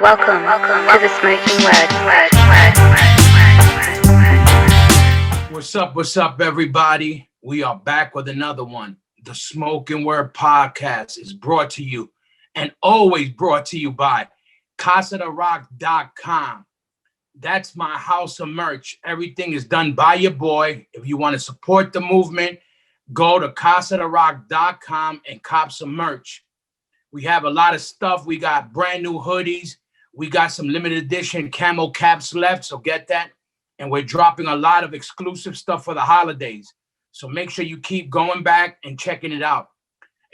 Welcome to the Smoking Word. What's up, everybody? We are back with another one. The Smokin Word podcast is brought to you and always brought to you by CasaDaRock.com. That's my house of merch. Everything is done by your boy. If you want to support the movement, go to CasaDaRock.com and cop some merch. We have a lot of stuff. We got brand new hoodies. We got some limited edition camo caps left, so get that. And we're dropping a lot of exclusive stuff for the holidays. So make sure you keep going back and checking it out.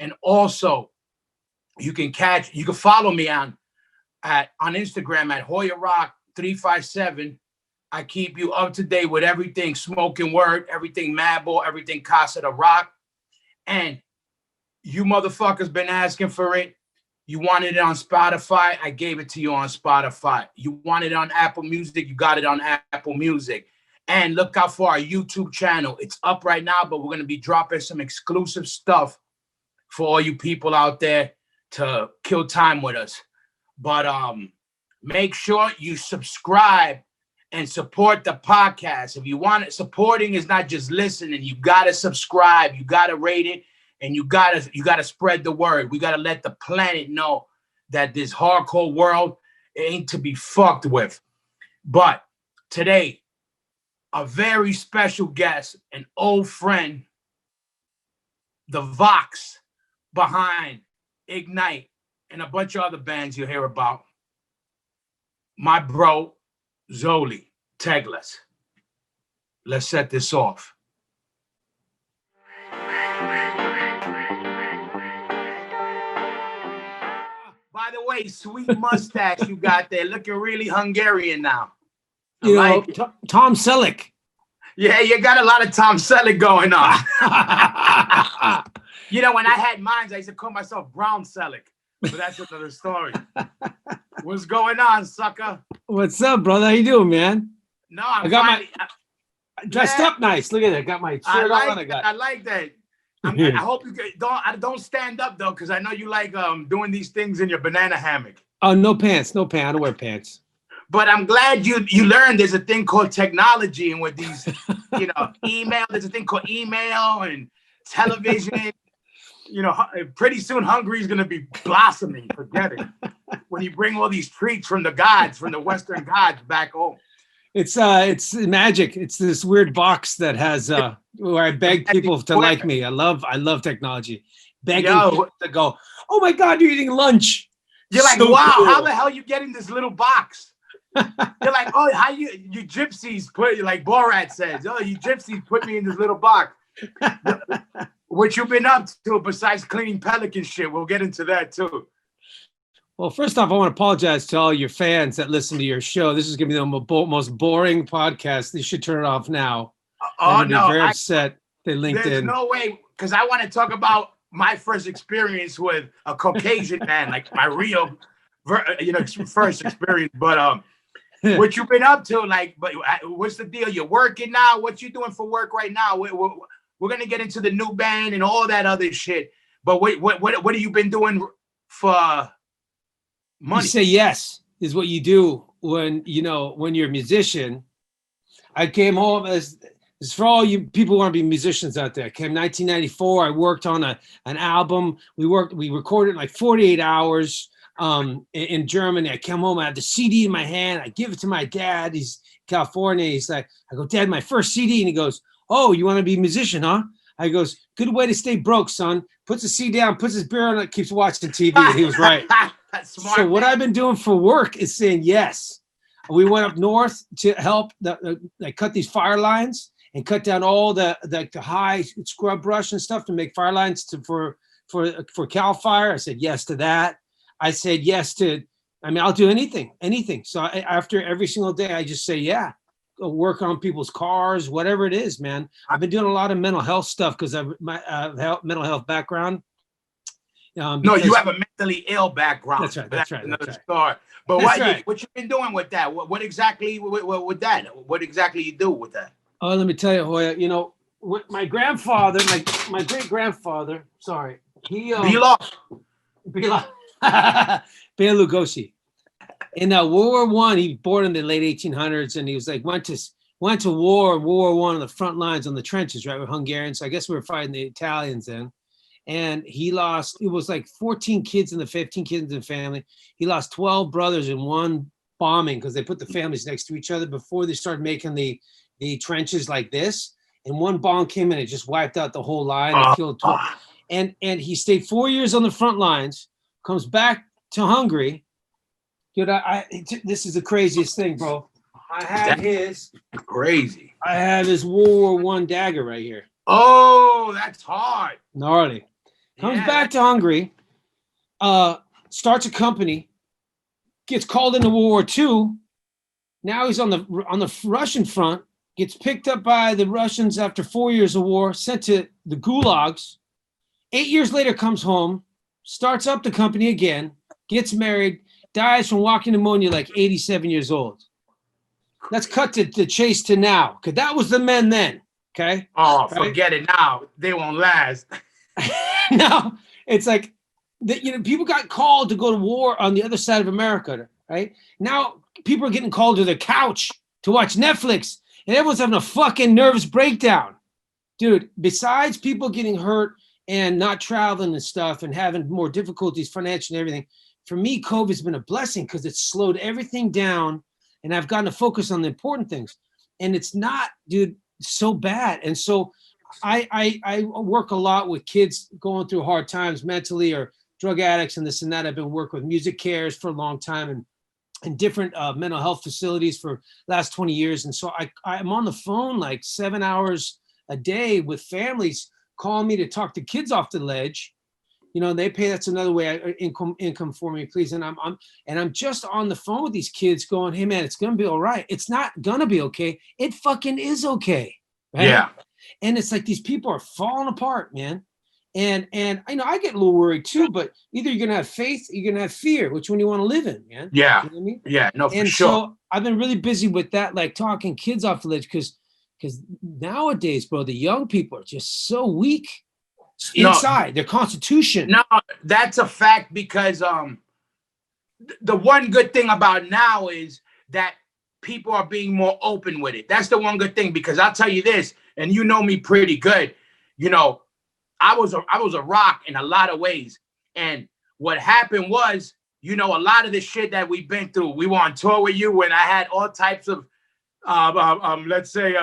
And also, you can follow me on Instagram at HoyaRock357. I keep you up to date with everything Smokin Word, everything Madball, everything Casa da Rock. And you motherfuckers been asking for it. You wanted it on Spotify, I gave it to you on Spotify. You wanted it on Apple Music, you got it on Apple Music. And look out for our YouTube channel. It's up right now, but we're going to be dropping some exclusive stuff for all you people out there to kill time with us. But make sure you subscribe and support the podcast. If you want it, supporting is not just listening. You got to subscribe. You got to rate it. And you gotta spread the word. We gotta let the planet know that this hardcore world ain't to be fucked with. But today, a very special guest, an old friend, the Vox behind Ignite and a bunch of other bands you'll hear about. My bro, Zoli, Téglás. Let's set this off. By the way, sweet mustache you got there, looking really Hungarian now. Tom Selleck. Yeah, you got a lot of Tom Selleck going on. When I had mines, I used to call myself Brown Selleck, but that's another story. What's going on, sucker? What's up, brother? How you doing, man? No, I dressed up nice. Look at that. Got my shirt on. I like that. I hope you don't stand up though, because I know you like doing these things in your banana hammock. Oh, no pants. I don't wear pants. But I'm glad you learned there's a thing called technology, and with these, email. There's a thing called email and television. Pretty soon Hungary's gonna be blossoming. Forget it. When you bring all these treats from the gods, from the Western gods back home. It's magic. It's this weird box that has where I beg people to like me. I love technology. Begging people to go, oh my God, you're eating lunch. You're like, so wow, cool. How the hell are you getting this little box? You're like, oh, how you gypsies put, like Borat says, oh, you gypsies put me in this little box. What you been up to besides cleaning pelican shit? We'll get into that too. Well, first off, I want to apologize to all your fans that listen to your show. This is going to be the most boring podcast. They should turn it off now. Oh, no. Very upset they linked in. There's no way, because I want to talk about my first experience with a Caucasian man, like my real, first experience. But what you been up to? But what's the deal? You're working now? What you doing for work right now? We're going to get into the new band and all that other shit. But what have you been doing for money? You say yes is what you do when you're a musician. I came home as for all you people who want to be musicians out there. I came 1994. I worked on an album. We recorded like 48 hours in Germany. I came home. I had the CD in my hand. I give it to my dad. He's California. He's like, I go, Dad, my first CD, and he goes, oh, you want to be a musician, huh? I goes, good way to stay broke, son. Puts the CD down, puts his beer on it, keeps watching TV. And he was right. That's smart. So what I've been doing for work is saying yes. We went up north to help cut these fire lines and cut down all the high scrub brush and stuff to make fire lines for Cal Fire. I said yes to that. I said yes to, I'll do anything. So after every single day, I just say, yeah. Go work on people's cars, whatever it is, man. I've been doing a lot of mental health stuff because I've my mental health background. No, you have a mentally ill background. That's right. That's another story. But what you been doing with that? What exactly with that? What exactly you do with that? Oh, let me tell you, Hoya. My grandfather, my great grandfather. Sorry, he Bela Lugosi. In World War One, he was born in the late 1800s, and he was like went to war, World War One on the front lines on the trenches, right, with Hungarians. So I guess we were fighting the Italians then. And he lost, it was like 14 kids in the 15 kids in the family. He lost 12 brothers in one bombing because they put the families next to each other before they started making the trenches like this. And one bomb came in, it just wiped out the whole line. It killed 12. And he stayed 4 years on the front lines, comes back to Hungary. Dude, this is the craziest thing, bro. I have his crazy. I have his World War One dagger right here. Oh, that's hard. Gnarly. Comes back to Hungary, starts a company, gets called into World War II. Now he's on the Russian front, gets picked up by the Russians after 4 years of war, sent to the gulags. 8 years later, comes home, starts up the company again, gets married, dies from walking pneumonia like 87 years old. Let's cut to the chase to now, because that was the men then, okay? Oh, right? Forget it now. They won't last. No, it's like, people got called to go to war on the other side of America, right? Now people are getting called to their couch to watch Netflix, and everyone's having a fucking nervous breakdown. Dude, besides people getting hurt and not traveling and stuff and having more difficulties financially and everything, for me, COVID's been a blessing because it's slowed everything down, and I've gotten to focus on the important things. And it's not, dude, so bad. And so I work a lot with kids going through hard times mentally, or drug addicts and this and that. I've been working with music cares for a long time and different mental health facilities for the last 20 years. And so I'm on the phone like 7 hours a day with families calling me to talk the kids off the ledge. They pay. That's another way income for me, please. And I'm just on the phone with these kids going, hey man, it's going to be all right. It's not going to be okay. It fucking is okay. Right? Yeah. And it's like these people are falling apart, man. And I get a little worried too, but either you're going to have faith or you're going to have fear. Which one you want to live in, man? Yeah. You know what I mean? Yeah, no, for and sure. So I've been really busy with that, like talking kids off the ledge, because nowadays, bro, the young people are just so weak inside their constitution. No, that's a fact, because the one good thing about now is that people are being more open with it. That's the one good thing, because I'll tell you this, and you know me pretty good. I was a rock in a lot of ways. And what happened was, a lot of the shit that we've been through, we were on tour with you when I had all types of let's say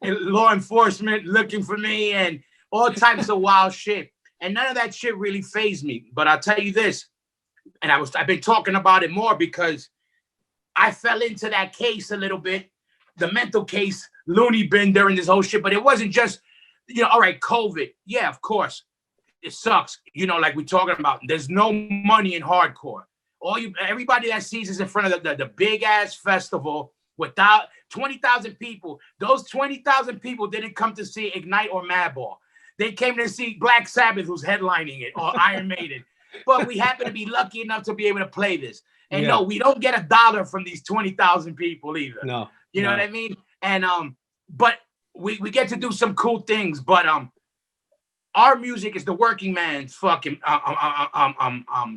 law enforcement looking for me and all types of wild shit. And none of that shit really fazed me. But I'll tell you this, and I've been talking about it more because I fell into that case a little bit, the mental case, loony bin during this whole shit. But it wasn't just, all right, COVID. Yeah, of course. It sucks. Like we're talking about, there's no money in hardcore. Everybody that sees us in front of the big ass festival without 20,000 people. Those 20,000 people didn't come to see Ignite or Madball. They came to see Black Sabbath, who's headlining it, or Iron Maiden. But we happen to be lucky enough to be able to play this. And no, we don't get $1 from these 20,000 people either. No. You know what I mean? And but we get to do some cool things. But our music is the working man's fucking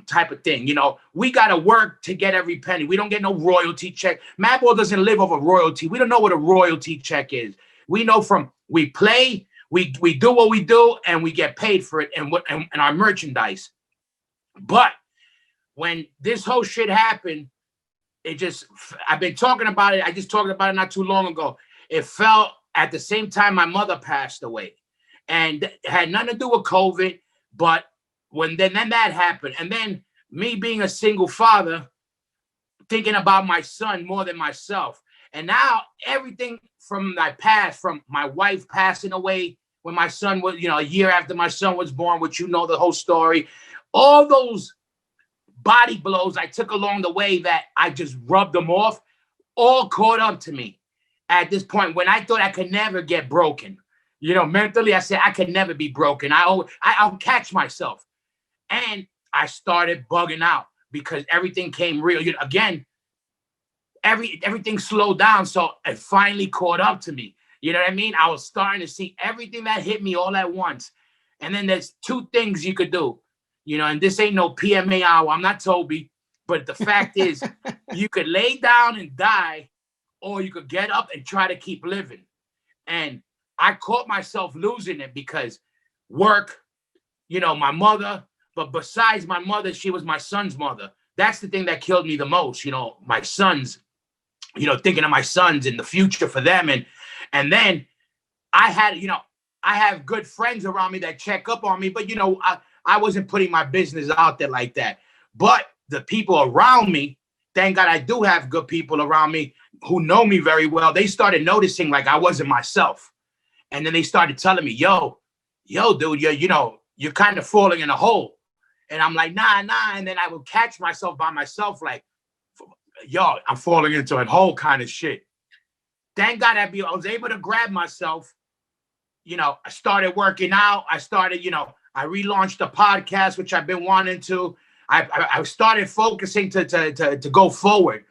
type of thing. We gotta work to get every penny. We don't get no royalty check. Madball doesn't live off of royalty. We don't know what a royalty check is. We know from we play. We do what we do, and we get paid for it, and our merchandise. But when this whole shit happened, I've been talking about it. I just talked about it not too long ago. It fell at the same time my mother passed away, and it had nothing to do with COVID. But when then that happened, and then me being a single father, thinking about my son more than myself, and now everything from my past, from my wife passing away when my son was, a year after my son was born, which the whole story, all those body blows I took along the way that I just rubbed them off, all caught up to me at this point when I thought I could never get broken. Mentally, I said I could never be broken. I'll catch myself. And I started bugging out because everything came real. Again, everything slowed down, so it finally caught up to me. You know what I mean? I was starting to see everything that hit me all at once. And then there's two things you could do, and this ain't no PMA hour. I'm not Toby, But the fact is, you could lay down and die, or you could get up and try to keep living. And I caught myself losing it because work, my mother, but besides my mother, she was my son's mother. That's the thing that killed me the most, my sons, thinking of my sons in the future for them. And then I had, I have good friends around me that check up on me, but I wasn't putting my business out there like that. But the people around me, thank God I do have good people around me who know me very well. They started noticing like I wasn't myself. And then they started telling me, yo, dude, you're kind of falling in a hole. And I'm like, nah. And then I would catch myself by myself like, yo, I'm falling into a hole kind of shit. Thank God I was able to grab myself. I started working out. I started, I relaunched a podcast, which I've been wanting to. I started focusing to go forward.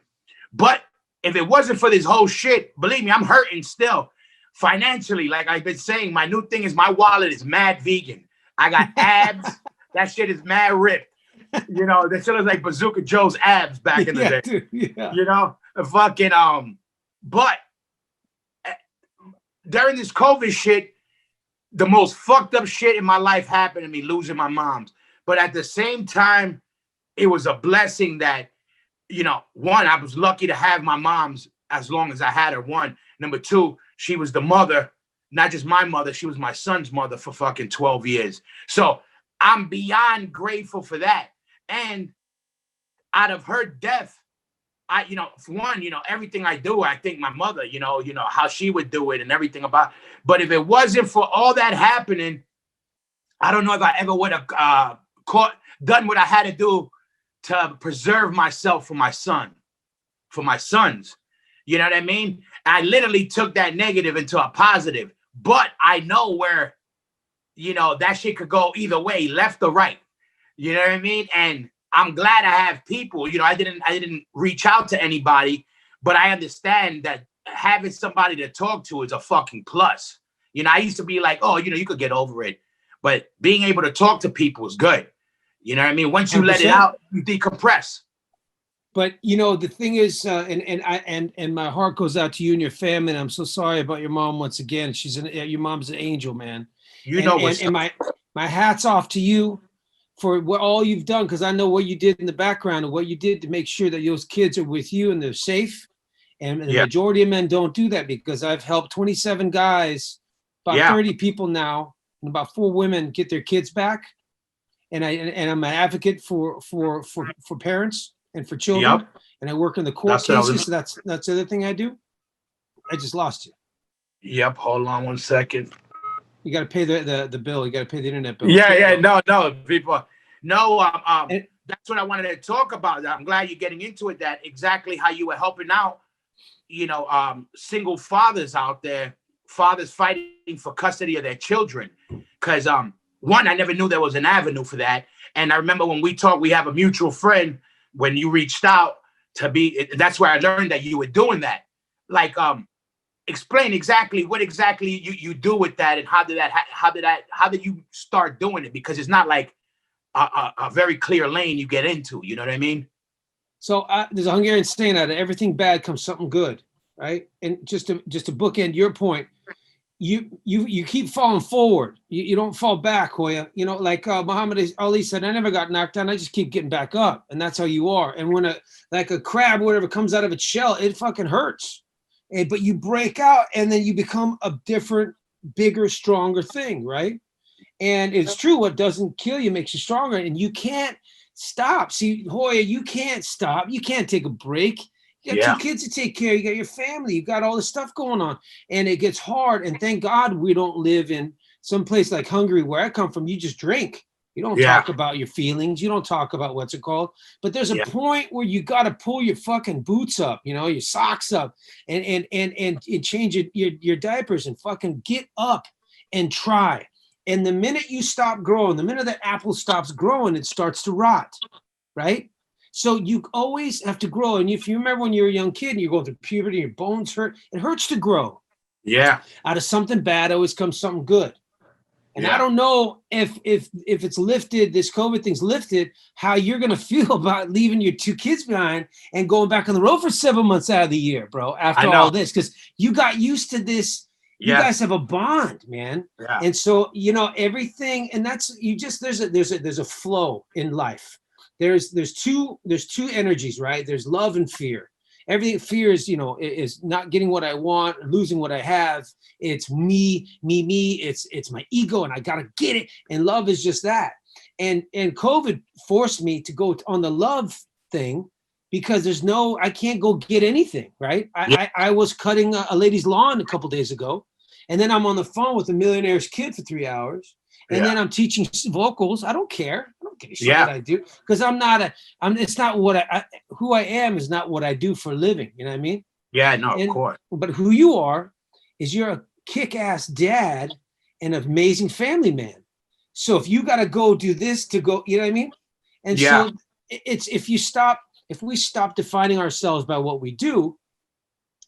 But if it wasn't for this whole shit, believe me, I'm hurting still financially. Like I've been saying, my new thing is my wallet is mad vegan. I got abs. That shit is mad ripped. That shit was like Bazooka Joe's abs back in the day. Dude, yeah. But during this COVID shit, the most fucked up shit in my life happened to me, losing my mom's. But at the same time, it was a blessing that, one, I was lucky to have my mom's as long as I had her. One. Number two, she was the mother, not just my mother, she was my son's mother for fucking 12 years. So I'm beyond grateful for that. And out of her death, for one, everything I do, I think my mother, how she would do it and everything about. But if it wasn't for all that happening, I don't know if I ever would have done what I had to do to preserve myself for my son, for my sons. You know what I mean? I literally took that negative into a positive. But I know where, that shit could go either way, left or right. You know what I mean? And I'm glad I have people. I didn't reach out to anybody, but I understand that having somebody to talk to is a fucking plus. I used to be like, oh, you could get over it, but being able to talk to people is good. You know what I mean? Once you 100%. Let it out, you decompress. But the thing is, and my heart goes out to you and your family. And I'm so sorry about your mom once again. Your mom's an angel, man. And my hat's off to you for what all you've done, because I know what you did in the background and what you did to make sure that those kids are with you and they're safe. And the majority of men don't do that, because I've helped 27 guys, about 30 people now, and about 4 women get their kids back. And I'm an advocate for parents and for children. And I work in the court cases. So that's the other thing I do. I just lost you. Yep. Hold on 1 second. You got to pay the bill. You got to pay the internet bill. No, people. No, that's what I wanted to talk about. I'm glad you're getting into it. That exactly how you were helping out, single fathers out there, fathers fighting for custody of their children. Because one, I never knew there was an avenue for that. And I remember when we talked, we have a mutual friend. When you reached out that's where I learned that you were doing that. Like, explain exactly what you do with that, and how did you start doing it? Because it's not like a very clear lane you get into. You know what I mean? So there's a Hungarian saying out of everything bad comes something good, right? And just to bookend your point, you keep falling forward. You don't fall back, Hoya. Like Muhammad Ali said, I never got knocked down. I just keep getting back up. And that's how you are. And when a crab, whatever, comes out of its shell, it fucking hurts. But you break out, and then you become a different, bigger, stronger thing, right? And it's true. What doesn't kill you makes you stronger. And you can't stop. See, Hoya, you can't stop. You can't take a break. You got 2 kids to take care of. You got your family. You got all this stuff going on. And it gets hard. And thank God we don't live in some place like Hungary, where I come from. You just drink. You don't talk about your feelings. You don't talk about what's it called. But there's a point where you got to pull your fucking boots up, your socks up, and change your diapers and fucking get up and try. And the minute you stop growing, the minute that apple stops growing, it starts to rot, right? So you always have to grow. And if you remember when you were a young kid and you're going through puberty, your bones hurt, it hurts to grow. Yeah. Out of something bad always comes something good. And I don't know if it's lifted, this COVID thing's lifted, how you're gonna feel about leaving your 2 kids behind and going back on the road for 7 months out of the year, bro. After all this, because you got used to this. You guys have a bond, man. Yeah. And so everything, and that's there's a flow in life. There's two energies, right? There's love and fear. Everything fear is not getting what I want, losing what I have. It's me. It's my ego, and I gotta get it. And love is just that. And COVID forced me to go on the love thing because I can't go get anything, right? I was cutting a lady's lawn a couple days ago, and then I'm on the phone with a millionaire's kid for 3 hours. And then I'm teaching vocals. I don't care. I don't give a shit what I do because it's not what who I am is not what I do for a living. You know what I mean? Yeah, no, of course. But who you are is you're a kick-ass dad and an amazing family man. So if you got to go do this to go, you know what I mean? And so it's if we stop defining ourselves by what we do,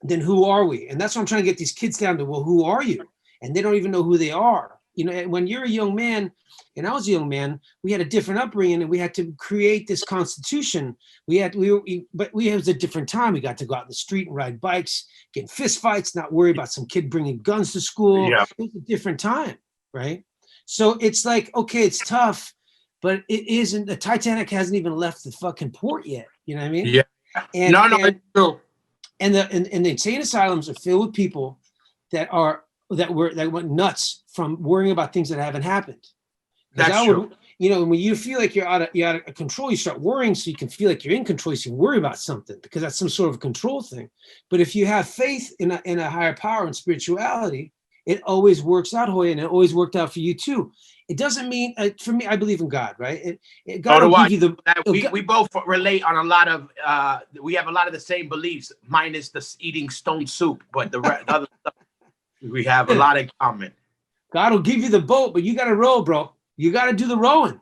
then who are we? And that's what I'm trying to get these kids down to. Well, who are you? And they don't even know who they are. When you're a young man, and I was a young man, we had a different upbringing, and we had to create this constitution. But it was a different time. We got to go out in the street and ride bikes, get in fist fights, not worry about some kid bringing guns to school. Yeah. It was a different time, right? So it's like, okay, it's tough, but it isn't. The Titanic hasn't even left the fucking port yet. You know what I mean? Yeah. And, it's true. And the insane asylums are filled with people that went nuts from worrying about things that haven't happened. That's true. When you feel like you're out of control, you start worrying so you can feel like you're in control. So you worry about something because that's some sort of control thing. But if you have faith in a higher power and spirituality, it always works out, Hoya, and it always worked out for you too. It doesn't mean for me. I believe in God, right? God will give you we both relate on a lot of. We have a lot of the same beliefs, minus the eating stone soup, but the other stuff we have a lot in common. God will give you the boat, but you got to row, bro. You got to do the rowing.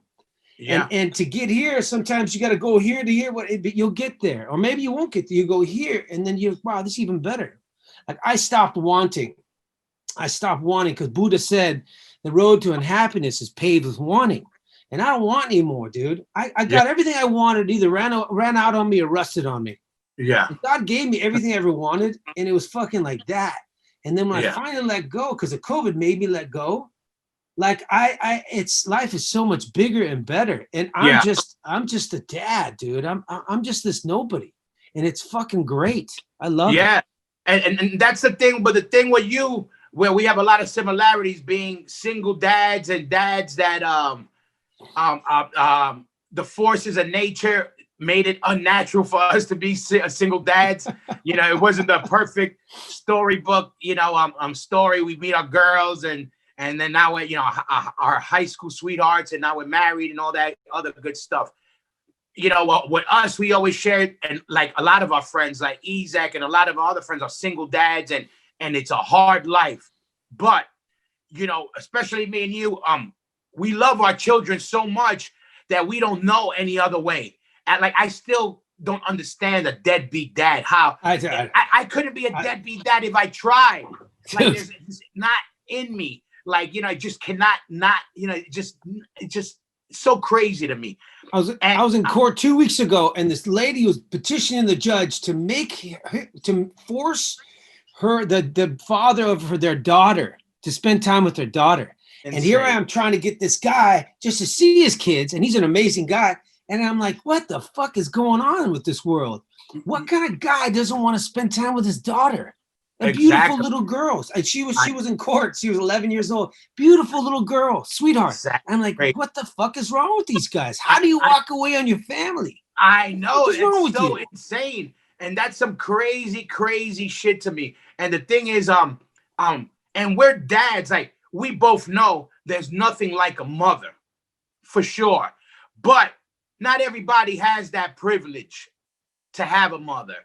Yeah. And to get here, sometimes you got to go here to here, but you'll get there. Or maybe you won't get there. You go here, and then wow, this is even better. Like I stopped wanting because Buddha said the road to unhappiness is paved with wanting. And I don't want anymore, dude. I got everything I wanted, either ran out on me or rusted on me. Yeah. And God gave me everything I ever wanted, and it was fucking like that. And then when I finally let go, because of COVID made me let go, like it's life is so much bigger and better. And I'm just a dad, dude. I'm just this nobody. And it's fucking great. I love it. Yeah. And that's the thing, but the thing with you, where we have a lot of similarities being single dads and dads that the forces of nature made it unnatural for us to be single dads. It wasn't the perfect storybook, story. We meet our girls and then now we're, our high school sweethearts, and now we're married and all that other good stuff. With us, we always shared, and like a lot of our friends, like Isaac and a lot of our other friends are single dads, and it's a hard life. But, especially me and you, we love our children so much that we don't know any other way. And like, I still don't understand a deadbeat dad. How I couldn't be a deadbeat dad if I tried. Like, it's not in me. Like, I just cannot not. It's just so crazy to me. I was in court 2 weeks ago, and this lady was petitioning the judge to force the father of their daughter to spend time with their daughter. Insane. And here I am trying to get this guy just to see his kids, and he's an amazing guy. And I'm like, what the fuck is going on with this world? What kind of guy doesn't want to spend time with his daughter? A beautiful little girl. And she was in court. She was 11 years old. Beautiful little girl, sweetheart. Exactly. I'm like, what the fuck is wrong with these guys? How do you walk away on your family? I know. It's so insane. And that's some crazy, crazy shit to me. And the thing is, and we're dads. Like, we both know there's nothing like a mother, for sure. But not everybody has that privilege to have a mother.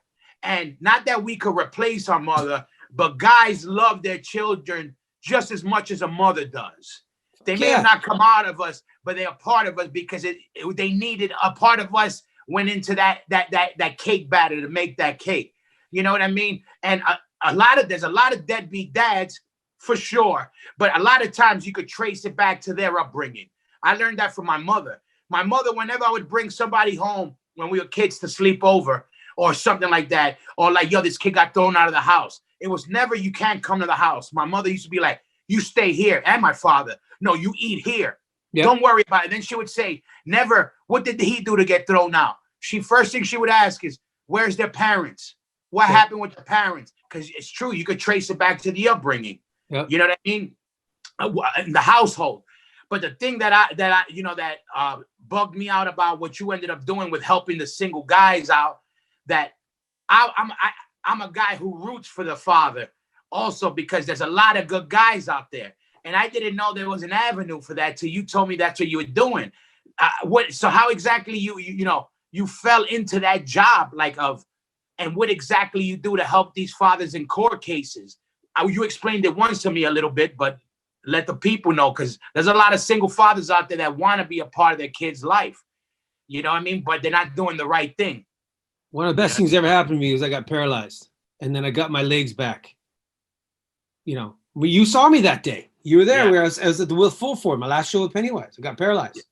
And not that we could replace our mother, but guys love their children just as much as a mother does. They may have not come out of us, but they're a part of us because they needed a part of us went into that cake batter to make that cake. You know what I mean? And there's a lot of deadbeat dads for sure. But a lot of times you could trace it back to their upbringing. I learned that from my mother. My mother, whenever I would bring somebody home when we were kids to sleep over or something like that, or like, yo, this kid got thrown out of the house. It was never, you can't come to the house. My mother used to be like, you stay here. And my father, no, you eat here. Yep. Don't worry about it. Then she would say, never, what did he do to get thrown out? First thing she would ask is, where's their parents? What happened with the parents? Because it's true, you could trace it back to the upbringing. Yep. You know what I mean? In the household. But the thing that bugged me out about what you ended up doing with helping the single guys out, that I'm a guy who roots for the father also, because there's a lot of good guys out there. And I didn't know there was an avenue for that till you told me that's what you were doing. So how exactly you fell into that job, and what exactly you do to help these fathers in court cases? You explained it once to me a little bit, but let the people know, because there's a lot of single fathers out there that want to be a part of their kid's life. You know what I mean? But they're not doing the right thing. One of the best things ever happened to me was I got paralyzed, and then I got my legs back. You saw me that day. You were there. Where I was at the Full Ford, my last show with Pennywise. I got paralyzed.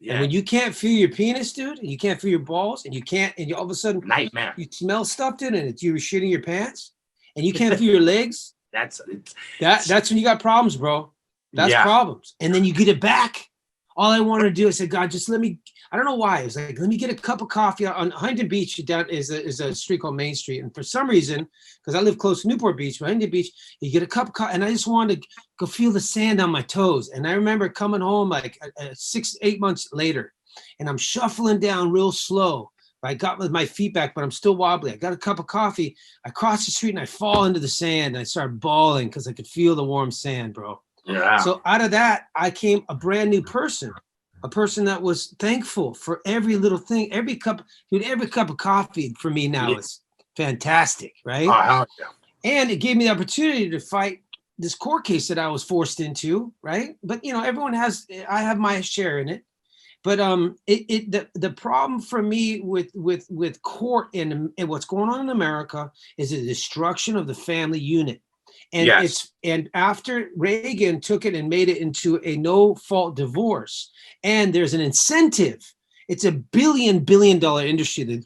Yeah. And when you can't feel your penis, dude, and you can't feel your balls, and you all of a sudden nightmare. You smell stuff, dude, and you were shitting your pants, and you can't feel your legs. That's when you got problems, bro. That's problems. And then you get it back. All I wanted to do is say, God, just let me. I don't know why. It was like, let me get a cup of coffee on Huntington Beach. Down is a street called Main Street, and for some reason, because I live close to Newport Beach, Huntington Beach, you get a cup of coffee, and I just wanted to go feel the sand on my toes. And I remember coming home like 6-8 months later, and I'm shuffling down real slow. I got with my feet back, but I'm still wobbly. I got a cup of coffee. I cross the street and I fall into the sand, and I started bawling because I could feel the warm sand, bro. Yeah. So out of that, I came a brand new person, a person that was thankful for every little thing, every cup of coffee for me now is fantastic, right? Yeah. And it gave me the opportunity to fight this court case that I was forced into, right? But I have my share in it. But the problem for me with court and what's going on in America is the destruction of the family unit. And after Reagan took it and made it into a no-fault divorce, and there's an incentive. It's $1 billion industry. The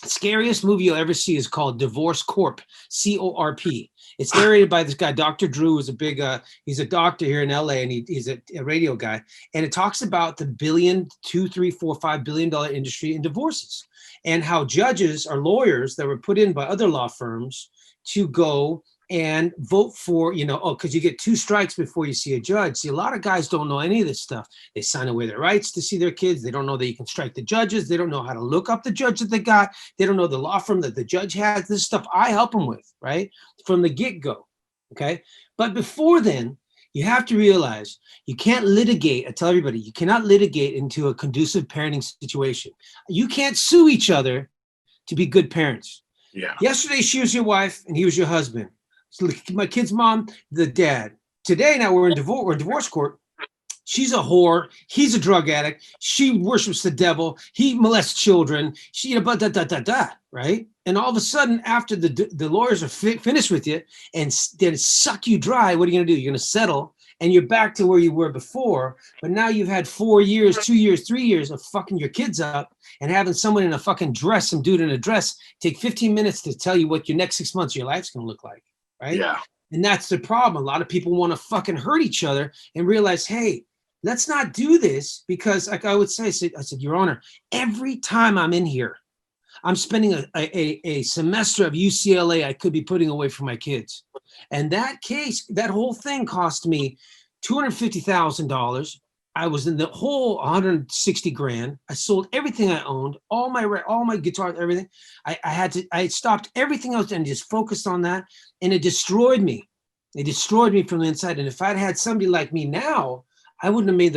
scariest movie you'll ever see is called Divorce Corp, CORP. It's narrated by this guy, Dr. Drew, who's he's a doctor here in LA, and he's a radio guy. And it talks about the $2, $3, $4, $5 billion industry in divorces, and how judges or lawyers that were put in by other law firms to go and vote for, because you get 2 strikes before you see a judge. See, a lot of guys don't know any of this stuff. They sign away their rights to see their kids. They don't know that you can strike the judges. They don't know how to look up the judge that they got. They don't know the law firm that the judge has. This stuff I help them with, right? From the get-go, okay? But before then, you have to realize you can't litigate. I tell everybody, you cannot litigate into a conducive parenting situation. You can't sue each other to be good parents. Yeah. Yesterday, she was your wife and he was your husband. So my kid's mom, the dad. Today, now we're in divorce court. She's a whore. He's a drug addict. She worships the devil. He molests children. She, right? And all of a sudden, after the lawyers are finished with you and then suck you dry, what are you going to do? You're going to settle, and you're back to where you were before. But now you've had 4 years, 2 years, 3 years of fucking your kids up and having someone in a fucking dress, some dude in a dress, take 15 minutes to tell you what your next 6 months of your life's going to look like. Right? Yeah. And that's the problem. A lot of people want to fucking hurt each other and realize, hey, let's not do this, because like I would say, I said, Your Honor, every time I'm in here, I'm spending a semester of UCLA I could be putting away for my kids. And that case, that whole thing cost me $250,000. I was in the whole 160 grand. I sold everything I owned, all my guitars, everything. I stopped everything else and just focused on that. And it destroyed me. It destroyed me from the inside. And if I'd had somebody like me now, I wouldn't have made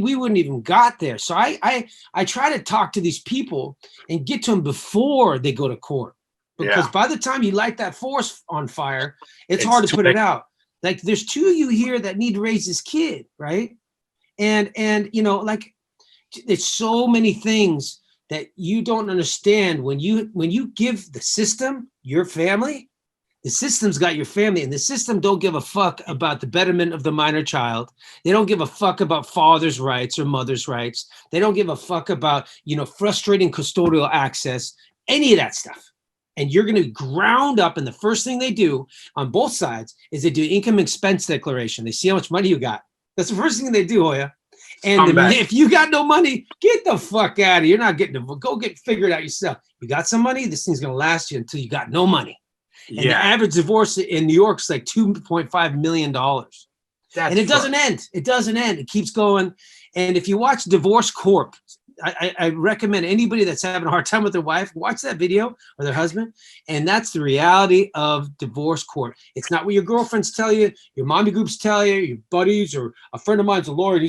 we wouldn't even got there. So I try to talk to these people and get to them before they go to court. Because by the time you light that force on fire, it's hard to put it out. Like there's 2 of you here that need to raise this kid, right? And like there's so many things that you don't understand when you give the system, your family, The system's got your family, and the system don't give a fuck about the betterment of the minor child. They don't give a fuck about father's rights or mother's rights. They don't give a fuck about, frustrating custodial access, any of that stuff. And you're going to ground up, and the first thing they do on both sides is they do income expense declaration. They see how much money you got. That's the first thing they do, Hoya. And if you got no money, get the fuck out of here. You're not getting to go figure it out yourself. You got some money, this thing's going to last you until you got no money. And the average divorce in New York is like $2.5 million. And it doesn't end. It doesn't end. It keeps going. And if you watch Divorce Corp, I recommend anybody that's having a hard time with their wife, watch that video, or their husband. And that's the reality of Divorce Court. It's not what your girlfriends tell you, your mommy groups tell you, your buddies, or a friend of mine's a lawyer.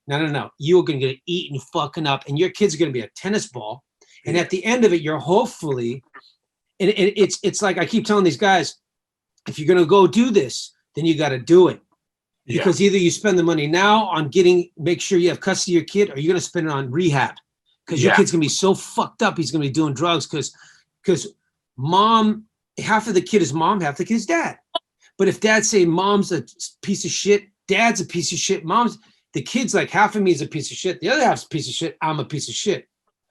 No. You're going to get eaten fucking up, and your kid's going to be a tennis ball. And at the end of it, you're hopefully, and it's like I keep telling these guys, if you're going to go do this, then you got to do it. Because either you spend the money now on make sure you have custody of your kid, or you're going to spend it on rehab. Because your kid's going to be so fucked up, he's going to be doing drugs because mom, half of the kid is mom, half the kid is dad. But if dad's saying mom's a piece of shit, dad's a piece of shit, the kid's like, half of me is a piece of shit, the other half's a piece of shit, I'm a piece of shit.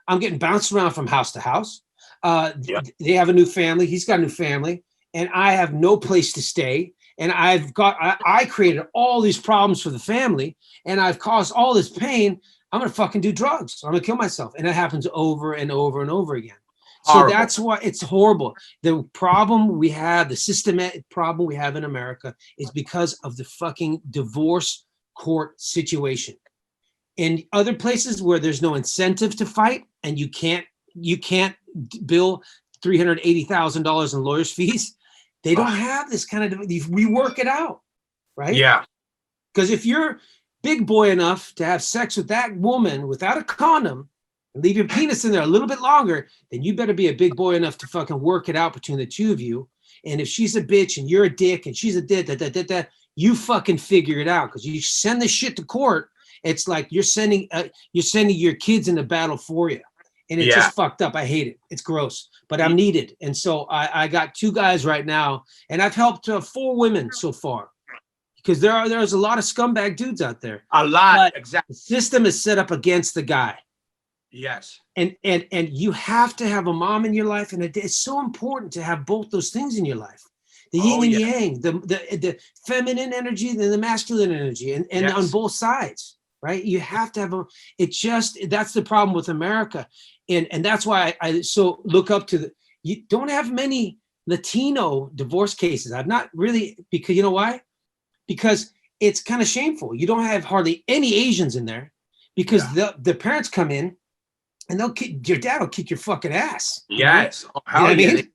I'm getting bounced around from house to house. They have a new family, he's got a new family, and I have no place to stay. And I created all these problems for the family, and I've caused all this pain. I'm going to fucking do drugs. I'm going to kill myself. And it happens over and over and over again. So that's why it's horrible. The problem we have, the systematic problem we have in America, is because of the fucking divorce court situation. In other places where there's no incentive to fight, and you can't bill $380,000 in lawyers' fees, they don't have this kind of, we work it out, right? Yeah. Because if you're big boy enough to have sex with that woman without a condom and leave your penis in there a little bit longer, then you better be a big boy enough to fucking work it out between the two of you. And if she's a bitch and you're a dick and she's a dick, you fucking figure it out. Because you send this shit to court, it's like you're sending your kids into battle for you. And it's just fucked up. I hate it. It's gross, but I'm needed. And so I got 2 guys right now, and I've helped 4 women so far, because there's a lot of scumbag dudes out there. A lot, exactly. The system is set up against the guy. Yes. And you have to have a mom in your life, and it's so important to have both those things in your life. The yin and yang, the feminine energy and the masculine energy, and on both sides. Right? You have to have that's the problem with America. And that's why I so look up to you don't have many Latino divorce cases. I've not really, because you know why? Because it's kind of shameful. You don't have hardly any Asians in there, because the parents come in and your dad will kick your fucking ass. Yes. Right? How I mean?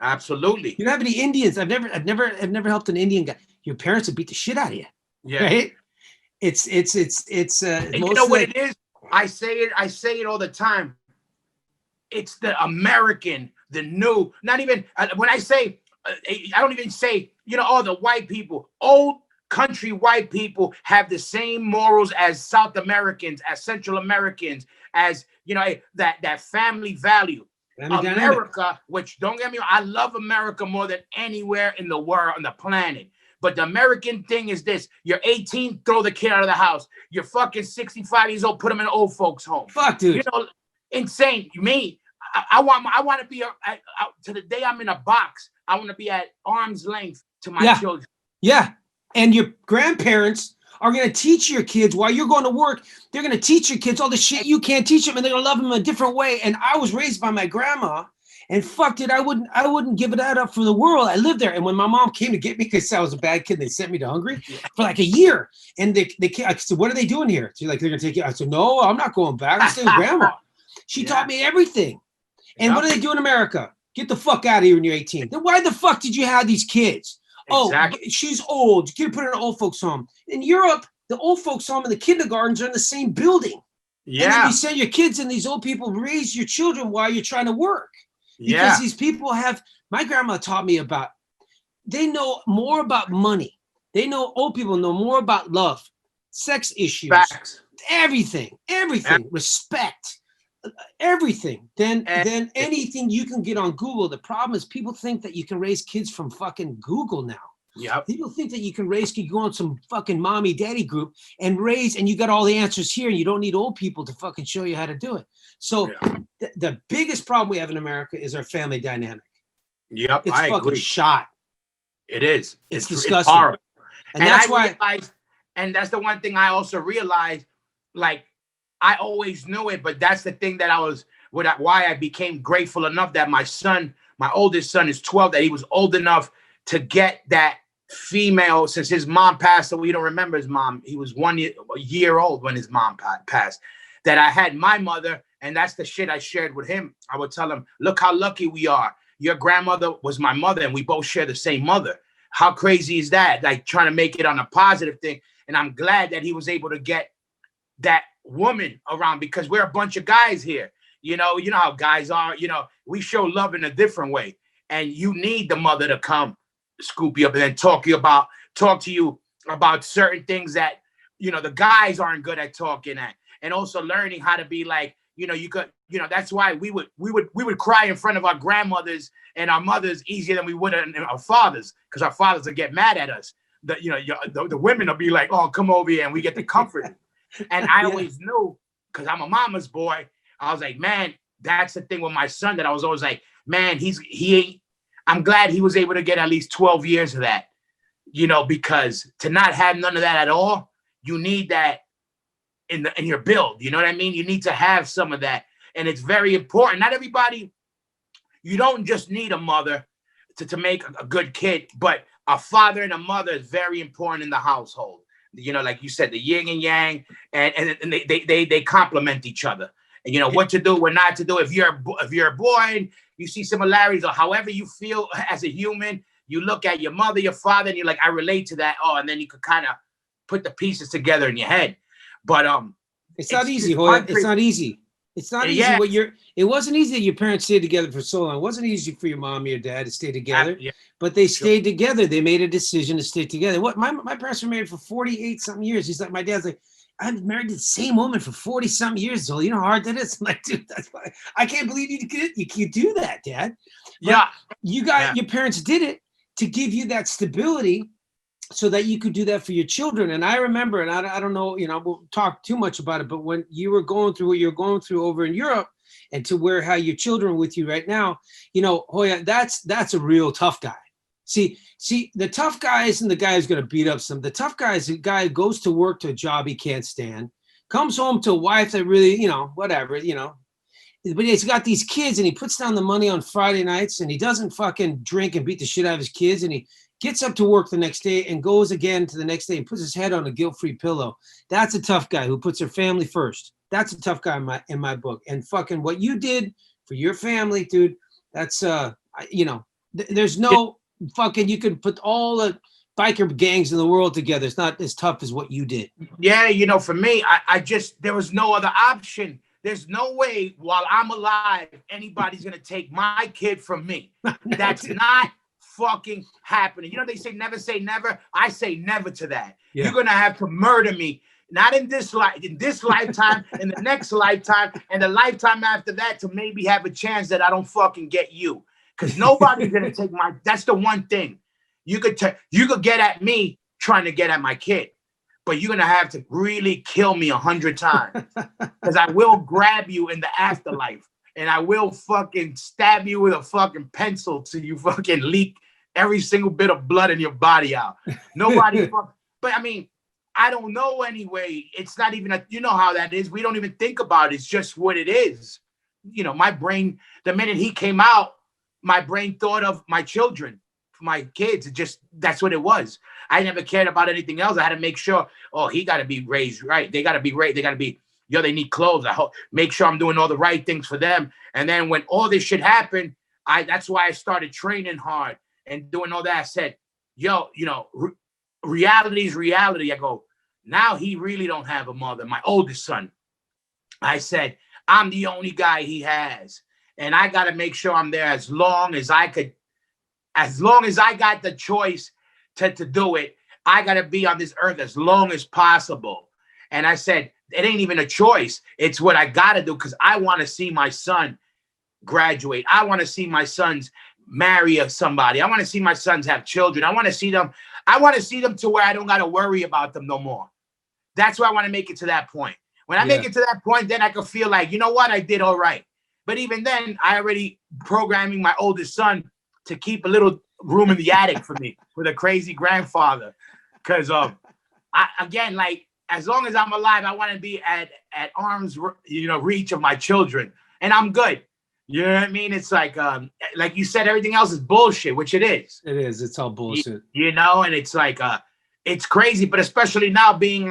Absolutely. You don't have any Indians. I've never helped an Indian guy. Your parents would beat the shit out of you. Yeah. Right? It's you know what it is? I say it all the time. It's the American, the new, not even, when I say, I don't even say, all the white people, old country white people have the same morals as South Americans, as Central Americans, as, that family value. America, which don't get me wrong, I love America more than anywhere in the world, on the planet. But the American thing is this: you're 18, throw the kid out of the house. You're fucking 65 years old, put them in an old folks' home. Fuck, dude. Insane. I want to be to the day I'm in a box. I want to be at arm's length to my children. Yeah, and your grandparents are going to teach your kids while you're going to work. They're going to teach your kids all the shit you can't teach them, and they're going to love them a different way. And I was raised by my grandma. And fuck it, I wouldn't give that up for the world. I lived there. And when my mom came to get me because I was a bad kid, they sent me to Hungary for like a year. And I said, what are they doing here? She's like, they're going to take you. I said, no, I'm not going back. I'm staying with grandma. She taught me everything. And what do they do in America? Get the fuck out of here when you're 18. Then why the fuck did you have these kids? Exactly. Oh, she's old. You can't put her in an old folks home. In Europe, the old folks home and the kindergartens are in the same building. Yeah. And then you send your kids and these old people raise your children while you're trying to work. Because these people my grandma taught me they know more about money. Old people know more about love, sex issues, facts. Everything, respect, everything than anything you can get on Google. The problem is people think that you can raise kids from fucking Google now. Yeah. People think that you can go on some fucking mommy daddy group and you got all the answers here and you don't need old people to fucking show you how to do it. So the biggest problem we have in America is our family dynamic. Yep, It's I fucking agree. shot. It is. It's disgusting. Horrible. And that's why. And that's the one thing I also realized, like, I always knew it, but that's the thing that why I became grateful enough that my oldest son is 12, that he was old enough to get that female, since his mom passed away. We don't remember his mom. He was a year old when his mom passed. That I had my mother, and that's the shit I shared with him. I would tell him, look how lucky we are. Your grandmother was my mother, and we both share the same mother. How crazy is that? Like, trying to make it on a positive thing. And I'm glad that he was able to get that woman around, because we're a bunch of guys here. You know how guys are. We show love in a different way, and you need the mother to come scoop you up and then talk to you about certain things that the guys aren't good at talking at, and also learning how to be like, that's why we would cry in front of our grandmothers and our mothers easier than we would our fathers, because our fathers would get mad at us. The women will be like, oh, come over here, and we get the comfort. And I always knew, because I'm a mama's boy, I was like, man, that's the thing with my son, that I was always like, man, I'm glad he was able to get at least 12 years of that, because to not have none of that at all, you need that in your build. You know what I mean? You need to have some of that. And it's very important. Not everybody, you don't just need a mother to make a good kid, but a father and a mother is very important in the household. Like you said, the yin and yang, and they complement each other. And what to do, what not to do. If you're a boy and you see similarities, or however you feel as a human, you look at your mother, your father, and you're like, I relate to that. Oh, and then you could kind of put the pieces together in your head. But it's not easy, Hoya. It's not easy. It's not easy. Yeah. It wasn't easy that your parents stayed together for so long. It wasn't easy for your mom or your dad to stay together. Yeah. But they stayed together. They made a decision to stay together. My parents were married for 48 something years. He's like, my dad's like, I've married the same woman for 40 something years. So you know how hard that is? I'm like, dude, that's why I can't believe you could do that, Dad. But your parents did it to give you that stability so that you could do that for your children. And I remember, and I don't know, we'll talk too much about it, but when you were going through what you're going through over in Europe, and to how your children are with you right now, Hoya, that's a real tough guy. See, the tough guy isn't the guy who's going to beat up some. The tough guy is the guy who goes to work to a job he can't stand, comes home to a wife that really, whatever, but he's got these kids, and he puts down the money on Friday nights, and he doesn't fucking drink and beat the shit out of his kids, and he gets up to work the next day and goes again to the next day and puts his head on a guilt-free pillow. That's a tough guy who puts their family first. That's a tough guy in my book. And fucking what you did for your family, dude, that's there's no fucking, you can put all the biker gangs in the world together. It's not as tough as what you did. Yeah, for me, I just, there was no other option. There's no way while I'm alive, anybody's gonna take my kid from me. That's not fucking happening. They say never. I say never to that. Yeah. You're gonna have to murder me. Not in this lifetime, in the next lifetime, and the lifetime after that, to maybe have a chance that I don't fucking get you. Because nobody's gonna take that's the one thing. You could get at me trying to get at my kid, but you're gonna have to really kill me 100 times. Because I will grab you in the afterlife, and I will fucking stab you with a fucking pencil till you fucking leak every single bit of blood in your body out. Nobody but I mean, I don't know anyway. It's not even how that is. We don't even think about it. It's just what it is. My brain, the minute he came out, my brain thought of my children, my kids. That's what it was. I never cared about anything else. I had to make sure, he got to be raised right. They got to be raised. They got to be, they need clothes. Make sure I'm doing all the right things for them. And then when all this shit happened, that's why I started training hard and doing all that. I said, reality is reality. I go, now he really don't have a mother, my oldest son. I said, I'm the only guy he has. And I got to make sure I'm there as long as I could. As long as I got the choice to do it, I got to be on this earth as long as possible. And I said, it ain't even a choice. It's what I gotta do because I want to see my son graduate. I want to see my sons marry somebody. I want to see my sons have children. I want to see them. I want to see them to where I don't got to worry about them no more. That's why I want to make it to that point. When I make it to that point, then I can feel like, you know what, I did all right. But even then, I already programming my oldest son to keep a little room in the attic for me with a crazy grandfather. Because again, like, as long as I'm alive, I want to be at arm's reach of my children, and I'm good. You know what I mean? It's like you said, everything else is bullshit, which it is. It is. It's all bullshit. You know, and it's like it's crazy, but especially now being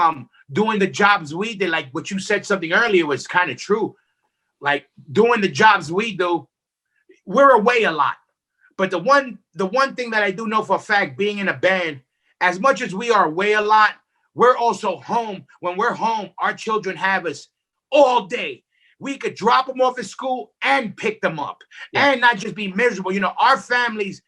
doing the jobs we did, like what you said something earlier was kind of true. Like doing the jobs we do, we're away a lot. But the one thing that I do know for a fact, being in a band, as much as we are away a lot, we're also home. When we're home, our children have us all day. We could drop them off at school and pick them up and not just be miserable. You know, our families,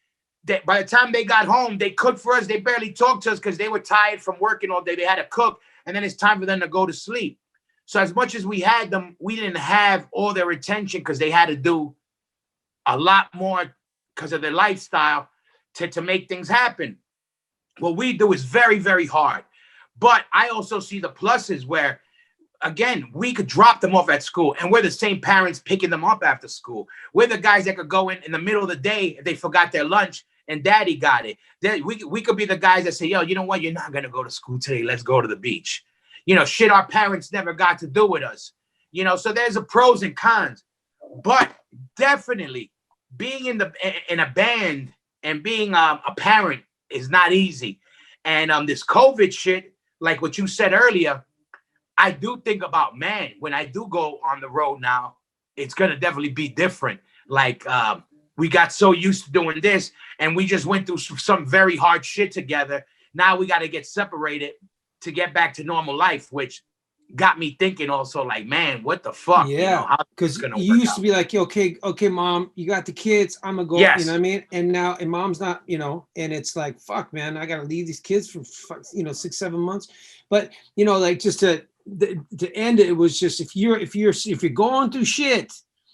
that by the time they got home, they cooked for us. They barely talked to us because they were tired from working all day. They had to cook, and then it's time for them to go to sleep. So as much as we had them, we didn't have all their attention because they had to do a lot more because of their lifestyle to make things happen. What we do is very, very hard. But I also see the pluses where, again, we could drop them off at school and we're the same parents picking them up after school. We're the guys that could go in the middle of the day if they forgot their lunch and daddy got it. Then we could be the guys that say, yo, you know what? You're not going to go to school today. Let's go to the beach. You know, shit our parents never got to do with us. You know, so there's a pros and cons. But definitely being in a band and being a parent is not easy. And this COVID shit, like what you said earlier, I do think about, man, when I do go on the road now, it's going to definitely be different. Like we got so used to doing this and we just went through some very hard shit together. Now we got to get separated to get back to normal life, which got me thinking also like, man, what the fuck? Yeah, because you used to be like, okay, mom, you got the kids, I'm gonna go, yes. You know what I mean? And now, and mom's not, you know, and it's like, fuck, man, I gotta leave these kids for 6-7 months. But you know, like just to end it, was just if you're going through shit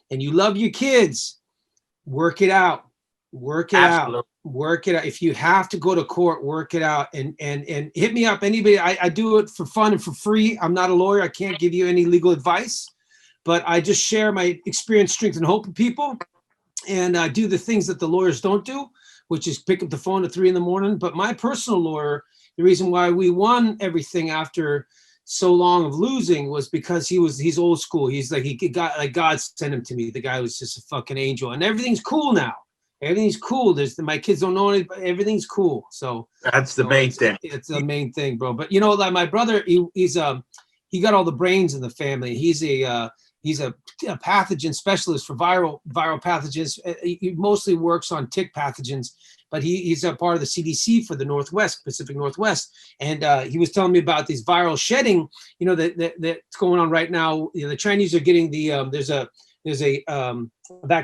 and you love your kids, work it out. If you have to go to court, work it out and hit me up. Anybody, I do it for fun and for free. I'm not a lawyer. I can't give you any legal advice, but I just share my experience, strength, and hope with people. And I do the things that the lawyers don't do, which is pick up the phone at 3 a.m. But my personal lawyer, the reason why we won everything after so long of losing was because he's old school. He's like, God sent him to me. The guy was just a fucking angel, and everything's cool now. Everything's cool. My kids don't know anything, but everything's cool. So that's the main thing. It's the main thing, bro. But you know, like my brother, he got all the brains in the family. He's a pathogen specialist for viral pathogens. He mostly works on tick pathogens, but he's a part of the CDC for the Pacific Northwest. And he was telling me about these viral shedding, you know, that's going on right now. You know, the Chinese are getting there's a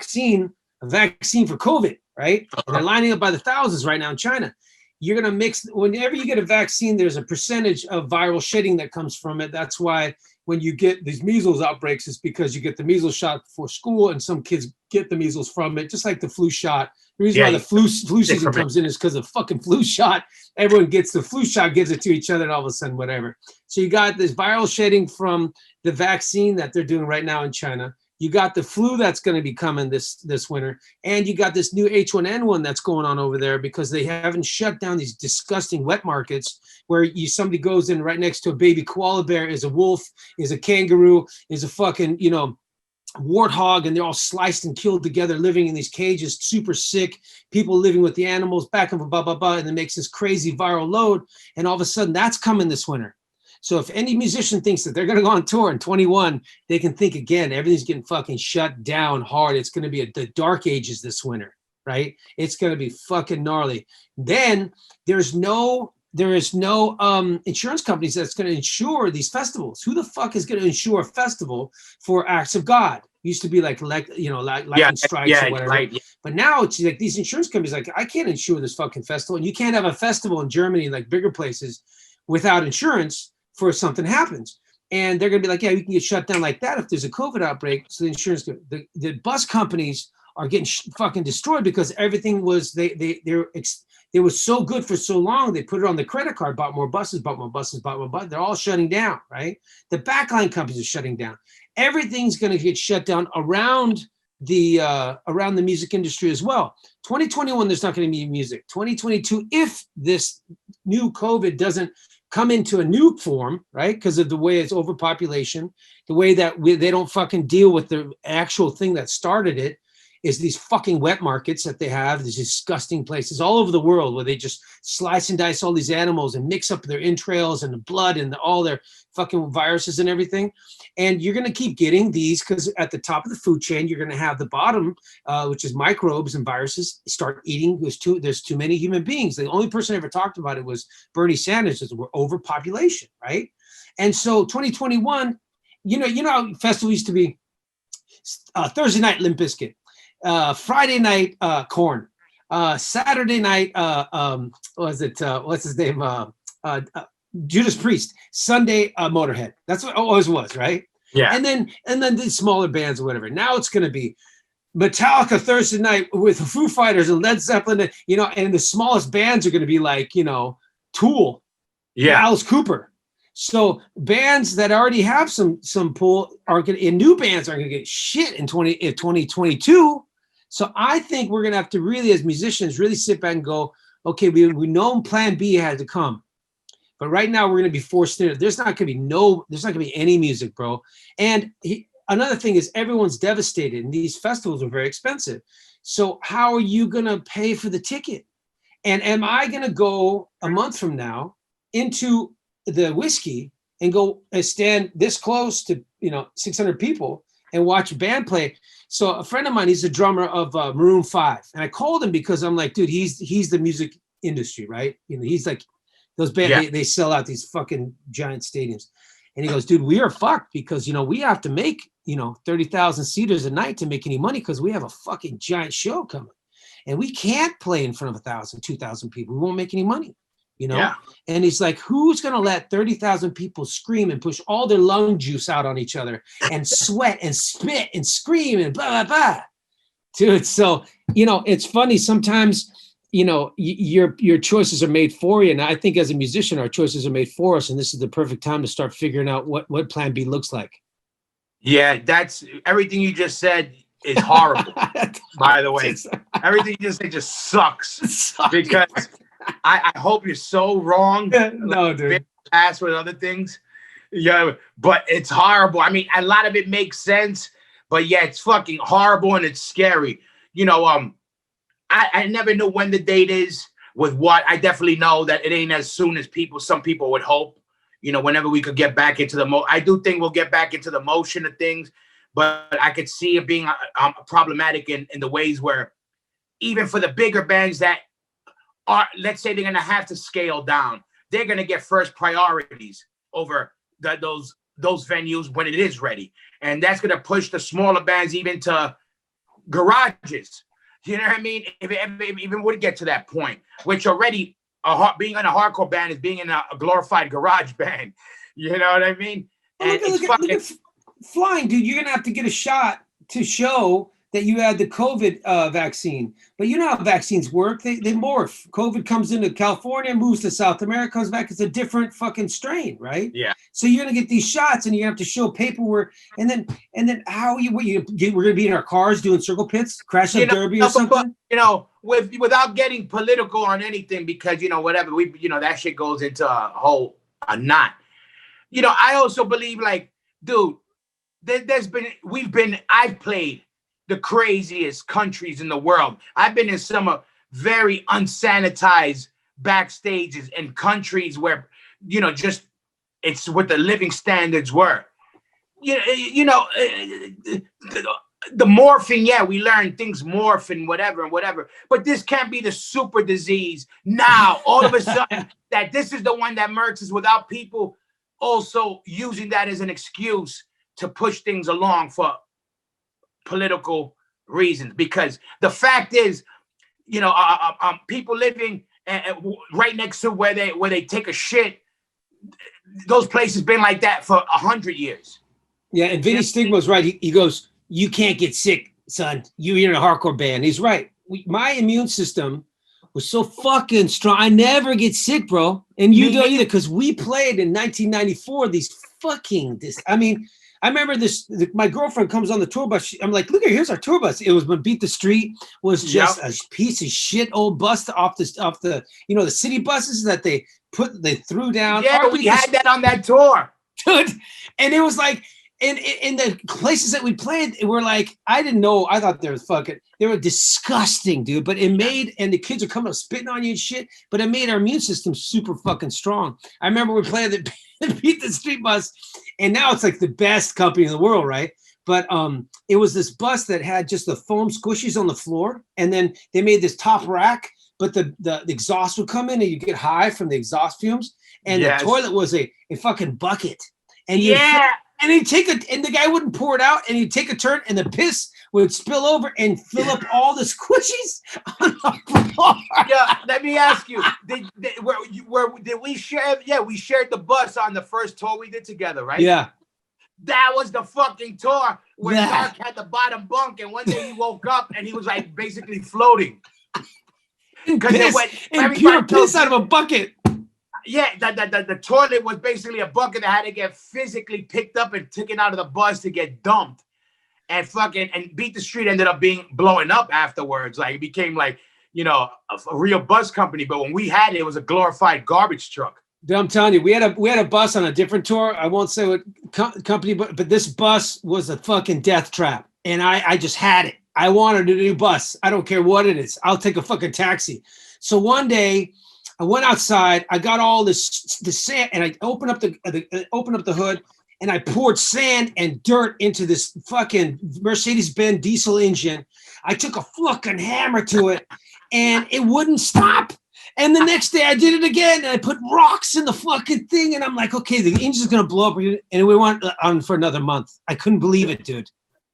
vaccine for COVID, right? And they're lining up by the thousands right now in China. You're going to mix, whenever you get a vaccine, there's a percentage of viral shedding that comes from it. That's why when you get these measles outbreaks, it's because you get the measles shot before school and some kids get the measles from it, just like the flu shot. The reason why the flu season comes in is because of fucking flu shot. Everyone gets the flu shot, gives it to each other, and all of a sudden, whatever. So you got this viral shedding from the vaccine that they're doing right now in China. You got the flu that's going to be coming this winter, and you got this new H1N1 that's going on over there because they haven't shut down these disgusting wet markets where somebody goes in right next to a baby koala bear, is a wolf, is a kangaroo, is a fucking, you know, warthog, and they're all sliced and killed together, living in these cages, super sick, people living with the animals, back and blah, blah, blah, and it makes this crazy viral load, and all of a sudden that's coming this winter. So if any musician thinks that they're going to go on tour in 21, they can think again. Everything's getting fucking shut down hard. It's going to be the dark ages this winter, right? It's going to be fucking gnarly. Then there is no insurance companies that's going to insure these festivals. Who the fuck is going to insure a festival for acts of God? Used to be like lightning strikes or whatever. Right, yeah. But now it's like these insurance companies like, I can't insure this fucking festival. And you can't have a festival in Germany, like bigger places, without insurance for if something happens. And they're going to be like, yeah, you can get shut down like that if there's a COVID outbreak. So the insurance, the bus companies are getting fucking destroyed because everything was, they were so good for so long. They put it on the credit card, bought more buses. They're all shutting down, right? The backline companies are shutting down. Everything's going to get shut down around the music industry as well. 2021, there's not going to be music. 2022, if this new COVID doesn't come into a new form, right? Because of the way it's overpopulation, the way that they don't fucking deal with the actual thing that started it, is these fucking wet markets that they have, these disgusting places all over the world where they just slice and dice all these animals and mix up their entrails and the blood and all their fucking viruses and everything. And you're going to keep getting these because at the top of the food chain, you're going to have the bottom, which is microbes and viruses, start eating. There's too many human beings. The only person ever talked about it was Bernie Sanders. We're overpopulation, right? And so 2021, you know how festival used to be Thursday night Limp Bizkit. Friday night, Korn. Saturday night, what's his name? Judas Priest. Sunday, Motorhead. That's what it always was, right? Yeah. And then these smaller bands or whatever. Now it's going to be Metallica Thursday night with Foo Fighters and Led Zeppelin. And the smallest bands are going to be like, Tool, Alice Cooper. So bands that already have some pull aren't going to, and new bands aren't going to get shit in 2022. So I think we're going to have to really, as musicians, really sit back and go, okay, we know plan B had to come. But right now we're going to be forced into it. There's not going to be any music, bro. And another thing is everyone's devastated and these festivals are very expensive. So how are you going to pay for the ticket? And am I going to go a month from now into the whiskey and go and stand this close to 600 people and watch a band play? So a friend of mine, he's the drummer of Maroon 5, and I called him because I'm like, dude, he's the music industry, right? He's like those bands. They sell out these fucking giant stadiums, and he goes, dude, we are fucked because we have to make 30,000 seaters a night to make any money because we have a fucking giant show coming, and we can't play in front of 1,000, 2,000 people. We won't make any money. And he's like, who's going to let 30,000 people scream and push all their lung juice out on each other and sweat and spit and scream and blah, blah, blah. Dude, so, it's funny. Sometimes, your choices are made for you. And I think as a musician, our choices are made for us. And this is the perfect time to start figuring out what plan B looks like. Yeah, that's everything you just said is horrible, by the way. Everything you just said just sucks. Because I hope you're so wrong. No, dude. Pass with other things. Yeah, but it's horrible. I mean, a lot of it makes sense, but yeah, it's fucking horrible and it's scary. I never know when the date is with what. I definitely know that it ain't as soon as some people would hope. Whenever we could get back into I do think we'll get back into the motion of things, but I could see it being problematic in the ways where even for the bigger bands that let's say they're going to have to scale down, they're going to get first priorities over those venues when it is ready. And that's going to push the smaller bands even to garages. You know what I mean? If it even would get to that point, which already being in a hardcore band is being in a glorified garage band. You know what I mean? And look at flying, dude. You're going to have to get a shot to show that you had the COVID vaccine. But you know how vaccines work. They morph. COVID comes into California, moves to South America, comes back. It's a different fucking strain, right? Yeah. So you're going to get these shots and you have to show paperwork. And then how we're going to be in our cars doing circle pits, crashing derby or something? Without getting political on anything, because, whatever, that shit goes into a knot. I also believe, like, dude, I've played the craziest countries in the world. I've been in some very unsanitized backstages in countries where, just it's what the living standards were. The morphing, yeah, we learn things morph and whatever. But this can't be the super disease now, all of a sudden, that this is the one that murks us without people also using that as an excuse to push things along for political reasons. Because the fact is, people living right next to where they take a shit, those places been like that for 100 years. Yeah, and Vinny Stigma's right. He goes, "You can't get sick, son. You're in a hardcore band." He's right. My immune system was so fucking strong. I never get sick, bro. And you don't either, because we played in 1994. I remember this. My girlfriend comes on the tour bus. I'm like, "Look, here's our tour bus." It was when Beat the Street was just a piece of shit old bus off the the city buses that they threw down. Yeah, we had that on that tour, dude. And it was like, in the places that we played, were like, I didn't know. I thought they were disgusting, dude. But it made, and the kids are coming up spitting on you and shit. But it made our immune system super fucking strong. I remember we played the Beat the Street bus, and now it's like the best company in the world, right? But it was this bus that had just the foam squishies on the floor, and then they made this top rack, but the exhaust would come in, and you get high from the exhaust fumes, and the toilet was a fucking bucket, and and he'd and the guy wouldn't pour it out, and he'd take a turn, and the piss would spill over and fill up all the squishies on the floor. Yeah, let me ask you, did we share? Yeah, we shared the bus on the first tour we did together, right? Yeah. That was the fucking tour where Dark had the bottom bunk, and one day he woke up and he was like basically floating. Pure piss out of a bucket. Yeah, the toilet was basically a bucket that had to get physically picked up and taken out of the bus to get dumped. And Beat the Street ended up blowing up afterwards. Like it became like, a real bus company. But when we had it, it was a glorified garbage truck. Dude, I'm telling you, we had a bus on a different tour. I won't say what company, but this bus was a fucking death trap. And I just had it. I wanted a new bus. I don't care what it is. I'll take a fucking taxi. So one day I went outside. I got all this sand, and I opened up the hood, and I poured sand and dirt into this fucking Mercedes-Benz diesel engine. I took a fucking hammer to it, and it wouldn't stop. And the next day I did it again, and I put rocks in the fucking thing, and I'm like, okay, the engine's gonna blow up. And we went on for another month. I couldn't believe it, dude.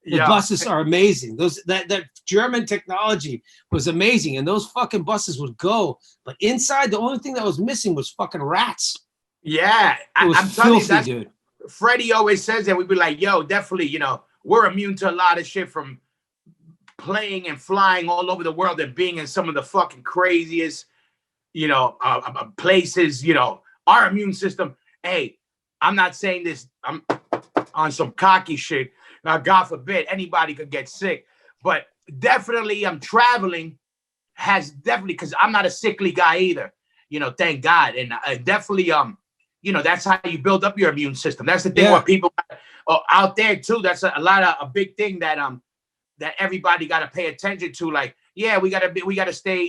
The buses are amazing. That German technology was amazing, and those fucking buses would go. But inside, the only thing that was missing was fucking rats. Yeah, I'm telling you, dude. Freddie always says that. We'd be like, yo, definitely, we're immune to a lot of shit from playing and flying all over the world and being in some of the fucking craziest, places. Our immune system. Hey, I'm not saying this. I'm on some cocky shit. God forbid anybody could get sick, but definitely traveling has definitely, because I'm not a sickly guy either, thank God. And definitely, that's how you build up your immune system. That's the thing where people out there too. That's a big thing that everybody got to pay attention to. Like, yeah, we got to stay,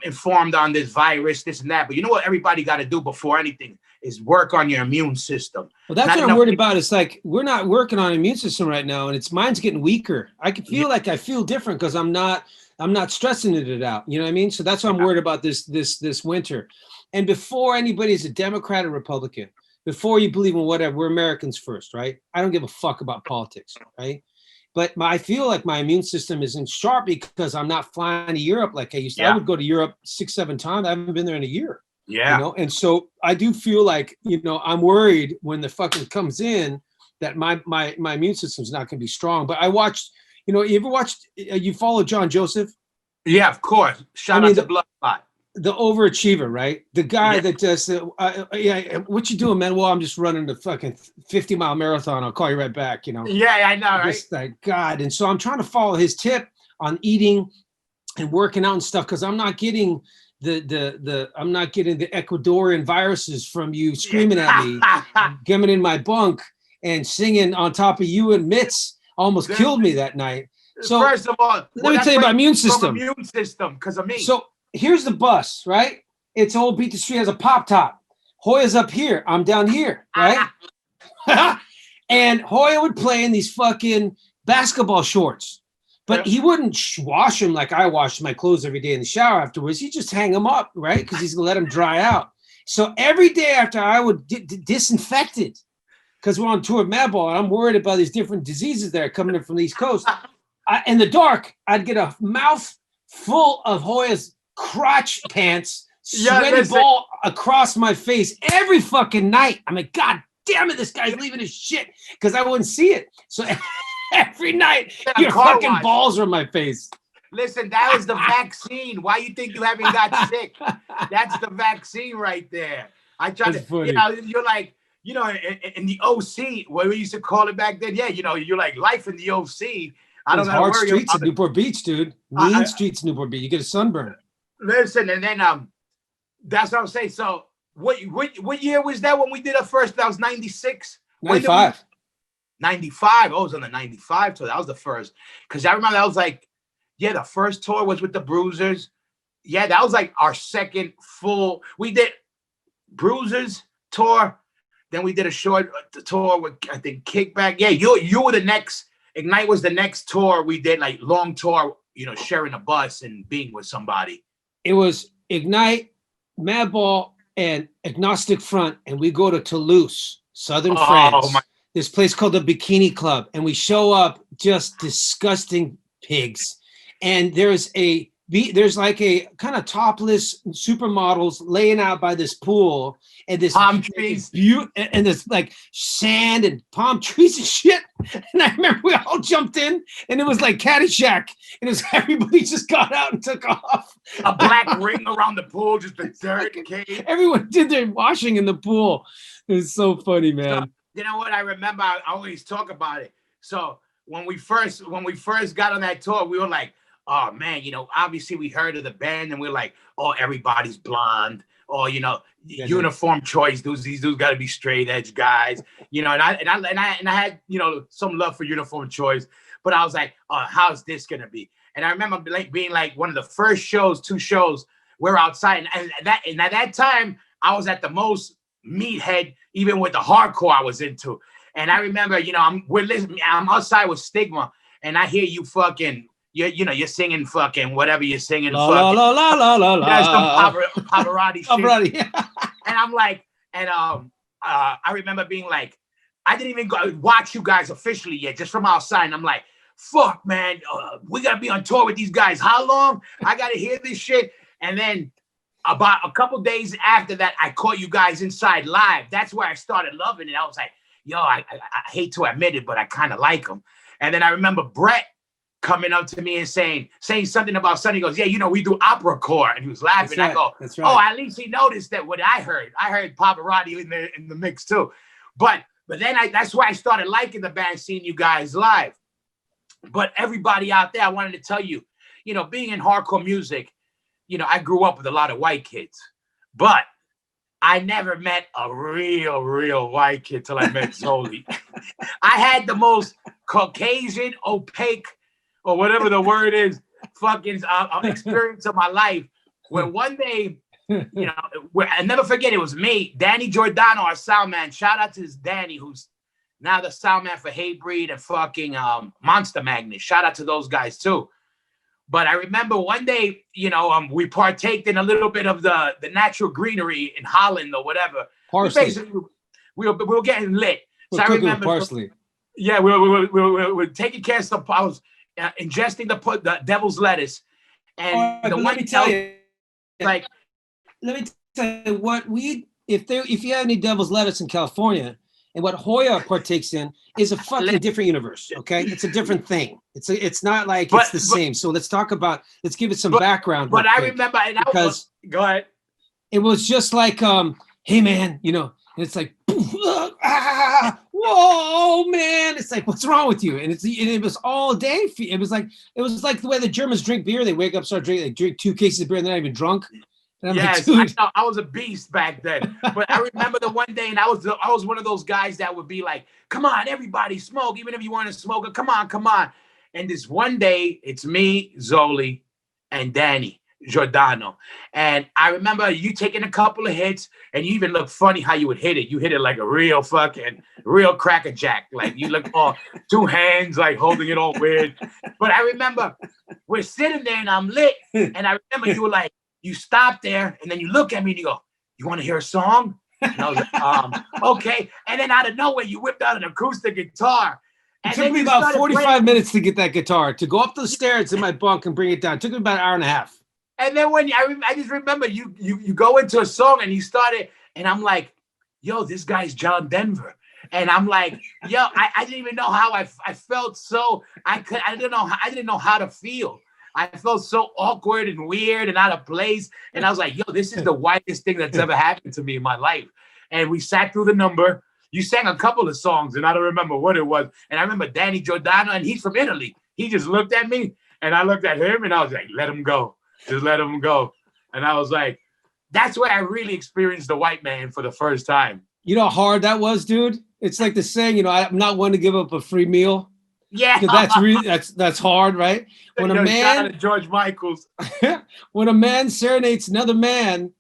informed on this virus, this and that. But you know what everybody got to do before anything is work on your immune system. Well, that's what I'm worried about. It's like we're not working on immune system right now, and mine's getting weaker. I can feel like I feel different because I'm not stressing it out. You know what I mean? So that's why I'm worried about this winter. And before anybody's a Democrat or Republican, before you believe in whatever, we're Americans first, right? I don't give a fuck about politics, right? But I feel like my immune system isn't sharp because I'm not flying to Europe like I used to. I would go to Europe 6-7 times. I haven't been there in a year. Yeah. And so I do feel like, I'm worried when the fucking comes in that my immune system's not going to be strong. But I watched, you ever watched, you follow John Joseph? Yeah, of course. Shout out to Bloodspot. The overachiever, right? The guy that does, what you doing, man? Well, I'm just running the fucking 50-mile marathon. I'll call you right back, Yeah, I know, right? Just like, God. And so I'm trying to follow his tip on eating and working out and stuff because I'm not getting I'm not getting the Ecuadorian viruses from you screaming at me, coming in my bunk and singing on top of you, and Mitts almost killed me that night. So first of all, let me tell you about immune system. Immune system, because of me. So here's the bus, right? It's old Beat the Street has a pop top. Hoya's up here. I'm down here, right? And Hoya would play in these fucking basketball shorts. But he wouldn't wash them like I wash my clothes every day in the shower afterwards. He'd just hang them up, right? Because he's going to let them dry out. So every day after I would disinfect it, because we're on tour of Madball, and I'm worried about these different diseases that are coming in from the East Coast. In the dark, I'd get a mouth full of Hoya's crotch pants sweaty listen. ball across my face every fucking night. I'm like, God damn it, this guy's leaving his shit because I wouldn't see it. So every night, A your car fucking wash. balls are on my face. Listen, that was the vaccine. Why you think you haven't got sick? That's the vaccine right there. I tried That's to, funny. you're like, in the OC, what we used to call it back then. Yeah, you're like life in the OC. I don't Those know hard where streets at Newport Beach, dude. Mean streets in Newport Beach. You get a sunburn. Listen, and then that's what I'm saying. So what year was that when we did our first? That was 96? 95. 95. Oh, it was on the 95 tour. That was the first. Because I remember that was like, yeah, the first tour was with the Bruisers. Yeah, that was like our second full. We did Bruisers tour. Then we did a short tour with, I think, Kickback. Yeah, you were the next. Ignite was the next tour we did, like long tour, sharing a bus and being with somebody. It was Ignite, Madball, and Agnostic Front, and we go to Toulouse, southern France. This place called the Bikini Club, and we show up just disgusting pigs. And there's like a kind of topless supermodels laying out by this pool, and this palm trees, and this like sand and palm trees and shit. And I remember we all jumped in, and it was like Caddyshack, and it was everybody just got out and took off. A black ring around the pool, just the dirt cave. Everyone did their washing in the pool. It was so funny, man. So, you know what? I remember. I always talk about it. So when we first got on that tour, we were like, oh man, obviously we heard of the band and we're like, oh, everybody's blonde, or uniform choice. These dudes got to be straight edge guys, and I had some love for uniform choice, but I was like, oh, how's this gonna be? And I remember being like one of the first two shows we're outside, and at that time I was at the most meathead, even with the hardcore I was into. And I remember, I'm outside with Stigma, and I hear you fucking. You're singing fucking whatever you're singing. La la la la la la la. That's some Pavarotti shit. Pavarotti. And I'm like, I remember being like, I didn't even go watch you guys officially yet, just from outside. And I'm like, fuck, man, we gotta be on tour with these guys. How long? I gotta hear this shit. And then about a couple days after that, I caught you guys inside live. That's where I started loving it. I was like, yo, I hate to admit it, but I kind of like them. And then I remember Brett coming up to me and saying something about Sonny. He goes, yeah, we do opera core. And he was laughing. Right. I go, That's right. Oh, at least he noticed that what I heard. I heard Pavarotti in the mix too. But then that's why I started liking the band, seeing you guys live. But everybody out there, I wanted to tell you, being in hardcore music, I grew up with a lot of white kids, but I never met a real white kid till I met Zoli. I had the most Caucasian, opaque, or whatever the word is, fucking experience of my life. Where one day, I never forget, it was me, Danny Giordano, our sound man. Shout out to Danny, who's now the sound man for Hatebreed and fucking Monster Magnet. Shout out to those guys too. But I remember one day, we partaked in a little bit of the natural greenery in Holland or whatever. Parsley. We were getting lit. We're cooking with parsley. Yeah, we were taking care of some. I was ingesting the devil's lettuce, and let me tell you what if you have any devil's lettuce in California, and what Hoya partakes in is a fucking different universe. Okay, it's a different thing. It's not like it's the same. So let's give it some background. But I remember, go ahead. It was just like, hey man, and it's like, whoa man, it's like, what's wrong with you? And it was all day. It was like the way the Germans drink beer. They wake up, start drinking, they drink 2 cases of beer, and they're not even drunk. Yes, like, I was a beast back then. But I remember the one day, and I was one of those guys that would be like, come on, everybody smoke, even if you want to smoke it. Come on. And this one day, it's me, Zoli, and Danny Giordano. And I remember you taking a couple of hits, and you even looked funny how you would hit it. You hit it like a real crackerjack. Like you look all 2 hands, like holding it all weird. But I remember we're sitting there, and I'm lit. And I remember you were like, you stop there, and then you look at me and you go, you want to hear a song? And I was like, okay. And then out of nowhere, you whipped out an acoustic guitar. It took me about 45 minutes to get that guitar, to go up the stairs in my bunk and bring it down. It took me about an hour and a half. And then when I just remember you go into a song and you started, and I'm like, yo, this guy's John Denver. And I'm like, yo, I didn't even know how I felt. So I didn't know how to feel. I felt so awkward and weird and out of place. And I was like, yo, this is the whitest thing that's ever happened to me in my life. And we sat through the number. You sang a couple of songs, and I don't remember what it was. And I remember Danny Giordano, and he's from Italy. He just looked at me, and I looked at him, and I was like, let him go. Just let him go. And I was like, that's where I really experienced the white man for the first time. You know how hard that was, dude? It's like the saying, you know, I'm not one to give up a free meal. Yeah. That's really that's hard, right? When a man, shout out to George Michaels. when a man serenades another man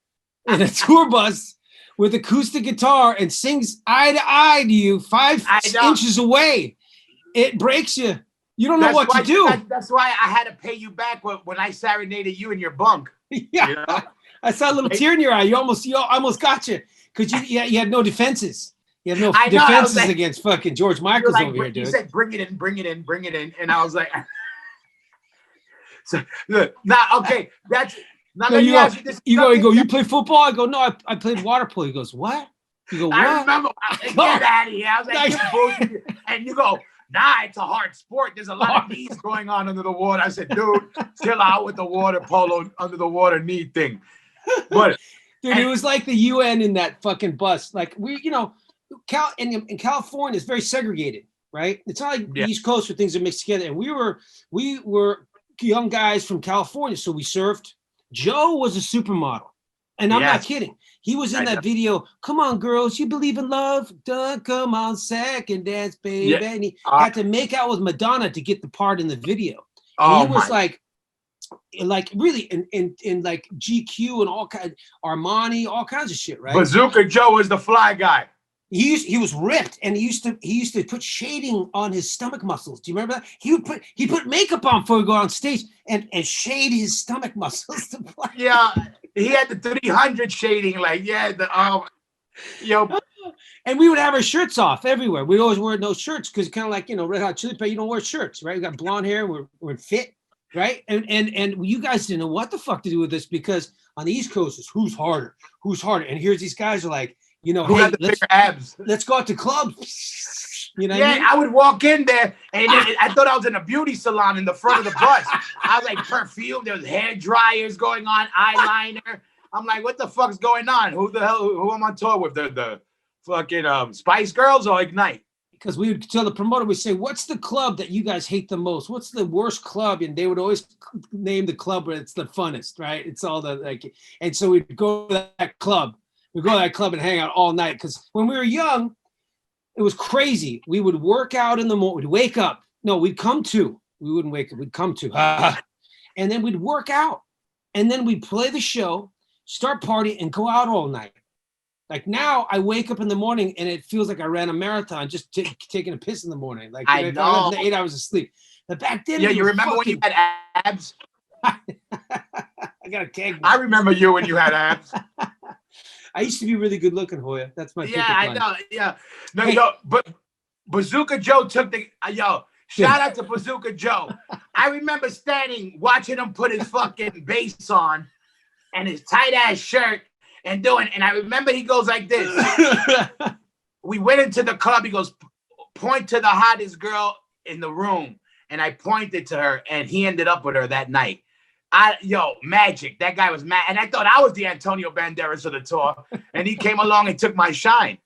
in a tour bus with acoustic guitar and sings eye to eye to you 5 inches away, it breaks you. You don't know what to do. That's why I had to pay you back when I serenaded you in your bunk. Yeah, you know? I saw a little tear in your eye. You almost got you because you had no defenses. You have no defenses against fucking George Michaels over here, dude. You said, bring it in, bring it in, bring it in. And I was like, so look, okay, that's not you go, you play football? I go, no, I played water polo. He goes, what? You go, what? I remember, get out of here. I was like, bullshit. And you go, nah, it's a hard sport. There's a lot of knees going on under the water. I said, dude, chill out with the water polo under the water knee thing. But dude, it was like the UN in that fucking bus. Like in California, it's very segregated, right? It's not like the East Coast where things are mixed together. And we were young guys from California, so we surfed. Joe was a supermodel, and I'm not kidding. He was in that video. Come on, girls, you believe in love? Duh, come on, second dance, baby. Yeah. And he had to make out with Madonna to get the part in the video. And he was like really in like GQ and all kind, Armani, all kinds of shit, right? Bazooka Joe was the fly guy. He was ripped, and he used to put shading on his stomach muscles. Do you remember that? He put makeup on before he go on stage and shade his stomach muscles to play. Yeah, he had the 300 shading, like And we would have our shirts off everywhere. We always wear no shirts because kind of like Red Hot Chili Peppers, you don't wear shirts, right? We got blonde hair, we're fit, right? And you guys didn't know what the fuck to do with this because on the East Coast it's who's harder, and here's these guys are like. Who had the bigger abs? Let's go out to clubs. You know what I mean? I would walk in there and I thought I was in a beauty salon in the front of the bus. I was like perfume. There was hair dryers going on, eyeliner. I'm like, what the fuck's going on? Who am I on tour with? The fucking Spice Girls or Ignite? Because we would tell the promoter, we say, what's the club that you guys hate the most? What's the worst club? And they would always name the club where it's the funnest, right? It's all and so we'd go to that club. We'd go to that club and hang out all night. Because when we were young, it was crazy. We would work out in the morning. We'd wake up. No, we'd come to. We wouldn't wake up. We'd come to. And then we'd work out. And then we'd play the show, start party, and go out all night. Like now, I wake up in the morning and it feels like I ran a marathon just taking a piss in the morning. Like I know. 8 hours of sleep. But back then, you remember when you had abs? I got a keg. I remember you when you had abs. I used to be really good looking, Hoya. That's my I know. Yeah. No, but Bazooka Joe took the shout out to Bazooka Joe. I remember watching him put his fucking bass on and his tight ass shirt and I remember he goes like this. We went into the club, he goes, point to the hottest girl in the room. And I pointed to her and he ended up with her that night. Magic. That guy was mad. And I thought I was the Antonio Banderas of the tour. And he came along and took my shine.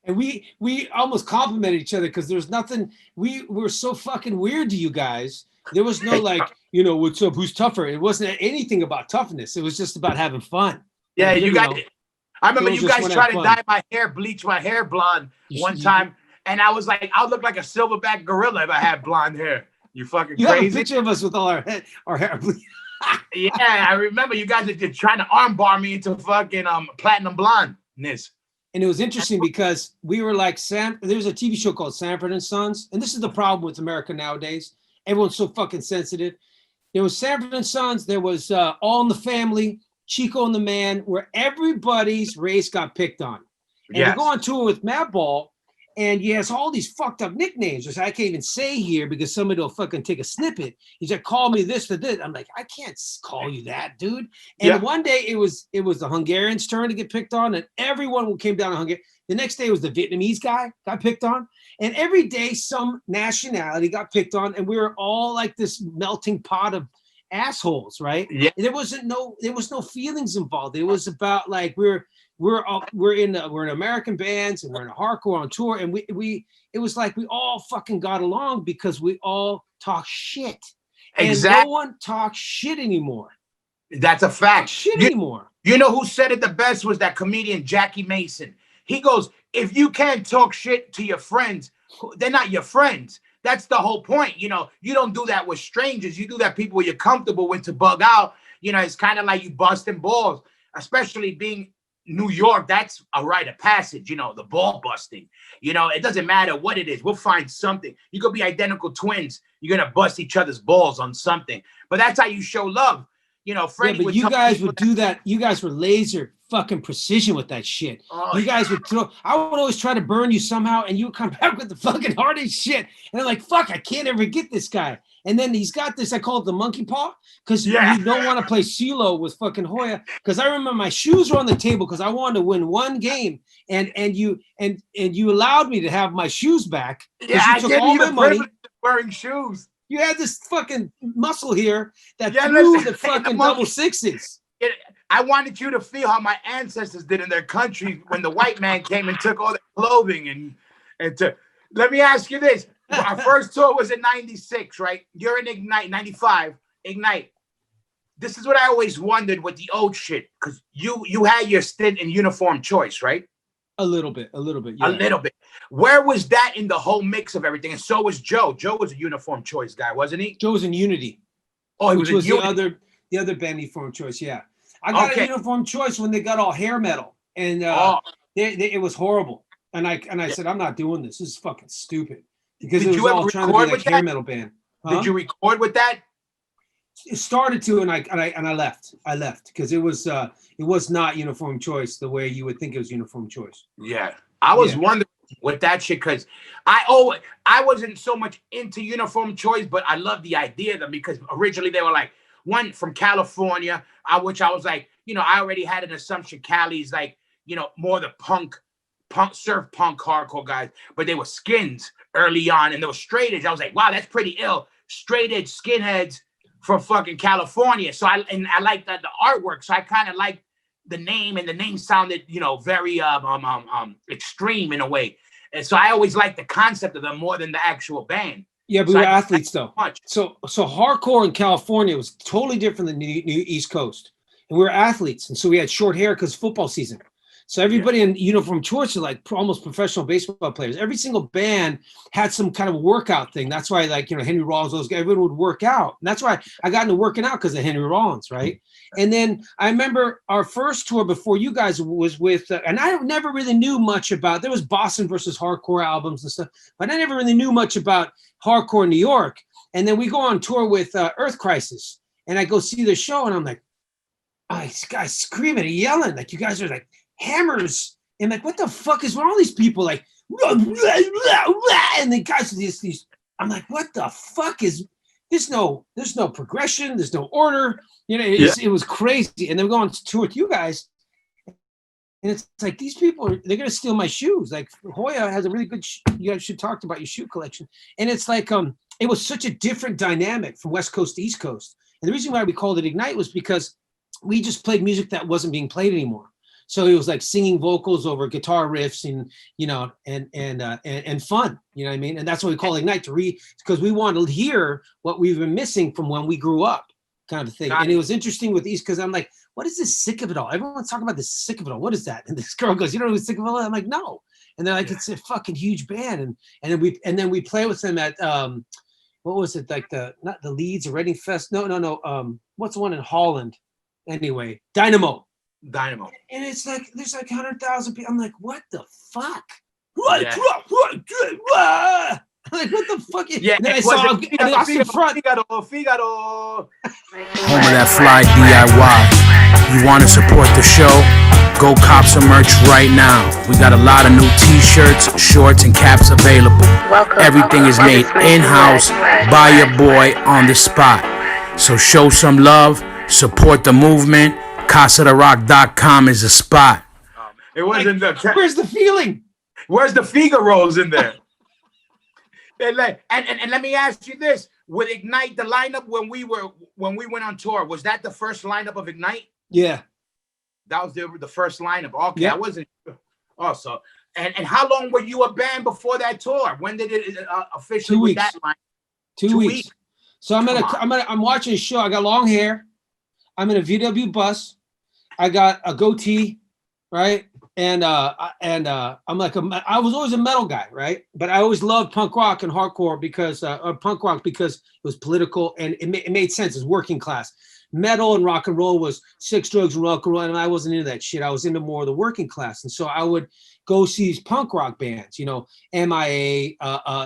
And we almost complimented each other because there's nothing. We were so fucking weird to you guys. There was no what's up? Who's tougher? It wasn't anything about toughness. It was just about having fun. Yeah, you guys. I remember you guys tried to dye my hair, bleach my hair blonde one time. And I was like, I'll look like a silverback gorilla if I had blonde hair. You fucking crazy. Have a picture of us with all our hair bleached. Yeah, I remember you guys are just trying to armbar me into fucking platinum blondness. And it was interesting because we were like there's a TV show called Sanford and Sons, and this is the problem with America nowadays. Everyone's so fucking sensitive. There was Sanford and Sons. There was All in the Family, Chico and the Man, where everybody's race got picked on. And we go on tour with Madball, And he has all these fucked up nicknames, which I can't even say here because somebody will fucking take a snippet. He's like, call me this or this. I'm like, I can't call you that, dude. And one day it was the Hungarians' turn to get picked on, and everyone came down to Hungary. The next day it was the Vietnamese guy got picked on. And every day some nationality got picked on, and we were all like this melting pot of assholes, right? Yeah. And there was no feelings involved. It was about like we're in American bands and we're in a hardcore on tour, and it was like we all fucking got along because we all talk shit. Exactly. And no one talks shit anymore. That's a fact. Anymore. You know who said it the best was that comedian Jackie Mason. He goes, if you can't talk shit to your friends, they're not your friends. That's the whole point. You know, you don't do that with strangers. You do that people you're comfortable with to bug out. You know, it's kind of like you busting balls, especially being New York. That's a rite of passage, you know, the ball busting. You know, it doesn't matter what it is. We'll find something. You could be identical twins. You're going to bust each other's balls on something. But that's how you show love. You know, Freddie, but you guys would do that. You guys were laser fucking precision with that shit. You guys would throw. I would always try to burn you somehow, and you would come back with the fucking hardest shit. And I'm like, fuck, I can't ever get this guy. And then he's got this. I call it the monkey paw because you don't want to play CeeLo with fucking Hoya. Because I remember my shoes were on the table because I wanted to win one game, and you allowed me to have my shoes back. Yeah, I gave you the privilege of wearing shoes. You had this fucking muscle here that threw the fucking double sixes. I wanted you to feel how my ancestors did in their country when the white man came and took all their clothing let me ask you this. Our first tour was in 96, right? You're in Ignite, 95, Ignite. This is what I always wondered with the old shit, because you had your stint in Uniform Choice, right? A little bit. Yeah. A little bit. Where was that in the whole mix of everything? And so was Joe. Joe was a Uniform Choice guy, wasn't he? Joe was in Unity. Oh, he was in Unity. The other band, Uniform Choice, yeah. I got a Uniform Choice when they got all hair metal, and it was horrible. And I said, I'm not doing this. This is fucking stupid. Because it was all trying to be like hair metal band. Huh? Did you record with that? It started to, and I left. I left because it was not Uniform Choice the way you would think it was Uniform Choice. Yeah, I was wondering with that shit because I wasn't so much into Uniform Choice, but I loved the idea of them because originally they were like one from California, which I was like, you know, I already had an assumption Cali's like, you know, more the punk surf punk hardcore guys, but they were skins early on and they were straight edge. I was like, wow, that's pretty ill. Straight edge skinheads from fucking California. So I liked the artwork. So I kind of liked the name, and the name sounded, you know, very extreme in a way. And so I always liked the concept of them more than the actual band. Yeah, but we were athletes though. So hardcore in California was totally different than the East Coast. And we were athletes. And so we had short hair because football season. So everybody in Uniform Choice are like almost professional baseball players. Every single band had some kind of workout thing. That's why, like, you know, Henry Rollins, those guys, everyone would work out. And that's why I got into working out because of Henry Rollins, right? And then I remember our first tour before you guys was with, and I never really knew much about, there was Boston versus hardcore albums and stuff, but I never really knew much about hardcore in New York. And then we go on tour with Earth Crisis, and I go see the show, and I'm like, oh, these guys screaming and yelling, like you guys are like hammers, and like, what the fuck is with all these people? Like, and the guys these. I'm like, what the fuck is? There's no progression. There's no order. You know, it was crazy. And then we go on tour with you guys, and it's like these people they're gonna steal my shoes. Like Hoya has a really good. You guys should talk about your shoe collection. And it's like it was such a different dynamic from West Coast to East Coast. And the reason why we called it Ignite was because we just played music that wasn't being played anymore. So it was like singing vocals over guitar riffs and, you know, and fun, you know what I mean? And that's what we call Ignite, because we want to hear what we've been missing from when we grew up, kind of a thing. And it was interesting with these because I'm like, what is this Sick of It All? Everyone's talking about this Sick of It All. What is that? And this girl goes, you know who's Sick of It All? I'm like, no. And they're like, it's a fucking huge band. And then we play with them at what was it, like not the Leeds or Reading Fest? No. What's the one in Holland? Anyway, Dynamo. And it's like there's like 100,000 people. I'm like, what the fuck? Yeah. I'm like, what the fuck? Yeah, and then I saw Figaro. Home of that fly DIY. You want to support the show? Go cop some merch right now. We got a lot of new t-shirts, shorts, and caps available. Everything is made in-house by your boy on the spot. So show some love, support the movement. CasaDeRock.com is the spot. It wasn't the. Where's the feeling? Where's the Figaro's in there? And let me ask you this: with Ignite, the lineup when we went on tour, was that the first lineup of Ignite? Yeah, that was the first lineup. Okay, yep. I wasn't. Also, and how long were you a band before that tour? When did it officially? 2 weeks. That line? 2 weeks. So I'm watching a show. I got long hair. I'm in a VW bus. I got a goatee, right? And I'm like I was always a metal guy, right? But I always loved punk rock and hardcore because punk rock because it was political and it made sense. It's working class. Metal and rock and roll was sex, drugs, and rock and roll, and I wasn't into that shit. I was into more of the working class, and so I would go see these punk rock bands, you know, MIA,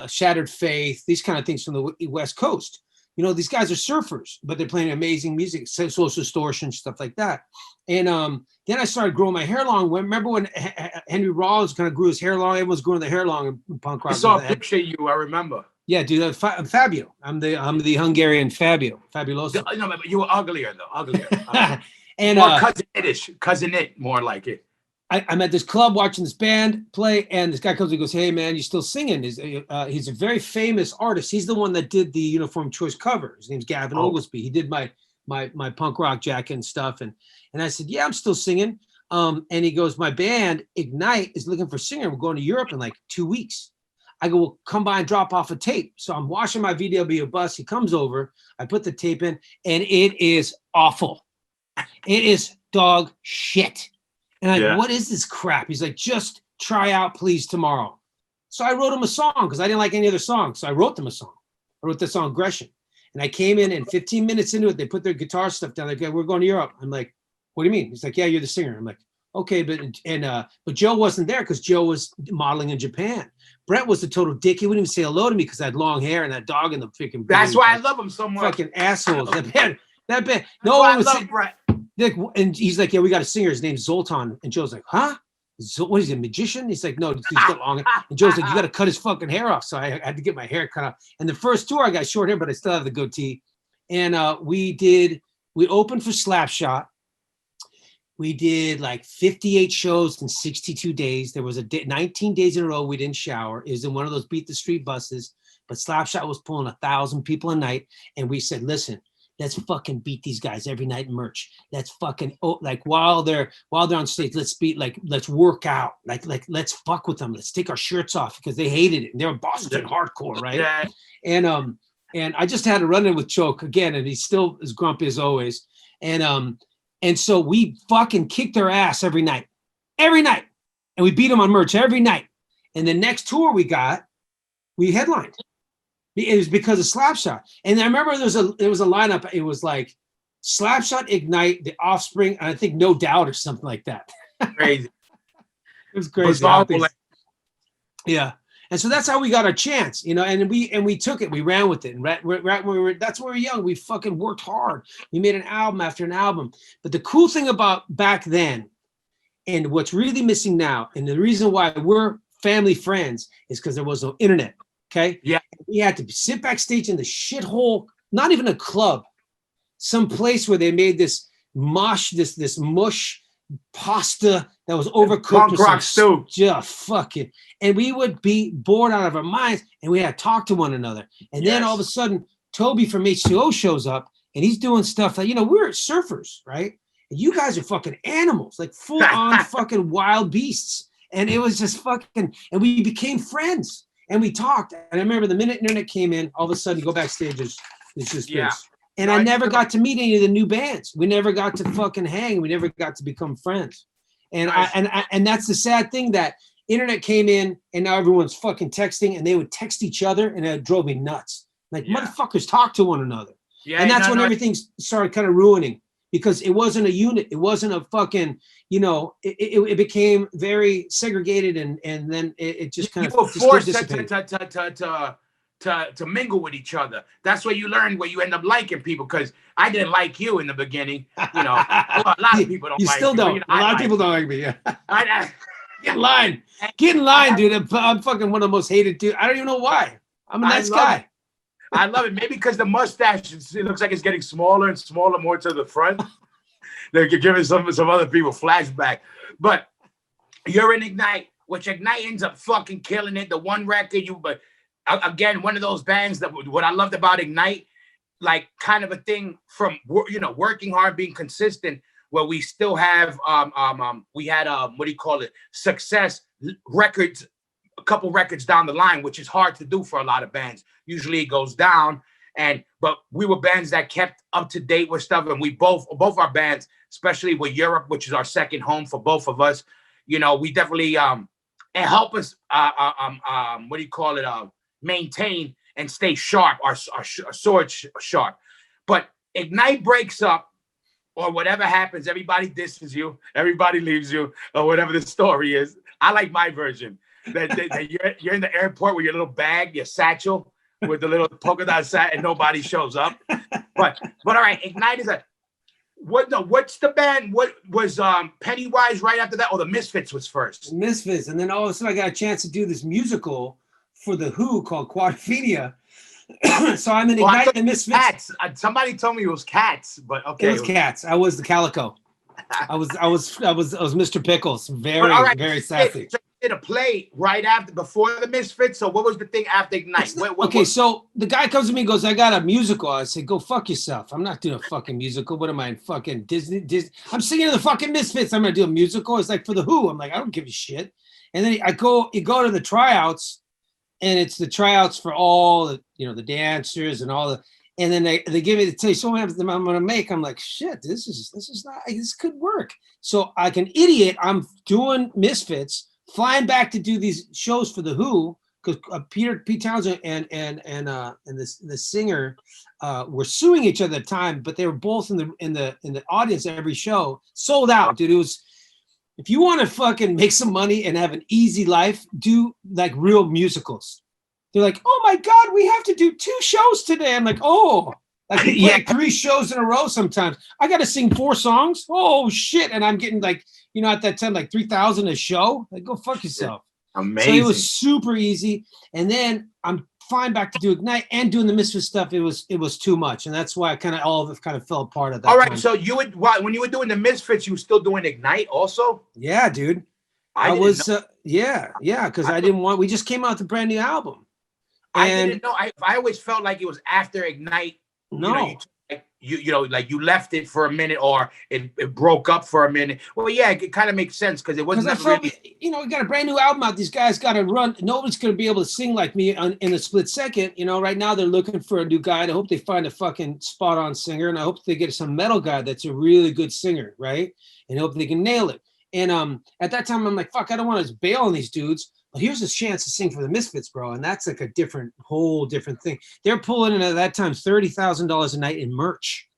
Shattered Faith, these kind of things from the West Coast. You know, these guys are surfers, but they're playing amazing music, social distortion, stuff like that. And then I started growing my hair long. Remember when Henry Rollins kind of grew his hair long? Everyone's growing their hair long in punk rock. I saw a picture of you. I remember. Yeah, dude, I'm Fabio. I'm the Hungarian Fabio, Fabuloso. No, but you were uglier though, uglier. And more cousin it, more like it. I'm at this club watching this band play, and this guy comes and goes, "Hey man, you still singing?" He's a very famous artist. He's the one that did the Uniform Choice cover. His name's Gavin Oglesby. He did my punk rock jacket and stuff, and I said, "Yeah, I'm still singing." And he goes, "My band Ignite is looking for a singer. We're going to Europe in like 2 weeks." I go, "Well, come by and drop off a tape." So I'm washing my VW bus. He comes over. I put the tape in, and it is awful. It is dog shit. And I'm like, what is this crap? He's like, "Just try out, please, tomorrow." So I wrote him a song because I didn't like any other song. So I wrote them a song. I wrote the song Aggression. And I came in, and 15 minutes into it, they put their guitar stuff down. They're like, "We're going to Europe." I'm like, "What do you mean?" He's like, "Yeah, you're the singer." I'm like, "Okay," but Joe wasn't there because Joe was modeling in Japan. Brett was the total dick. He wouldn't even say hello to me because I had long hair and that dog in the freaking. That's why I love him so much. Fucking assholes. That band. No one was. I love Brett. And he's like, "Yeah, we got a singer. His name's Zoltan." And Joe's like, "Huh? What is he, a magician?" He's like, "No, he's got long hair." And Joe's like, "You got to cut his fucking hair off." So I had to get my hair cut off. And the first tour, I got short hair, but I still have the goatee. And we opened for Slapshot. We did like 58 shows in 62 days. There was 19 days in a row we didn't shower. It was in one of those beat the street buses, but Slapshot was pulling 1,000 people a night. And we said, "Listen, let's fucking beat these guys every night in merch. Let's fucking like while they're on stage, let's work out. Like let's fuck with them. Let's take our shirts off," because they hated it and they were Boston hardcore, right? Yeah. And I just had a run in with Choke again, and he's still as grumpy as always. And so we fucking kicked their ass every night, and we beat them on merch every night. And the next tour we headlined. It was because of Slapshot. And I remember there was a lineup. It was like Slapshot, Ignite, The Offspring, and I think No Doubt or something like that. Crazy. It was crazy. Yeah. And so that's how we got our chance, you know, and we took it, we ran with it. And that's when we were young. We fucking worked hard. We made an album after an album. But the cool thing about back then, and what's really missing now, and the reason why we're family friends is because there was no internet. Okay. Yeah. We had to sit backstage in the shithole, not even a club, some place where they made this mush pasta that was overcooked. Punk rock stew. Just fucking. And we would be bored out of our minds, and we had to talk to one another. And then all of a sudden, Toby from H2O shows up, and he's doing stuff that, we're surfers, right? And you guys are fucking animals, like full on fucking wild beasts. And it was just fucking, and we became friends. And we talked, and I remember the minute internet came in, all of a sudden you go backstage, it's just this. And I never got to meet any of the new bands. We never got to fucking hang. We never got to become friends. And and that's the sad thing, that internet came in, and now everyone's fucking texting, and they would text each other, and it drove me nuts. Like motherfuckers talk to one another. Yeah, and that's when everything started kind of ruining, because it wasn't a unit. It wasn't a fucking, it became very segregated, and then it just kind of forced to mingle with each other. That's where you learn where you end up liking people. Because I didn't like you in the beginning. You know, a lot of people don't you like still you. don't. You know, A lot of like people you. don't like me. Yeah. Yeah. Get in line. Get in line, dude. I'm fucking one of the most hated dudes. I don't even know why. I'm a nice guy. I love it. Maybe because the mustache, it looks like it's getting smaller and smaller, more to the front. They're giving some other people flashback. But you're in Ignite, which Ignite ends up fucking killing it. The one record but again, one of those bands that what I loved about Ignite, like kind of a thing from, you know, working hard, being consistent, where we still have, we had, what do you call it? Success records, a couple records down the line, which is hard to do for a lot of bands. Usually it goes down. But we were bands that kept up to date with stuff. And we both our bands, especially with Europe, which is our second home for both of us, you know, we definitely, and help us, what do you call it? Maintain and stay sharp, our sword sharp. But Ignite breaks up, or whatever happens, everybody disses you, everybody leaves you, or whatever the story is. I like my version. That you're in the airport with your little bag, your satchel, with the little polka dot set, and nobody shows up. But all right, Ignite is what's the band? What was Pennywise right after that? Oh, the Misfits was first. Misfits, and then all of a sudden I got a chance to do this musical for the Who called Quadrophenia. So I'm in Ignite the Misfits. Cats. Somebody told me it was Cats, but okay. It was Cats. I was the Calico. I was Mr. Pickles. Very sassy. So you did a play right before the Misfits. So what was the thing after Ignite? So the guy comes to me and goes, I got a musical. I say, go fuck yourself. I'm not doing a fucking musical. What am I in fucking Disney? I'm singing the fucking Misfits. I'm gonna do a musical. It's like for the Who. I'm like, I don't give a shit. And then you go to the tryouts. And it's the tryouts for all the, you know, the dancers and all the, and then they give me the taste. So I'm going to make. I'm like, shit, this could work. So like an idiot, I'm doing Misfits, flying back to do these shows for the Who, because Pete Townsend and the singer were suing each other at the time, but they were both in the audience at every show, sold out, dude. It was. If you want to fucking make some money and have an easy life, do like real musicals. They're like, oh my God, we have to do 2 shows today. I'm like, oh, like we play 3 shows in a row sometimes. I got to sing 4 songs. Oh shit. And I'm getting like, you know, at that time, like 3,000 a show. Like, go fuck yourself. Amazing. So it was super easy. And then I'm flying back to do Ignite and doing the Misfits stuff. It was too much. And that's why all of it kind of fell apart at that time. All right. So when you were doing the Misfits, you were still doing Ignite also? Yeah, dude. I was, because I didn't want, we just came out with a brand new album. I didn't know. I always felt like it was after Ignite. No. You know, like you left it for a minute, or it broke up for a minute. Well, yeah, it kind of makes sense because it wasn't really. You know, we got a brand new album out. These guys got to run. Nobody's going to be able to sing like me in a split second. You know, right now they're looking for a new guy. I hope they find a fucking spot on singer, and I hope they get some metal guy that's a really good singer, right? And I hope they can nail it. And at that time, I'm like, fuck, I don't want to bail on these dudes. But here's a chance to sing for the Misfits, bro. And that's like a whole different thing. They're pulling in at that time $30,000 a night in merch.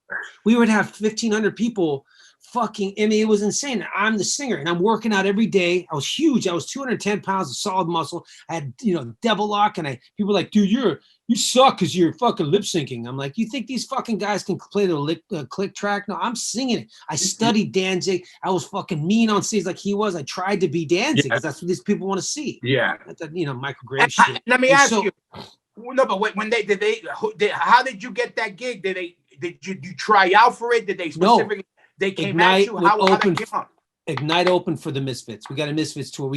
We would have 1,500 people fucking, I mean, it was insane. I'm the singer and I'm working out every day. I was huge. I was 210 pounds of solid muscle. I had, you know, devil lock. And people were like, dude, you suck because you're fucking lip syncing. I'm like, you think these fucking guys can play the click track? No, I'm singing it. I studied Danzig. I was fucking mean on stage like he was. I tried to be Danzig because that's what these people want to see. Yeah. That's, you know, Michael Graves shit. Let me ask you. No, but when how did you get that gig? Did you try out for it? Did they specifically? No. They came Ignite at you. How they came up? Ignite opened for the Misfits. We got a Misfits tour.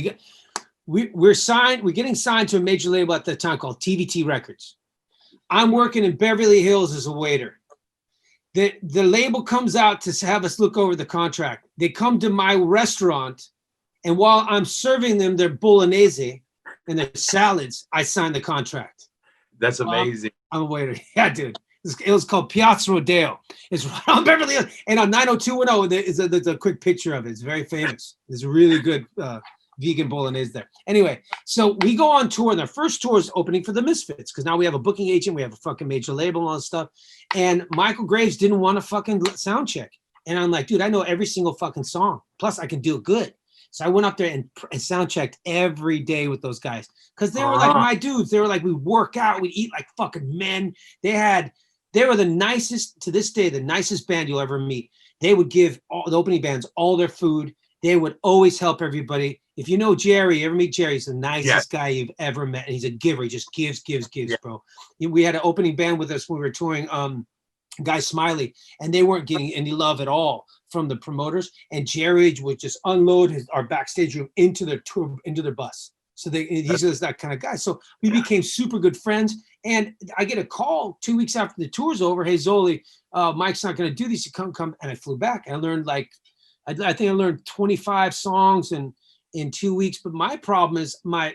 We're signed. We're getting signed to a major label at that time called TVT Records. I'm working in Beverly Hills as a waiter. The label comes out to have us look over the contract. They come to my restaurant, and while I'm serving them their bolognese and their salads, I sign the contract. That's amazing. I'm a waiter. Yeah, dude. It was called Piazza Rodeo. It's right on Beverly Hills. And on 90210, there's a quick picture of it. It's very famous. There's a really good vegan bolognese there. Anyway, so we go on tour. And our first tour is opening for the Misfits because now we have a booking agent. We have a fucking major label and all this stuff. And Michael Graves didn't want to fucking sound check. And I'm like, dude, I know every single fucking song. Plus, I can do it good. So I went up there and sound checked every day with those guys because they were like my dudes. They were like, we work out, we eat like fucking men. They were the nicest, to this day, the nicest band you'll ever meet. They would give all the opening bands all their food. They would always help everybody. If you know Jerry, you ever meet Jerry? He's the nicest guy you've ever met. And he's a giver. He just gives, bro. We had an opening band with us when we were touring Guy Smiley, and they weren't getting any love at all from the promoters. And Jerry would just unload our backstage room into their bus. So he's just that kind of guy. So we became super good friends. And I get a call 2 weeks after the tour's over. Hey, Zoli, Mike's not going to do this. You come. And I flew back. I learned I think I learned 25 songs in 2 weeks. But my problem is my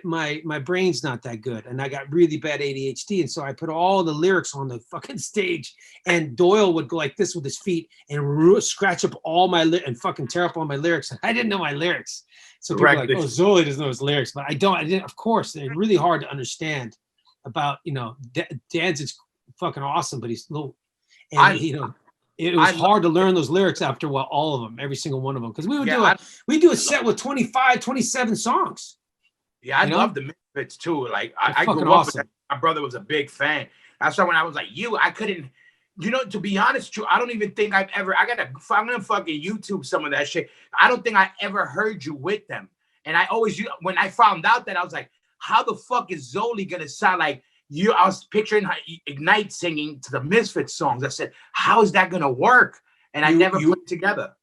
brain's not that good. And I got really bad ADHD. And so I put all the lyrics on the fucking stage. And Doyle would go like this with his feet and scratch up all and fucking tear up all my lyrics. I didn't know my lyrics. So people were like, oh, Zoli doesn't know his lyrics. But I didn't, of course, they're really hard to understand about, Danzig's fucking awesome, but he's little, and it was hard to learn those lyrics after all of them, every single one of them. Because we would do a set with 25, 27 songs. Yeah, I love the Misfits too. Like I grew up awesome. with that. My brother was a big fan. That's why when I was like I couldn't, to be honest, I don't even think I'm gonna fucking YouTube some of that shit. I don't think I ever heard you with them. And when I found out that, I was like, how the fuck is Zoli gonna sound like you? I was picturing Ignite singing to the Misfits songs. I said, how is that gonna work? And I never put it together.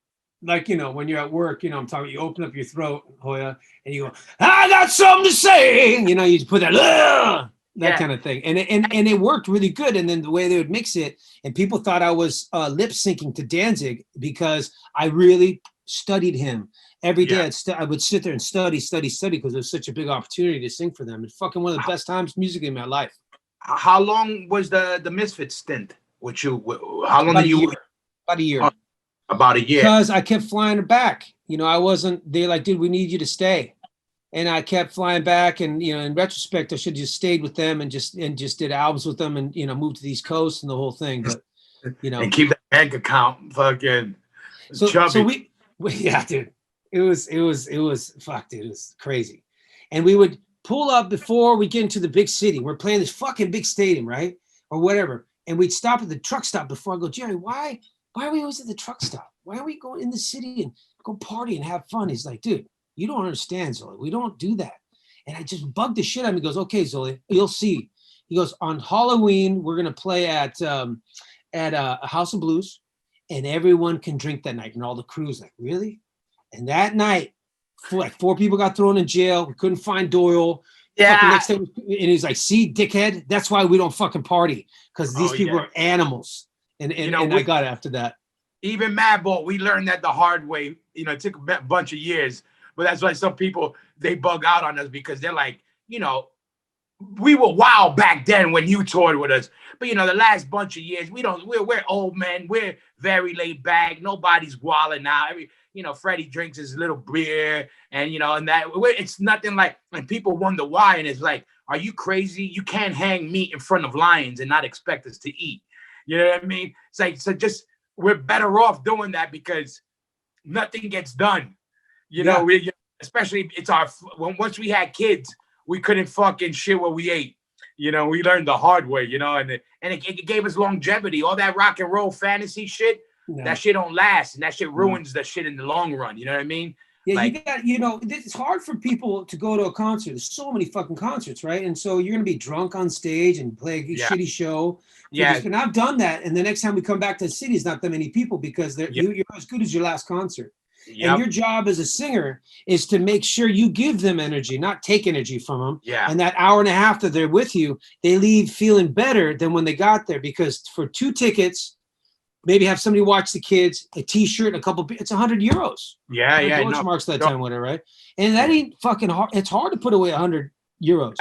Like, when you're at work, I'm talking, you open up your throat, Hoya, and you go, I got something to say. You put that kind of thing. And it worked really good. And then the way they would mix it, and people thought I was lip syncing to Danzig because I really studied him. Every day I would sit there and study because it was such a big opportunity to sing for them. It's fucking one of the best times musically in my life. How long was the Misfits stint with you? How long did you? About a year. About a year. Because I kept flying back. They're like, dude, we need you to stay. And I kept flying back. And, in retrospect, I should have just stayed with them and just did albums with them and, moved to the East Coast and the whole thing. But, And keep that bank account fucking chubby. So we yeah, dude. It was fuck, dude. It was crazy. And we would pull up before we get into the big city. We're playing this fucking big stadium, right? Or whatever. And we'd stop at the truck stop before. I go, Jerry, why are we always at the truck stop? Why are we going in the city and go party and have fun? He's like, dude, you don't understand, Zoli. We don't do that. And I just bugged the shit out of him. He goes, okay, Zoli, you'll see. He goes, on Halloween, we're going to play at a House of Blues, and everyone can drink that night. And all the crew's like, really? And that night, four people got thrown in jail. We couldn't find Doyle. Yeah. Next day, and he's like, see, dickhead, that's why we don't fucking party, because these people are animals. And I got after that. Even Madball, we learned that the hard way. It took a bunch of years. But that's why some people, they bug out on us because they're like, we were wild back then when you toured with us. But, the last bunch of years, we're old men. We're very laid back. Nobody's wilding out. Freddie drinks his little beer and, it's nothing like, and people wonder why. And it's like, are you crazy? You can't hang meat in front of lions and not expect us to eat. You know what I mean? It's like, so just, we're better off doing that because nothing gets done. Especially once we had kids, we couldn't fucking shit what we ate. We learned the hard way, and it gave us longevity. All that rock and roll fantasy shit, that shit don't last, and that shit ruins the shit in the long run. You know what I mean? Yeah, it's hard for people to go to a concert. There's so many fucking concerts, right? And so you're gonna be drunk on stage and play a shitty show. And I've done that. And the next time we come back to the city, it's not that many people because you're as good as your last concert. Yep. And your job as a singer is to make sure you give them energy, not take energy from them. Yeah. And that hour and a half that they're with you, they leave feeling better than when they got there. Because for 2 tickets, maybe have somebody watch the kids, a T-shirt, it's €100. Yeah. Marks that time with it, right? And that ain't fucking hard. It's hard to put away €100.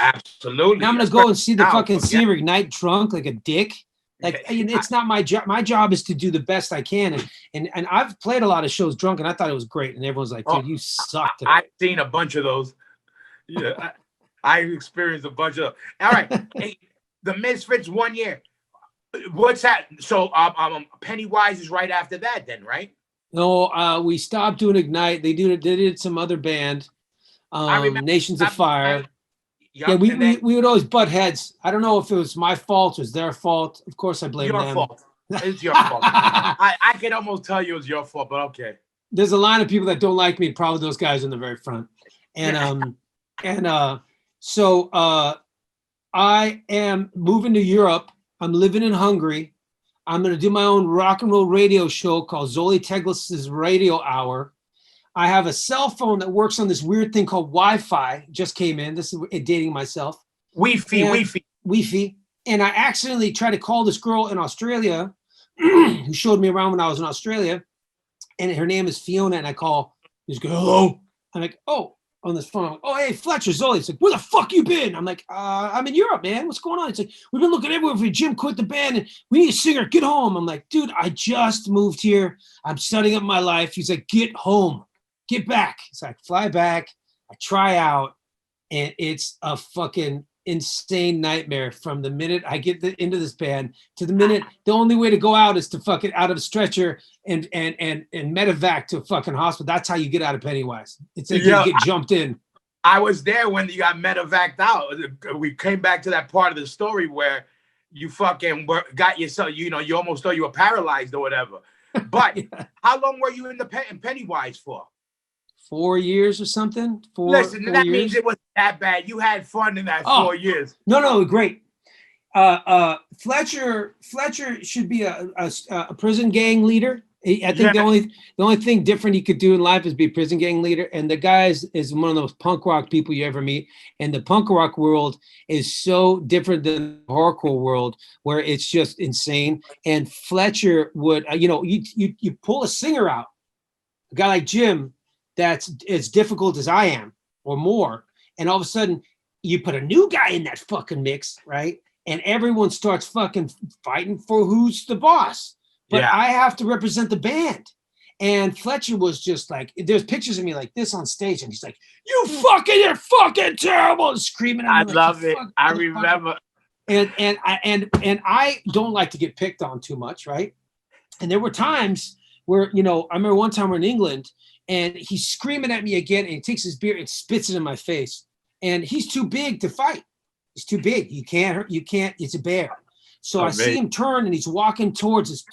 Absolutely. Now I'm gonna go and see the fucking singer Ignite drunk like a dick. Like, it's not my job. My job is to do the best I can. And I've played a lot of shows drunk, and I thought it was great. And everyone's like, dude, you suck today. I've seen a bunch of those. Yeah, I experienced a bunch of them. All right. Hey, the Misfits 1 year. What's that? So Pennywise is right after that then, right? No, we stopped doing Ignite. They did some other band, I remember. Nations of Fire. Yeah, Yup, and then we would always butt heads. I don't know if it was my fault or it was their fault. Of course, I blame your them. fault. It's your fault. I can almost tell you it's your fault, but okay. There's a line of people that don't like me, probably those guys in the very front. And so I am moving to Europe. I'm living in Hungary. I'm going to do my own rock and roll radio show called Zoli Téglás's Radio Hour. I have a cell phone that works on this weird thing called Wi-Fi. Just came in. This is dating myself. Wi-Fi. And I accidentally tried to call this girl in Australia who showed me around when I was in Australia. And her name is Fiona. And I call this girl, hello. I'm like, oh, on this phone. I'm like, oh, hey, Fletcher, Zoli. It's like, where the fuck you been? I'm like, I'm in Europe, man. What's going on? It's like, we've been looking everywhere for Jim quit the band and we need a singer. Get home. I'm like, dude, I just moved here. I'm setting up my life. He's like, get home. Get back. So I fly back. I try out. And it's a fucking insane nightmare from the minute I get into this band to the minute the only way to go out is to fucking out of a stretcher and medevac to a fucking hospital. That's how you get out of Pennywise. It's like you get jumped in. I was there when you got medevaced out. We came back to that part of the story where you fucking got yourself, you almost thought you were paralyzed or whatever. But how long were you in Pennywise for? 4 years or something. Listen, four that years. means it wasn't that bad. You had fun in that 4 years. No, great. Fletcher should be a prison gang leader. I think the only thing different he could do in life is be a prison gang leader. And the guy is one of those punk rock people you ever meet. And the punk rock world is so different than the hardcore world, where it's just insane. And Fletcher would, you pull a singer out, a guy like Jim, that's as difficult as I am or more. And all of a sudden you put a new guy in that fucking mix, right? And everyone starts fucking fighting for who's the boss. But I have to represent the band. And Fletcher was just like, there's pictures of me like this on stage. And he's like, you're fucking terrible. And screaming at me. I love it. I remember. And I don't like to get picked on too much, right? And there were times where, I remember one time we're in England and he's screaming at me again and he takes his beer and spits it in my face. And he's too big to fight. He's too big. You can't, it's a bear. So I see him turn and he's walking towards this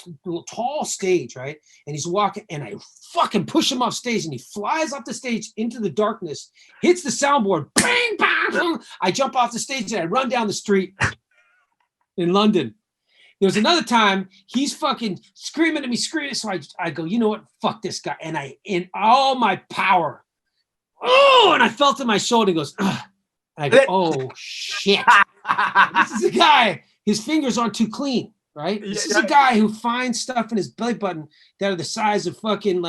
tall stage, right? And he's walking and I fucking push him off stage and he flies off the stage into the darkness, hits the soundboard, bang, bang, bang. I jump off the stage and I run down the street in London. There's another time he's fucking screaming at me. So I go, you know what? Fuck this guy. And in all my power, and I felt in my shoulder. He goes, ugh. And I go, oh shit. This is a guy, his fingers aren't too clean, right? This is a guy who finds stuff in his belly button that are the size of fucking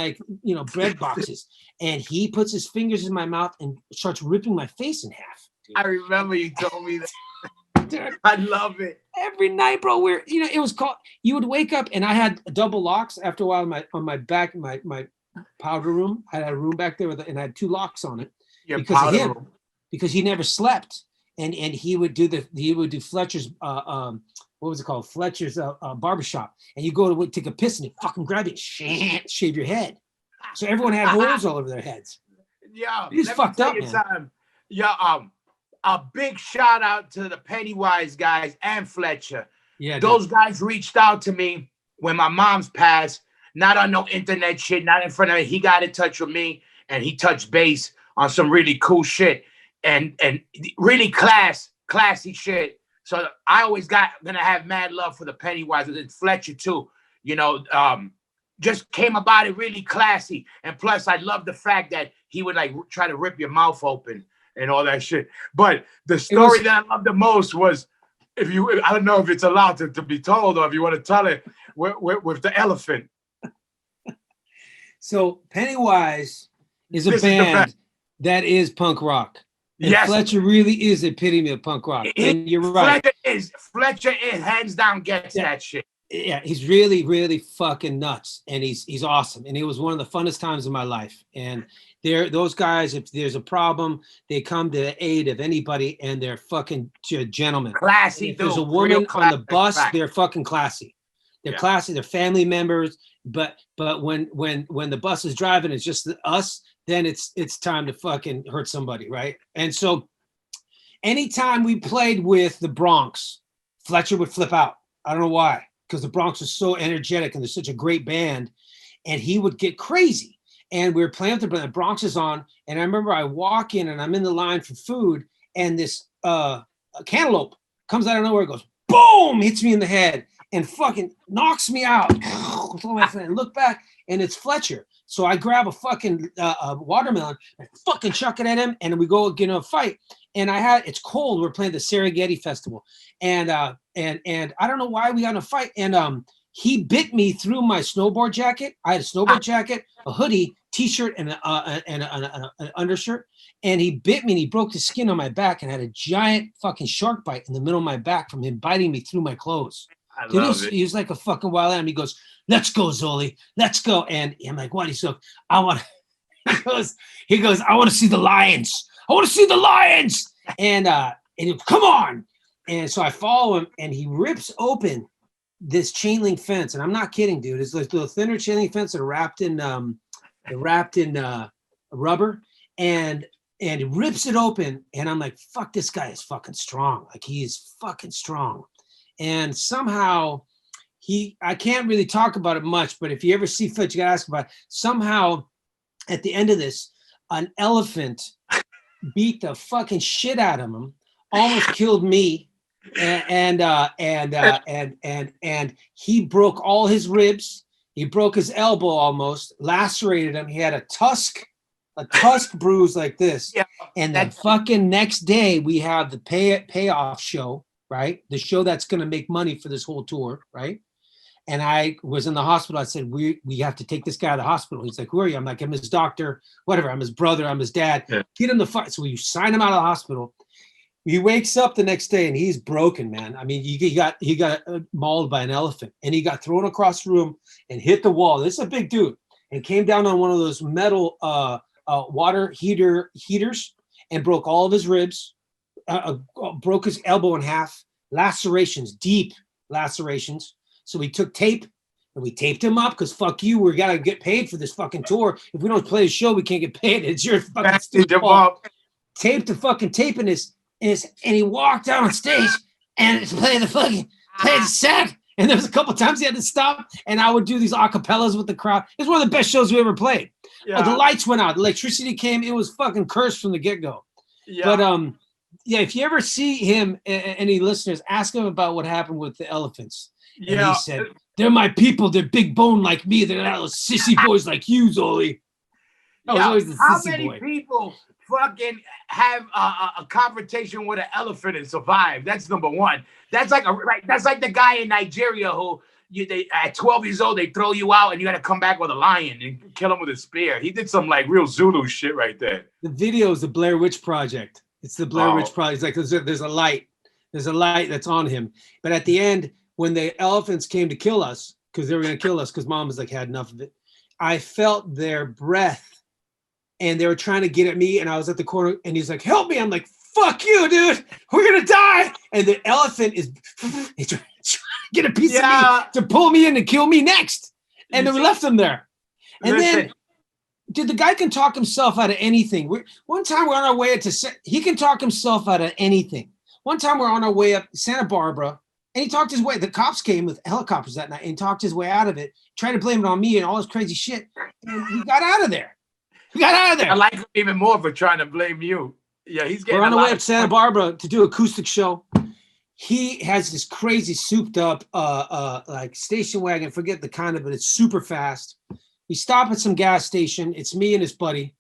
bread boxes. And he puts his fingers in my mouth and starts ripping my face in half. Dude. I remember you told me that. Dude, I love it. Every night, bro, it was called, you would wake up and I had double locks after a while on my back, my powder room. I had a room back there and I had 2 locks on it because he never slept. And he would do Fletcher's, what was it called? Fletcher's barbershop. And you go to take a piss and he fucking grab it, shave your head. So everyone had holes all over their heads. Yeah. He's fucked up, man. A big shout out to the Pennywise guys and Fletcher. Yeah, those guys reached out to me when my mom's passed, not on no internet shit, not in front of it. He got in touch with me and he touched base on some really cool shit and really classy shit. So I always gonna have mad love for the Pennywise and Fletcher too. Just came about it really classy. And plus I love the fact that he would try to rip your mouth open and all that shit. But the story that I loved the most was, I don't know if it's allowed to be told or if you want to tell it, with the elephant. So Pennywise is a band that is punk rock. And yes. Fletcher really is the epitome of punk rock. And you're right. Fletcher is hands down gets that shit. Yeah, he's really, really fucking nuts. And he's awesome. And it was one of the funnest times of my life. And those guys, if there's a problem, they come to the aid of anybody and they're fucking gentlemen. Classy. If there's a woman on the bus, they're fucking classy. They're classy. They're family members. But when the bus is driving, it's just us. Then it's time to fucking hurt somebody, right? And so, anytime we played with the Bronx, Fletcher would flip out. I don't know why, because the Bronx is so energetic and they're such a great band, and he would get crazy. And we were playing with the Bronx is on, and I remember I walk in and I'm in the line for food, and this cantaloupe comes out of nowhere, goes boom, hits me in the head, and fucking knocks me out. And look back, and it's Fletcher. So I grab a fucking watermelon, I fucking chuck it at him, and we go get in a fight. And it's cold. We're playing the Serengeti Festival, and I don't know why we got in a fight. And he bit me through my snowboard jacket. I had a snowboard jacket, a hoodie, t-shirt, and an undershirt. And he bit me, and he broke the skin on my back, and had a giant fucking shark bite in the middle of my back from him biting me through my clothes. He was like a fucking wild animal. He goes, "Let's go, Zoli. Let's go." And I'm like, "What?" He goes, he goes, "I want to see the lions. I want to see the lions." And he goes, "Come on." And so I follow him, and he rips open this chain link fence. And I'm not kidding, dude. It's like the thinner chain link fence that are wrapped in rubber, and he rips it open. And I'm like, fuck, this guy is fucking strong. Like, he is fucking strong. And somehow I can't really talk about it much, but if you ever see footage, you gotta ask about it. Somehow at the end of this, an elephant beat the fucking shit out of him, almost killed me. And he broke all his ribs. He broke his elbow almost, lacerated him. He had a tusk bruise like this. Yeah, and the fucking next day we have the payoff show, right? The show that's going to make money for this whole tour, right? And I was in the hospital. I said, we have to take this guy to the hospital. He's like, "Who are you?" I'm like, "I'm his doctor, whatever. I'm his brother. I'm his dad." Yeah. Get him the fight. So we sign him out of the hospital. He wakes up the next day and he's broken, man. I mean, he got mauled by an elephant, and he got thrown across the room and hit the wall. This is a big dude, and came down on one of those metal water heaters and broke all of his ribs, broke his elbow in half, lacerations, deep lacerations. So we took tape and we taped him up, because fuck you, we gotta get paid for this fucking tour. If we don't play the show, we can't get paid. It's your fucking stupid fault. Taped the fucking tape in his, and he walked out on stage and played the set. And there was a couple times he had to stop, and I would do these acapellas with the crowd. It's one of the best shows we ever played. Yeah. The lights went out, the electricity came. It was fucking cursed from the get-go. Yeah. But yeah, if you ever see him, any listeners, ask him about what happened with the elephants. Yeah. And he said, "They're my people. They're big bone like me. They're not those sissy boys like you, Zoli." I was always the sissy boy. How many people fucking have a confrontation with an elephant and survive? That's number one. That's like the guy in Nigeria who at 12 years old they throw you out and you got to come back with a lion and kill him with a spear. He did some like real Zulu shit right there. The video is the Blair Witch Project. It's the Blair Witch Project. It's like there's a light. There's a light that's on him. But at the end, when the elephants came to kill us, because they were going to kill us, because Mom was like, had enough of it, I felt their breath, and they were trying to get at me, and I was at the corner, and he's like, "Help me." I'm like, "Fuck you, dude. We're going to die." And the elephant is trying to get a piece of me to pull me in to kill me next. And then we left him there. And then, dude, the guy can talk himself out of anything. One time we're on our way up he can talk himself out of anything. One time we're on our way up Santa Barbara, and he talked his way. The cops came with helicopters that night and talked his way out of it, tried to blame it on me and all this crazy shit. And we got out of there. I like him even more for trying to blame you. Yeah, he's getting. We're on the way up Santa Barbara to do acoustic show. He has this crazy souped up like station wagon, forget the kind of, but it's super fast. We stop at some gas station. It's me and his buddy.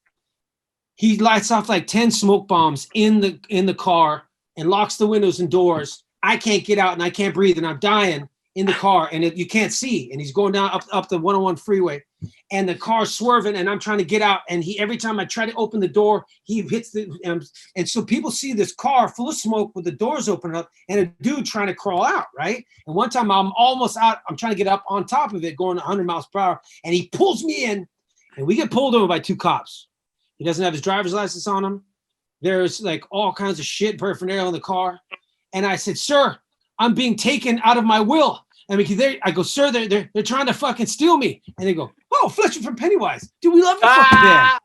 He lights off like 10 smoke bombs in the car and locks the windows and doors. I can't get out and I can't breathe and I'm dying in the car, and you can't see. And he's going down up the 101 freeway, and the car's swerving, and I'm trying to get out. And every time I try to open the door, he hits and so people see this car full of smoke with the doors open up and a dude trying to crawl out, right? And one time I'm almost out. I'm trying to get up on top of it, going 100 miles per hour, and he pulls me in, and we get pulled over by 2 cops. He doesn't have his driver's license on him. There's like all kinds of shit paraphernalia in the car. And I said, "Sir, I'm being taken out of my will. I mean, I go, sir, they're trying to fucking steal me. And they go, oh, Fletcher from Pennywise. Dude, we love your fucking band.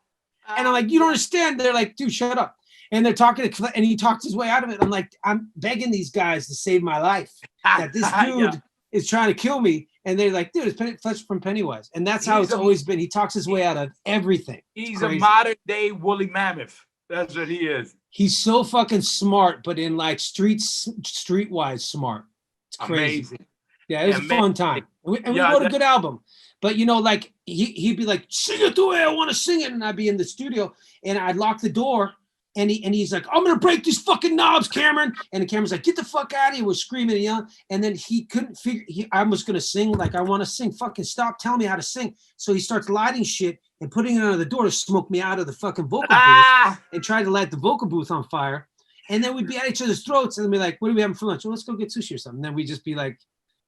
And I'm like, you don't understand. They're like, dude, shut up. And they're talking to, and he talks his way out of it. I'm like, I'm begging these guys to save my life. That this dude is trying to kill me. And they're like, dude, it's Fletcher from Pennywise. And that's how it's always been. He talks his way out of everything. He's a modern day woolly mammoth. That's what he is. He's so fucking smart, but in like streetwise smart. It's crazy. Amazing. Yeah, it was a fun time. And we wrote a good album. But, you know, like, he'd be like, sing it the way I want to sing it. And I'd be in the studio, and I'd lock the door. And he's like, I'm going to break these fucking knobs, Cameron. And the Cameron's like, get the fuck out of here. We're screaming and yelling. And then he couldn't figure, I was going to sing. Like, I want to sing. Fucking stop telling me how to sing. So he starts lighting shit and putting it under the door to smoke me out of the fucking vocal booth and tried to light the vocal booth on fire. And then we'd be at each other's throats and be like, what are we having for lunch? Well, let's go get sushi or something. And then we'd just be like,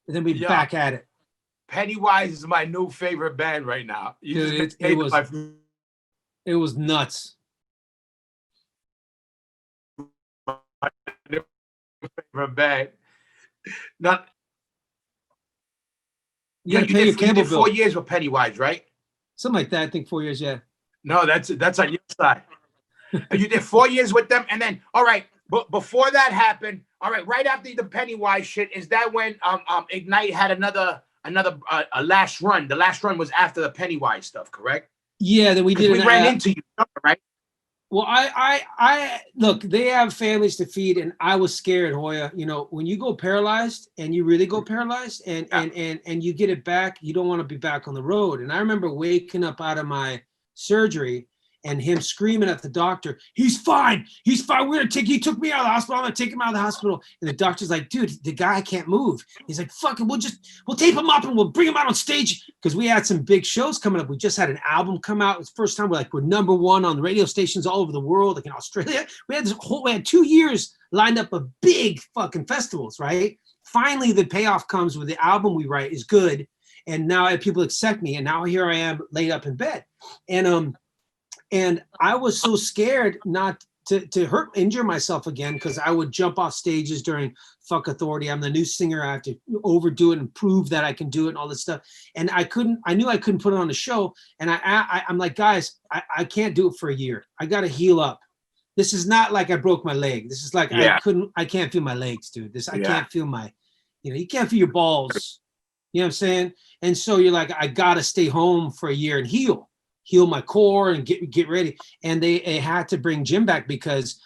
and then we'd be back at it. Pennywise is my new favorite band right now. Dude, it was nuts. Favorite band. Not. You did 4 years with Pennywise, right? Something like that. I think 4 years. Yeah. No, that's on your side. You did 4 years with them, and then all right. But before that happened, all right. Right after the Pennywise shit, is that when Ignite had another last run? The last run was after the Pennywise stuff, correct? Yeah, then we did. We ran into you, right? Well, I look, they have families to feed, and I was scared, Hoya. You know, when you go paralyzed and you really go paralyzed and you get it back, you don't want to be back on the road. And I remember waking up out of my surgery and him screaming at the doctor, he's fine. He's fine. He took me out of the hospital. I'm gonna take him out of the hospital. And the doctor's like, dude, the guy can't move. He's like, fuck it, we'll tape him up and we'll bring him out on stage. Because we had some big shows coming up. We just had an album come out. It was the first time we're number one on the radio stations all over the world, like in Australia. We had 2 years lined up of big fucking festivals, right? Finally, the payoff comes with the album we write is good. And now people accept me. And now here I am laid up in bed. And I was so scared not to injure myself again, because I would jump off stages during Fuck Authority. I'm the new singer. I have to overdo it and prove that I can do it and all this stuff. And I knew I couldn't put it on the show. And I'm like, guys, I can't do it for a year. I got to heal up. This is not like I broke my leg. This is like, I can't feel my legs, dude. I can't feel you can't feel your balls. You know what I'm saying? And so you're like, I got to stay home for a year and heal my core and get ready. And they had to bring Jim back because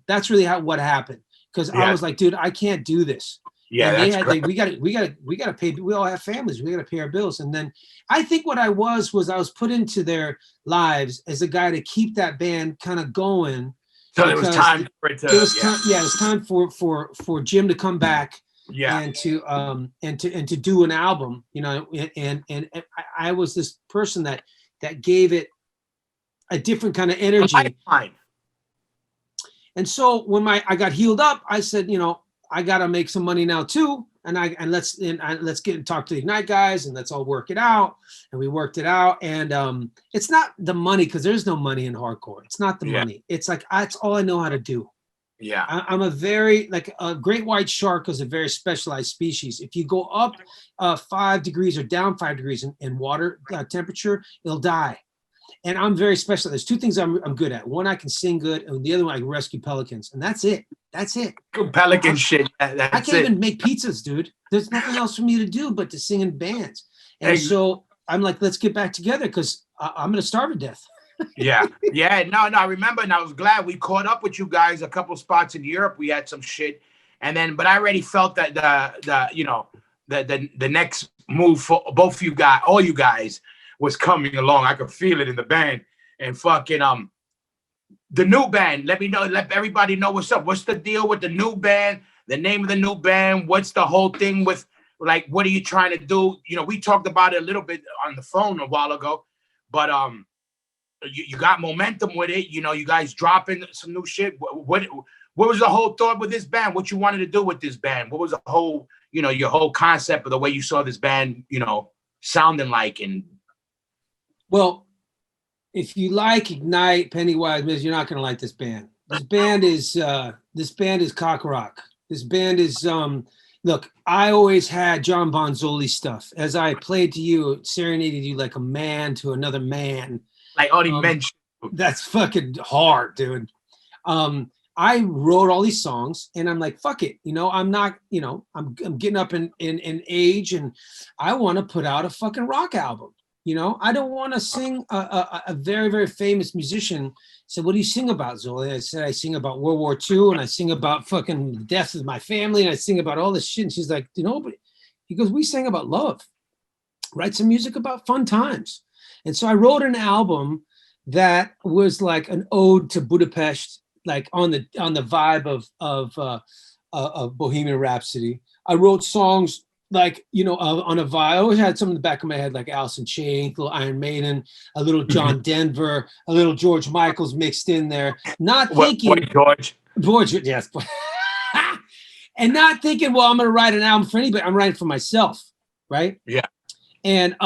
that's really what happened. Because I was like, dude, I can't do this. Yeah, and we got to pay. We all have families. We got to pay our bills. And then I think what I was put into their lives as a guy to keep that band kind of going. So it was time for it to. It was time for Jim to come back. Yeah, and to do an album, you know, and I was this person that gave it a different kind of energy. And so when I got healed up, I said, you know, I got to make some money now too. And let's get and talk to the Ignite guys and let's all work it out. And we worked it out. And it's not the money, because there's no money in hardcore. It's not the money. It's like, that's all I know how to do. Yeah. I'm a great white shark is a very specialized species. If you go up 5 degrees or down 5 degrees in water temperature, it'll die. And I'm very special. There's 2 things I'm good at. One, I can sing good, and the other one, I can rescue pelicans. And that's it. Good pelican shit. I can't even make pizzas, dude. There's nothing else for me to do but to sing in bands. And so I'm like, let's get back together, because I'm going to starve to death. No, I remember, and I was glad we caught up with you guys a couple spots in Europe. We had some shit, and then, but I already felt that the next move for both you guys, all you guys, was coming along. I could feel it in the band, and fucking the new band. Let everybody know what's up. What's the deal with the new band? The name of the new band? What's the whole thing with, like, what are you trying to do? You know, we talked about it a little bit on the phone a while ago, but you got momentum with it. You know, you guys dropping some new shit. What was the whole thought with this band? What you wanted to do with this band? What was the whole, you know, your whole concept of the way you saw this band, you know, sounding like? And well, if you like Ignite, Pennywise, you're not going to like this band. This band is cock rock. This band is Look, I always had John Bon Zoli stuff. As I played to you, serenaded you like a man to another man. Like already mentioned. That's fucking hard, dude. I wrote all these songs and I'm like, fuck it. I'm not, I'm getting up in age and I want to put out a fucking rock album. I don't want to sing. A very, very famous musician said, what do you sing about, Zoli? I said, I sing about World War II and I sing about fucking the death of my family and I sing about all this shit. And she's like, but he goes, we sang about love. Write some music about fun times. And so I wrote an album that was like an ode to Budapest, like on the vibe of Bohemian Rhapsody. I wrote songs like, on a vibe. I always had some in the back of my head, like Alice in Chains, a little Iron Maiden, a little John Denver, a little George Michael's mixed in there. Not thinking George, yes. And not thinking, well, I'm going to write an album for anybody. I'm writing for myself, right? Yeah. And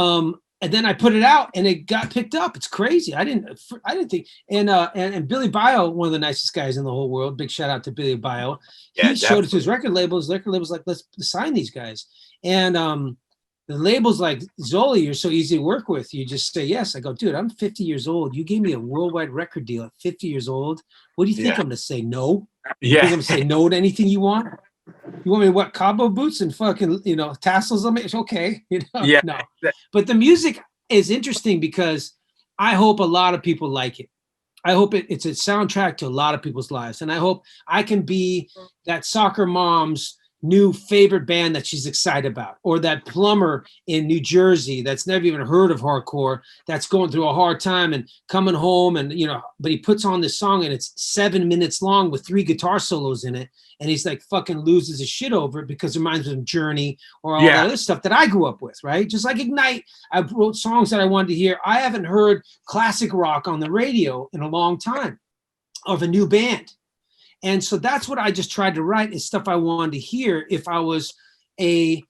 then I put it out and it got picked up. It's crazy. I didn't think. And Billy Bio, one of the nicest guys in the whole world. Big shout out to Billy Bio. He showed it to his record label. His record label's like, let's sign these guys. And the label's like, Zoli, you're so easy to work with. You just say yes. I go, dude, I'm 50 years old. You gave me a worldwide record deal at 50 years old. What do you think I'm going to say? No? Yeah. You think I'm going to say no to anything you want? You want me to what, cowboy boots and fucking, tassels on me? It's okay. Yeah. No. But the music is interesting because I hope a lot of people like it. I hope it's a soundtrack to a lot of people's lives. And I hope I can be that soccer mom's new favorite band that she's excited about, or that plumber in New Jersey that's never even heard of hardcore, that's going through a hard time and coming home and, but he puts on this song and it's 7 minutes long with 3 guitar solos in it. And he's like fucking loses his shit over it because it reminds him of Journey or all that other stuff that I grew up with, right? Just like Ignite, I wrote songs that I wanted to hear. I haven't heard classic rock on the radio in a long time of a new band. And so that's what I just tried to write, is stuff I wanted to hear if I was a,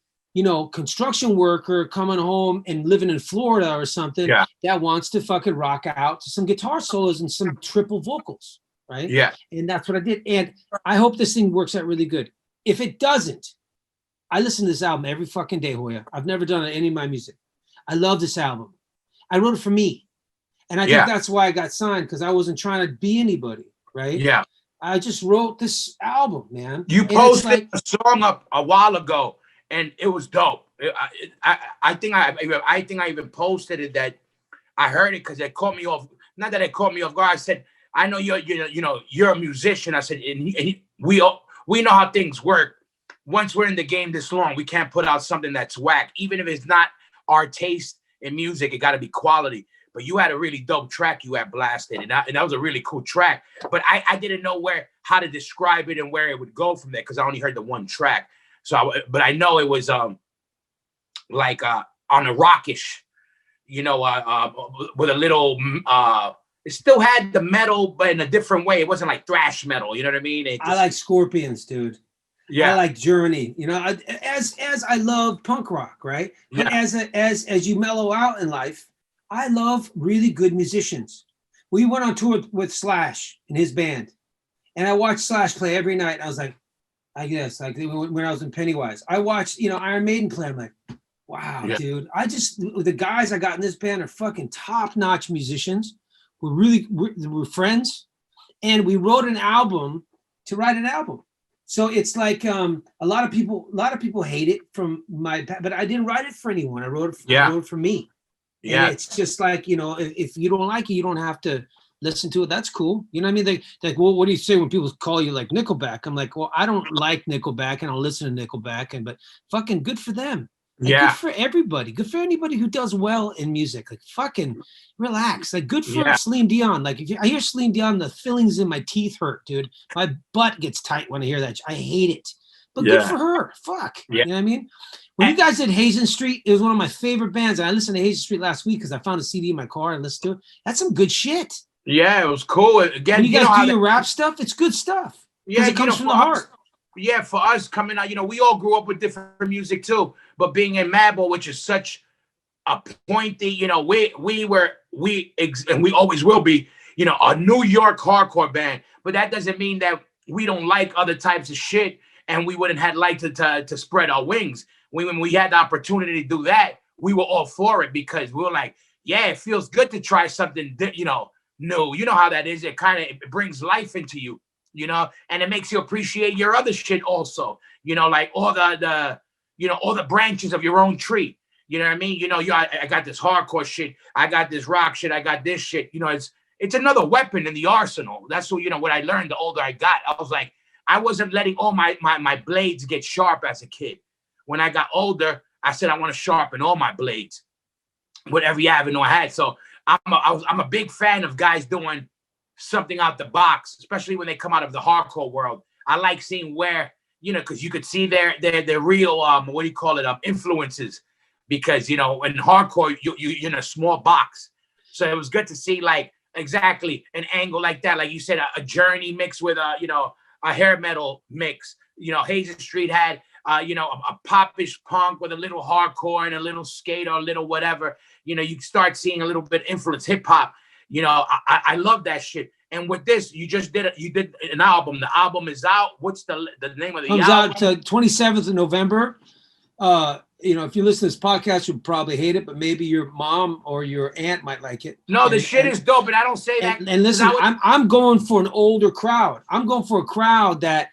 construction worker coming home and living in Florida or something that wants to fucking rock out to some guitar solos and some triple vocals, right? Yeah. And that's what I did. And I hope this thing works out really good. If it doesn't, I listen to this album every fucking day, Hoya. I've never done any of my music. I love this album. I wrote it for me. And I think that's why I got signed, because I wasn't trying to be anybody, right? Yeah. I just wrote this album, man. You posted a song up a while ago, and it was dope. I think I even posted it, that I heard it because it caught me off. Not that it caught me off guard. I said, I know you're a musician. I said, we know how things work. Once we're in the game this long, we can't put out something that's whack, even if it's not our taste in music. It got to be quality. But you had a really dope track you had blasted, and that was a really cool track. But I didn't know how to describe it and where it would go from there, because I only heard the one track. But I know it was like on a rockish, with a little. It still had the metal, but in a different way. It wasn't like thrash metal. You know what I mean? I like Scorpions, dude. Yeah, I like Journey. As I love punk rock, right? But as you mellow out in life, I love really good musicians. We went on tour with Slash and his band, and I watched Slash play every night. I was like, I guess, like when I was in Pennywise, I watched, Iron Maiden play. I'm like, wow, dude. The guys I got in this band are fucking top-notch musicians. We're friends, and we wrote an album to write an album. So it's like a lot of people hate it from but I didn't write it for anyone. I wrote it for me. Yeah, and it's just like, if you don't like it, you don't have to listen to it. That's cool. You know what I mean? They like, well, what do you say when people call you like Nickelback? I'm like, well, I don't like Nickelback, and I'll listen to Nickelback, but fucking good for them. Like, good for everybody. Good for anybody who does well in music. Like, fucking relax. Like, good for Celine Dion. Like, I hear Celine Dion, the fillings in my teeth hurt, dude. My butt gets tight when I hear that. I hate it. But good for her. Fuck. Yeah. You know what I mean? When you guys did Hazen Street, it was one of my favorite bands. And I listened to Hazen Street last week because I found a CD in my car and listened to it. That's some good shit. Yeah, it was cool. Again, when you guys do your rap stuff, it's good stuff. Yeah, it comes from the heart. Yeah, for us coming out, we all grew up with different music too. But being in Madball, which is such a pointy, we always will be, a New York hardcore band. But that doesn't mean that we don't like other types of shit. and we wouldn't have liked to spread our wings. When we had the opportunity to do that, we were all for it because we were like, yeah, it feels good to try something, new. You know how that is. It kind of it brings life into you, and it makes you appreciate your other shit also. Like all all the branches of your own tree. You know what I mean? I got this hardcore shit. I got this rock shit. I got this shit. It's another weapon in the arsenal. That's what I learned the older I got. I was like, I wasn't letting all my blades get sharp as a kid. When I got older, I said I want to sharpen all my blades with every avenue I had. So I'm a big fan of guys doing something out the box, especially when they come out of the hardcore world. I like seeing where, because you could see their real influences. Because in hardcore you're in a small box, so it was good to see like exactly an angle like that, like you said, a Journey mix with a hair metal mix. Hazen Street had a popish punk with a little hardcore and a little skate or a little whatever. You start seeing a little bit influence hip hop. I love that shit. And with this, you did an album. The album is out. What's the name of the album? Comes out 27th of November. If you listen to this podcast, you'll probably hate it, but maybe your mom or your aunt might like it. No, the shit is dope, but I don't say that. And listen, I'm going for an older crowd. I'm going for a crowd that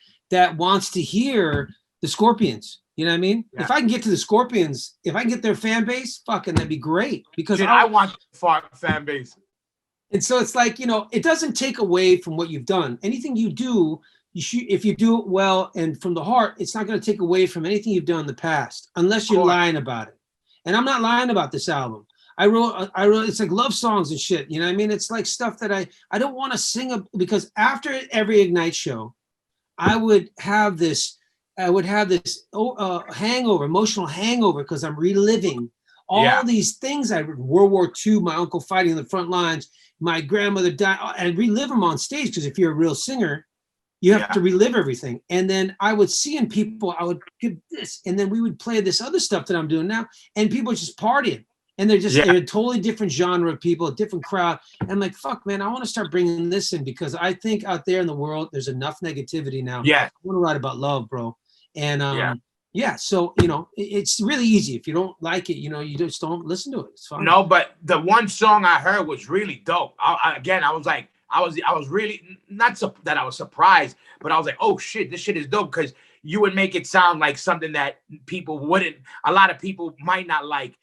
wants to hear the Scorpions. You know what I mean? Yeah. If I can get to the Scorpions, if I can get their fan base, fucking that'd be great. Because I want fan base. And so it's like, it doesn't take away from what you've done. Anything you do, if you do it well and from the heart, it's not going to take away from anything you've done in the past, unless you're lying about it. And I'm not lying about this album. I wrote, it's like love songs and shit. You know what I mean? It's like stuff that I don't want to sing because after every Ignite show, I would have this hangover, emotional hangover, because I'm reliving all these things. World War II, my uncle fighting in the front lines, my grandmother died, and relive them on stage. Because if you're a real singer, you have to relive everything. And then I would see in people, I would give this, and then we would play this other stuff that I'm doing now, and people are just partying. And they're they're a totally different genre of people, a different crowd. And I'm like, fuck, man, I want to start bringing this in, because I think out there in the world, there's enough negativity now. Yeah. I want to write about love, bro. And so, it's really easy. If you don't like it, you just don't listen to it. It's fine. No, but the one song I heard was really dope. I was really not that I was surprised, but I was like, oh shit, this shit is dope, because you would make it sound like something that a lot of people might not like.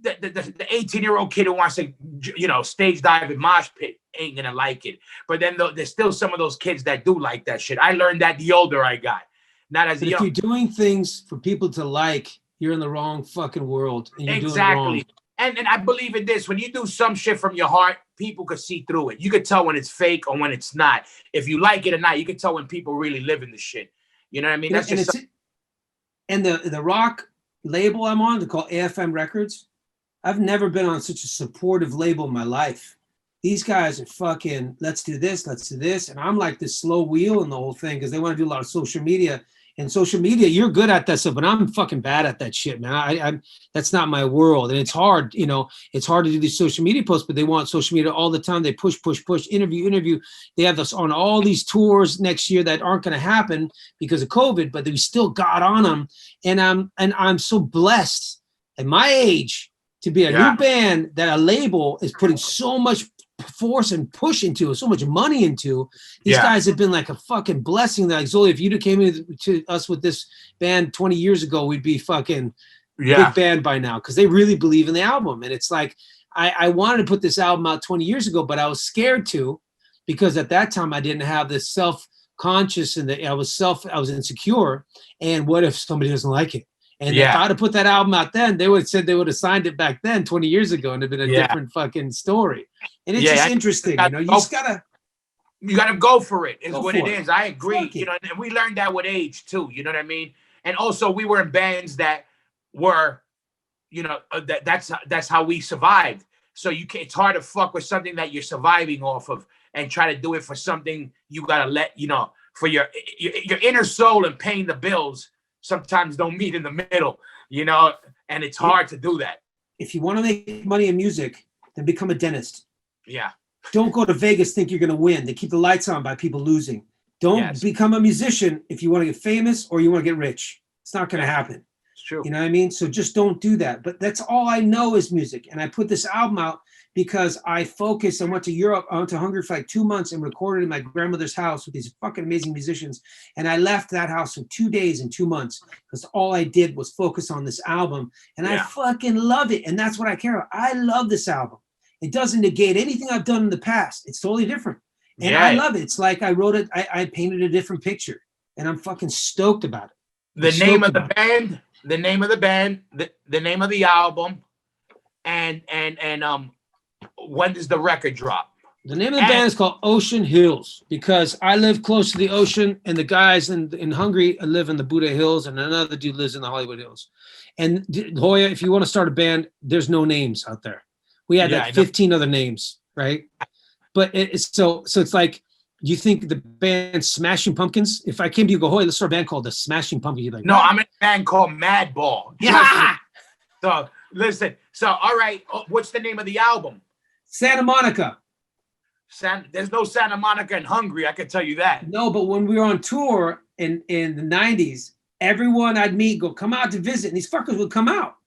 The 18-year-old kid who wants to, stage dive in mosh pit ain't gonna like it. But then there's still some of those kids that do like that shit. I learned that the older I got, not as young. If you're doing things for people to like, you're in the wrong fucking world. And you're doing it wrong. And I believe in this. When you do some shit from your heart, people could see through it. You could tell when it's fake or when it's not. If you like it or not, you can tell when people really live in the shit. You know what I mean? That's and the rock label I'm on, they're called AFM Records. I've never been on such a supportive label in my life. These guys are fucking, let's do this. And I'm like this slow wheel in the whole thing, because they want to do a lot of social media. And social media, you're good at that stuff, but I'm fucking bad at that shit, man. I'm that's not my world. And it's hard, it's hard to do these social media posts, but they want social media all the time. They push, interview. They have us on all these tours next year that aren't going to happen because of COVID, but we still got on them. And I'm so blessed at my age to be a new band that a label is putting so much force and push into, so much money into. These guys have been like a fucking blessing. Like, Zoli, if you'd have came to us with this band 20 years ago, we'd be fucking big band by now, because they really believe in the album. And it's like, I wanted to put this album out 20 years ago, but I was scared to, because at that time I didn't have this self-conscious, and I was insecure. And what if somebody doesn't like it? And if I'd have put that album out then, they would have signed it back then 20 years ago, and it'd been a different fucking story. And it's just interesting, you just gotta go for it, is what it is. I agree. And we learned that with age too, you know what I mean? And also we were in bands that were, that's how we survived. So it's hard to fuck with something that you're surviving off of and try to do it for something you gotta let, for your inner soul and paying the bills. Sometimes don't meet in the middle, and it's hard to do that. If you want to make money in music, then become a dentist. Yeah. Don't go to Vegas, think you're going to win. They keep the lights on by people losing. Don't become a musician if you want to get famous or you want to get rich. It's not going to happen. It's true. You know what I mean? So just don't do that. But that's all I know is music. And I put this album out because I focused. I went to Europe. I went to Hungary for like 2 months and recorded in my grandmother's house with these fucking amazing musicians. And I left that house in 2 days and 2 months because all I did was focus on this album. And I fucking love it. And that's what I care about. I love this album. It doesn't negate anything I've done in the past. It's totally different. And I love it. It's like I wrote it. I painted a different picture. And I'm fucking stoked about it. The name of the band, the name of the band, the name of the album, and when does the record drop? The name of the band is called Ocean Hills because I live close to the ocean, and the guys in Hungary live in the Buddha Hills, and another dude lives in the Hollywood Hills. And Hoya, if you want to start a band, there's no names out there. We had like 15 other names, right? But it's so it's like, you think the band Smashing Pumpkins? If I came to you and go, Hoy, let's start a band called the Smashing Pumpkins, you'd be like, no, I'm in a band called Madball. Yeah. So listen. So all right, what's the name of the album? Santa Monica. There's no Santa Monica in Hungary, I can tell you that. No, but when we were on tour in the 90s, everyone I'd meet go, come out to visit, and these fuckers would come out.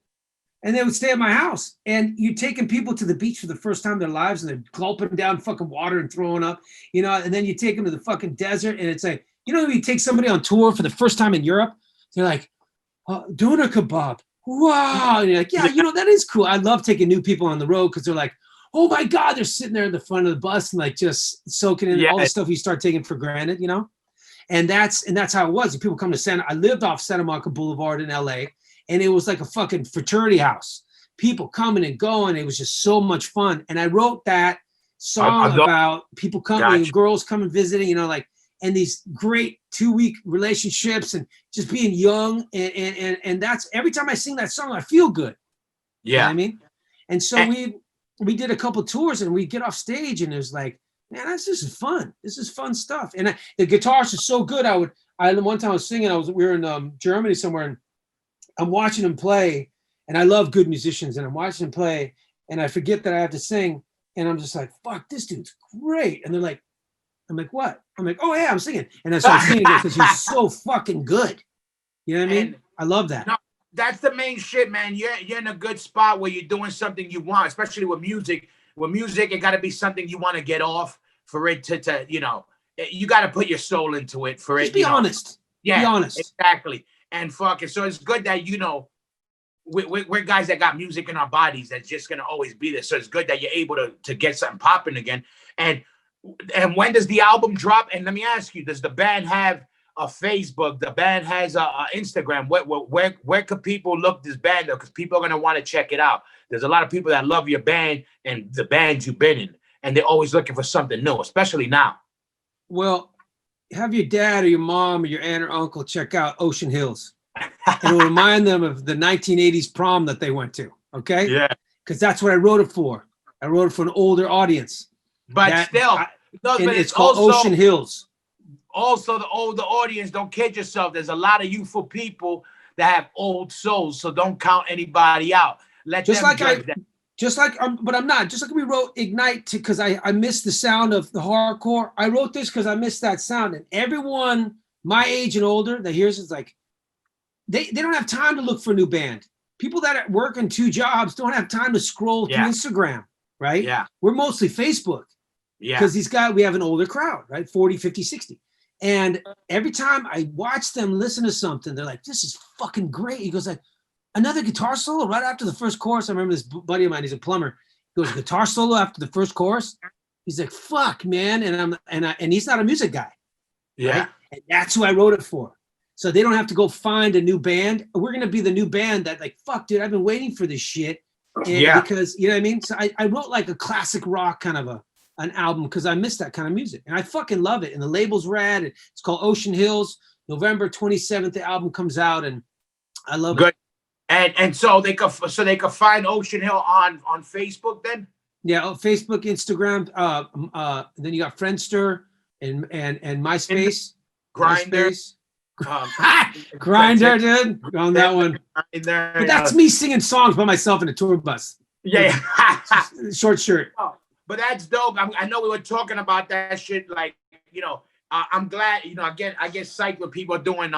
And they would stay at my house. And you're taking people to the beach for the first time in their lives, and they're gulping down fucking water and throwing up, you know, and then you take them to the fucking desert, and it's like, you know, you take somebody on tour for the first time in Europe, they're like, doner kebab. Wow. And you're like, yeah, you know, that is cool. I love taking new people on the road because they're like, oh my God, they're sitting there in the front of the bus and like just soaking in all the stuff you start taking for granted, you know? And that's how it was. People come to I lived off Santa Monica Boulevard in LA. And it was like a fucking fraternity house. People coming and going. It was just so much fun. And I wrote that song about people coming, girls coming visiting, you know, like, and these great 2-week relationships and just being young. And that's every time I sing that song, I feel good. Yeah. You know what I mean? And so we did a couple tours and we get off stage and it was like, man, this is fun. This is fun stuff. And the guitarist is so good. One time I was singing, we were in Germany somewhere, and I'm watching him play, and I love good musicians, and I'm watching him play, and I forget that I have to sing, and I'm just like, fuck, this dude's great. And they're like, I'm like, what? I'm like, oh yeah, I'm singing. And I started singing because he's so fucking good. You know what I mean? I love that. No, that's the main shit, man. You're in a good spot where you're doing something you want, especially with music. With music, it got to be something you want to get off for it to you know, you got to put your soul into it for just it. Be honest. Yeah, be honest. Exactly. And fucking, so it's good that, you know, we're guys that got music in our bodies that's just going to always be there. So it's good that you're able to get something popping again. And when does the album drop? And let me ask you, does the band have a Facebook? The band has a Instagram. Where could people look this band up? Because people are going to want to check it out. There's a lot of people that love your band and the bands you've been in, and they're always looking for something new, especially now. Well, have your dad or your mom or your aunt or uncle check out Ocean Hills. It'll remind them of the 1980s prom that they went to. Okay. Yeah. Because that's what I wrote it for. I wrote it for an older audience. But it's called also, Ocean Hills. Also, the older audience, don't kid yourself. There's a lot of youthful people that have old souls, so don't count anybody out. But I'm not. Just like we wrote Ignite because I missed the sound of the hardcore. I wrote this because I missed that sound. And everyone my age and older that hears it's like, they don't have time to look for a new band. People that are working 2 jobs don't have time to scroll through Instagram, right? Yeah. We're mostly Facebook. Yeah. Because we have an older crowd, right? 40, 50, 60. And every time I watch them listen to something, they're like, this is fucking great. He goes like, another guitar solo right after the first chorus. I remember this buddy of mine, he's a plumber. He goes, guitar solo after the first chorus. He's like, fuck, man. And he's not a music guy. Yeah. Right? And that's who I wrote it for. So they don't have to go find a new band. We're going to be the new band that like, fuck, dude, I've been waiting for this shit. Because, you know what I mean? So I wrote like a classic rock kind of an album because I miss that kind of music. And I fucking love it. And the label's rad. It's called Ocean Hills. November 27th, the album comes out, and I love it. And so they could find Ocean Hill on Facebook then? Yeah, Facebook, Instagram, then you got Friendster and MySpace. Grindr. Grindr, dude. On that one. But that's me singing songs by myself in a tour bus. Yeah. Short shirt. Oh, but that's dope. I know we were talking about that shit, like, you know, I'm glad, I get psyched when people are doing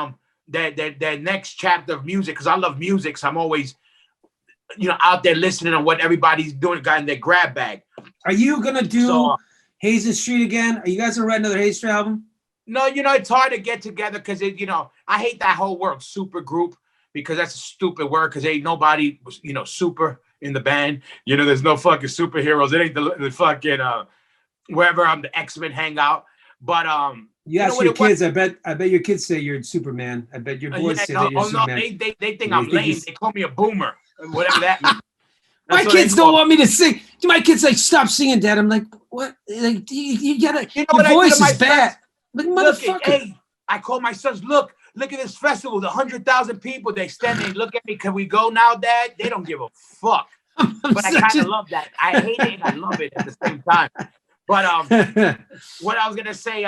their next chapter of music, because I love music. So I'm always, out there listening to what everybody's doing, got in their grab bag. Are you gonna do So, Hazen Street again? Are you guys gonna write another Hazen Street album? no, it's hard to get together because I hate that whole word super group, because that's a stupid word, because ain't nobody, super in the band. There's no fucking superheroes. It ain't the fucking wherever the X-Men hang out. But you ask your kids. I bet your kids say you're Superman. I bet your boys say that you're Superman. No, they think I'm lame. They call me a boomer, whatever that means. My kids don't want me to sing. My kids like, stop singing, Dad. I'm like, what? Like, you gotta. Your voice is bad. Like, motherfucker. Hey, I call my sons. Look at this festival. The 100,000 people. They stand there and look at me. Can we go now, Dad? They don't give a fuck. But I kind of love that. I hate it and I love it at the same time. But what I was gonna say,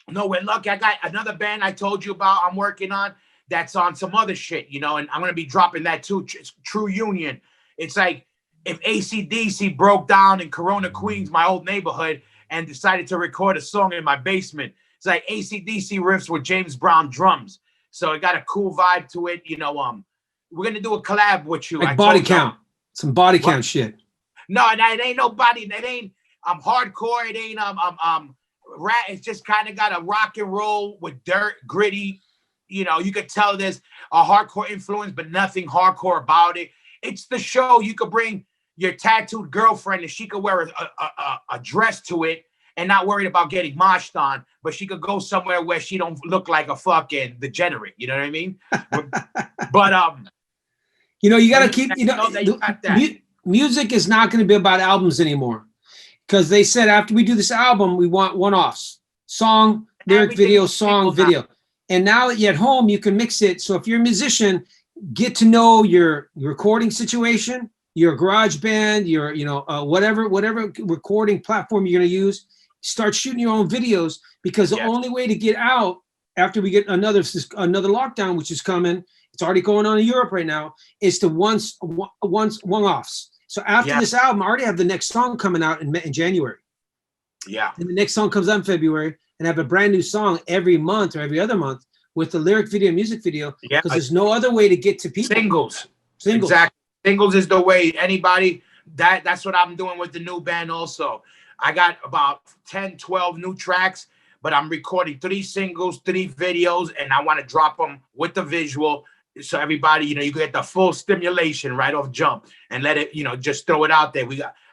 no, we're lucky. I got another band I told you about. I'm working on that's on some other shit, and I'm gonna be dropping that too. True Union. It's like if AC/DC broke down in Corona, Queens, my old neighborhood, and decided to record a song in my basement. It's like AC/DC riffs with James Brown drums. So it got a cool vibe to it. We're gonna do a collab with you. Like body count, some body count shit. No, it ain't no body. That ain't hardcore. It ain't rap. It's just kind of got a rock and roll with dirt, gritty. You could tell there's a hardcore influence, but nothing hardcore about it. It's the show. You could bring your tattooed girlfriend and she could wear a dress to it and not worried about getting moshed on, but she could go somewhere where she don't look like a fucking degenerate. You know what I mean? But you got to keep. Music is not going to be about albums anymore, because they said after we do this album, we want one-offs, song, lyric video, song, video. And now that you're at home, you can mix it. So if you're a musician, get to know your recording situation, your garage band, your whatever recording platform you're going to use. Start shooting your own videos, because the only way to get out after we get another lockdown, which is coming, it's already going on in Europe right now, is to one-offs. So after this album, I already have the next song coming out in January. Yeah. And the next song comes out in February, and I have a brand new song every month or every other month with the lyric video, music video, because there's no other way to get to people. Singles. Exactly. Singles is the way. Anybody, that's what I'm doing with the new band also. I got about 10, 12 new tracks, but I'm recording 3 singles, 3 videos, and I want to drop them with the visual. So everybody, you get the full stimulation right off jump and let it, just throw it out there.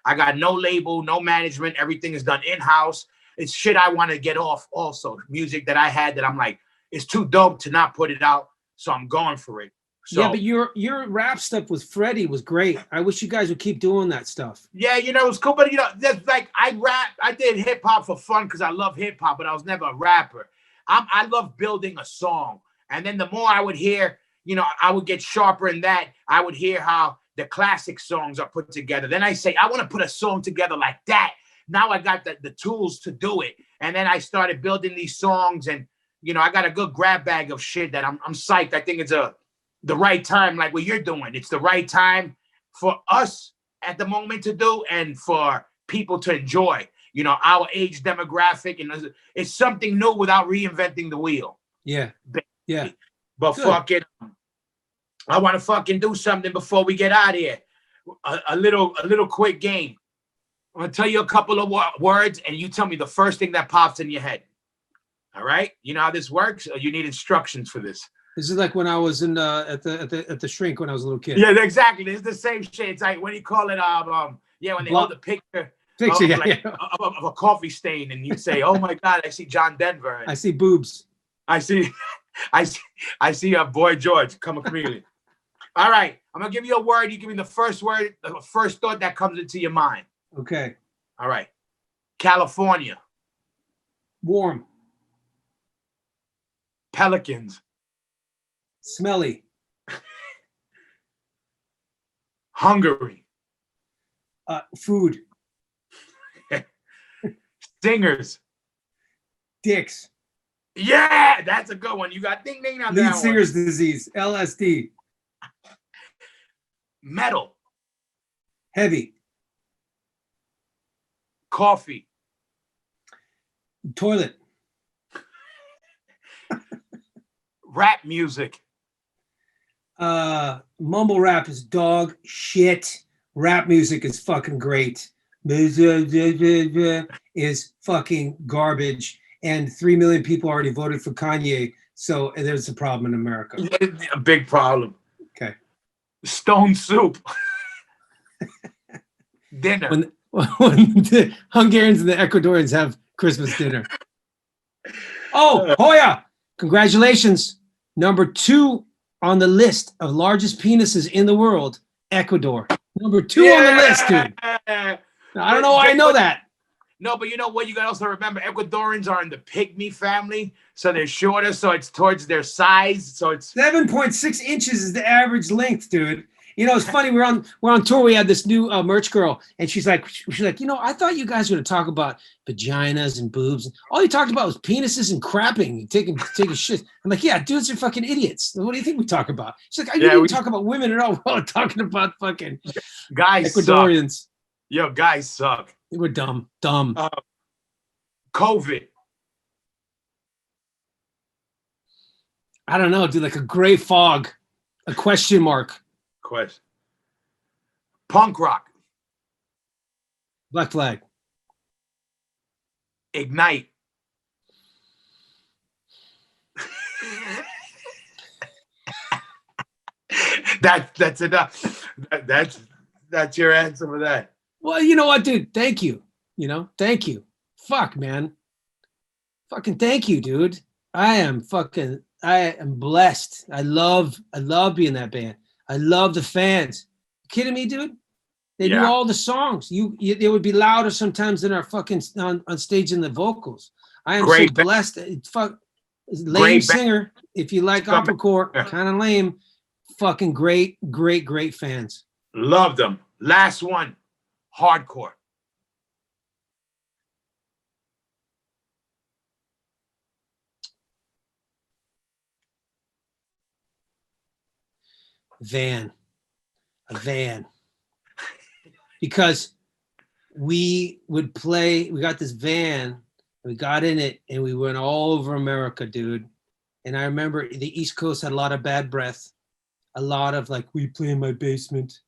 I got no label, no management. Everything is done in-house. It's shit I want to get off also. Music that I had that I'm like, it's too dope to not put it out. So I'm going for it. So, yeah, but your rap stuff with Freddie was great. I wish you guys would keep doing that stuff. Yeah, it was cool. But, that's like I did hip hop for fun because I love hip hop, but I was never a rapper. I love building a song. And then the more I would hear, I would get sharper in that. I would hear how the classic songs are put together. Then I say, I want to put a song together like that. Now I got the tools to do it. And then I started building these songs, and, I got a good grab bag of shit that I'm psyched. I think it's the right time, like what you're doing. It's the right time for us at the moment to do, and for people to enjoy, our age demographic. And it's something new without reinventing the wheel. Yeah. Yeah. But good. Fucking, I want to fucking do something before we get out of here. A little quick game. I'm going to tell you a couple of words, and you tell me the first thing that pops in your head. All right? You know how this works? Or you need instructions for this? This is like when I was at the shrink when I was a little kid. Yeah, exactly. This is the same shit. It's like, when you call it, when they hold the picture of a coffee stain, and you say, "Oh my God, I see John Denver." I see boobs. I see a Boy George, come a chameleon. All right, I'm gonna give you a word. You give me the first word, the first thought that comes into your mind. Okay. All right. California. Warm. Pelicans. Smelly. Hungary. Food. Singers. Dicks. Yeah, that's a good one. You got ding ding on that one. Lead singer's disease. LSD. Metal. Heavy. Coffee. Toilet. Rap music. Mumble rap is dog shit. Rap music is fucking great. Is fucking garbage. And 3 million people already voted for Kanye. So there's a problem in America. A big problem. Okay. Stone soup. Dinner. When the Hungarians and the Ecuadorians have Christmas dinner. Oh, Hoya! Congratulations. Number 2 on the list of largest penises in the world, Ecuador. Number 2 on the list, dude. I don't know why I know that. No, but you know what? You got to also remember, Ecuadorians are in the pygmy family, so they're shorter, so it's towards their size. So it's 7.6 inches is the average length, dude. You know, it's funny. We're on tour. We had this new merch girl, and she's like, you know, I thought you guys were going to talk about vaginas and boobs. All you talked about was penises and crapping, and taking shit. I'm like, yeah, dudes are fucking idiots. What do you think we talk about? She's like, I didn't talk about women at all. We're talking about fucking guys. Ecuadorians. Suck. Yo, guys suck. We're dumb. COVID. I don't know, dude. Like a gray fog, a question mark. Question. Punk rock. Black Flag. Ignite. That's enough. That's your answer for that. Well, you know what, dude? Thank you. You know, thank you. Fuck, man. Fucking thank you, dude. I am blessed. I love being in that band. I love the fans. You kidding me, dude? They do all the songs. They would be louder sometimes than our fucking on stage in the vocals. I am so blessed. Lame singer. If you like operacore, kind of lame. Fucking great fans. Love them. Last one. Hardcore. A van. Because we would play, we got this van, we got in it, and we went all over America, dude. And I remember the East Coast had a lot of bad breath, a lot of like, we play in my basement.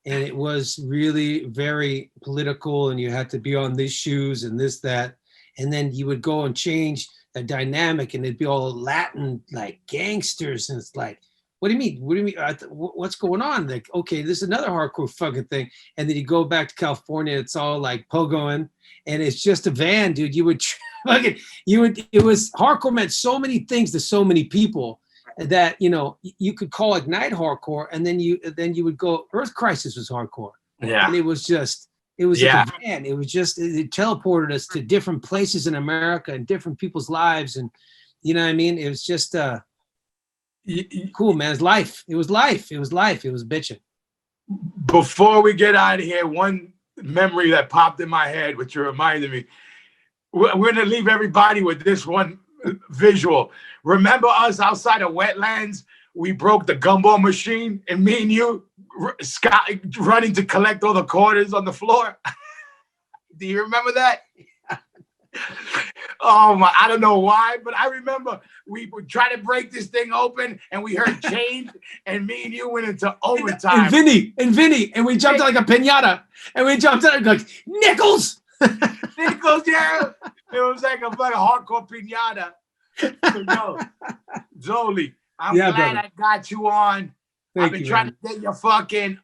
And it was really very political, and you had to be on these shoes and this, that. And then you would go and change the dynamic, and it'd be all Latin, like gangsters. And it's like, what do you mean? What do you mean? What's going on? Like, okay, this is another hardcore fucking thing. And then you go back to California, it's all like pogoing, and it's just a van, dude. It was hardcore meant so many things to so many people that, you know, you could call Ignite hardcore, and then you would go Earth Crisis was hardcore. Yeah. And it was like a van. It teleported us to different places in America and different people's lives. And you know what I mean? It was just cool, man. It was life. It was bitching. Before we get out of here, one memory that popped in my head, which you reminded me, we're going to leave everybody with this one visual. Remember us outside of Wetlands? We broke the gumball machine, and me and you, Scott, running to collect all the quarters on the floor. Do you remember that? Oh my! I don't know why, but I remember we were trying to break this thing open, and we heard change, and me and you went into overtime. And Vinny, and we jumped like a piñata, and we jumped out like nickels. Nickels, yeah. It was like a hardcore piñata. Yo, Zoli, I'm glad brother. I got you on. I've been trying to get your fucking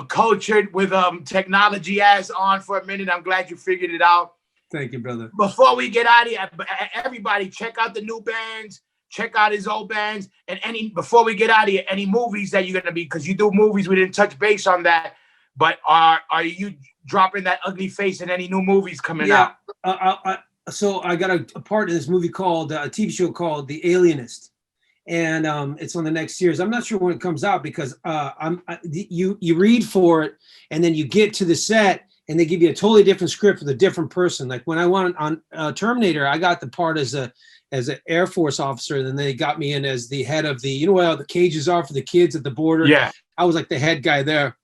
cultured with technology ass on for a minute. I'm glad you figured it out. Thank you, brother. Before we get out of here, everybody check out the new bands, check out his old bands, and before we get out of here, any movies that you're gonna be, because you do movies, we didn't touch base on that, but are you dropping that ugly face in any new movies coming out? So I got a part in this movie called a TV show called The Alienist, and it's on the next series. I'm not sure when it comes out because you read for it, and then you get to the set, and they give you a totally different script with a different person. Like when I went on Terminator, I got the part as an Air Force officer, and then they got me in as the head of the, you know where all the cages are for the kids at the border? Yeah. I was like the head guy there.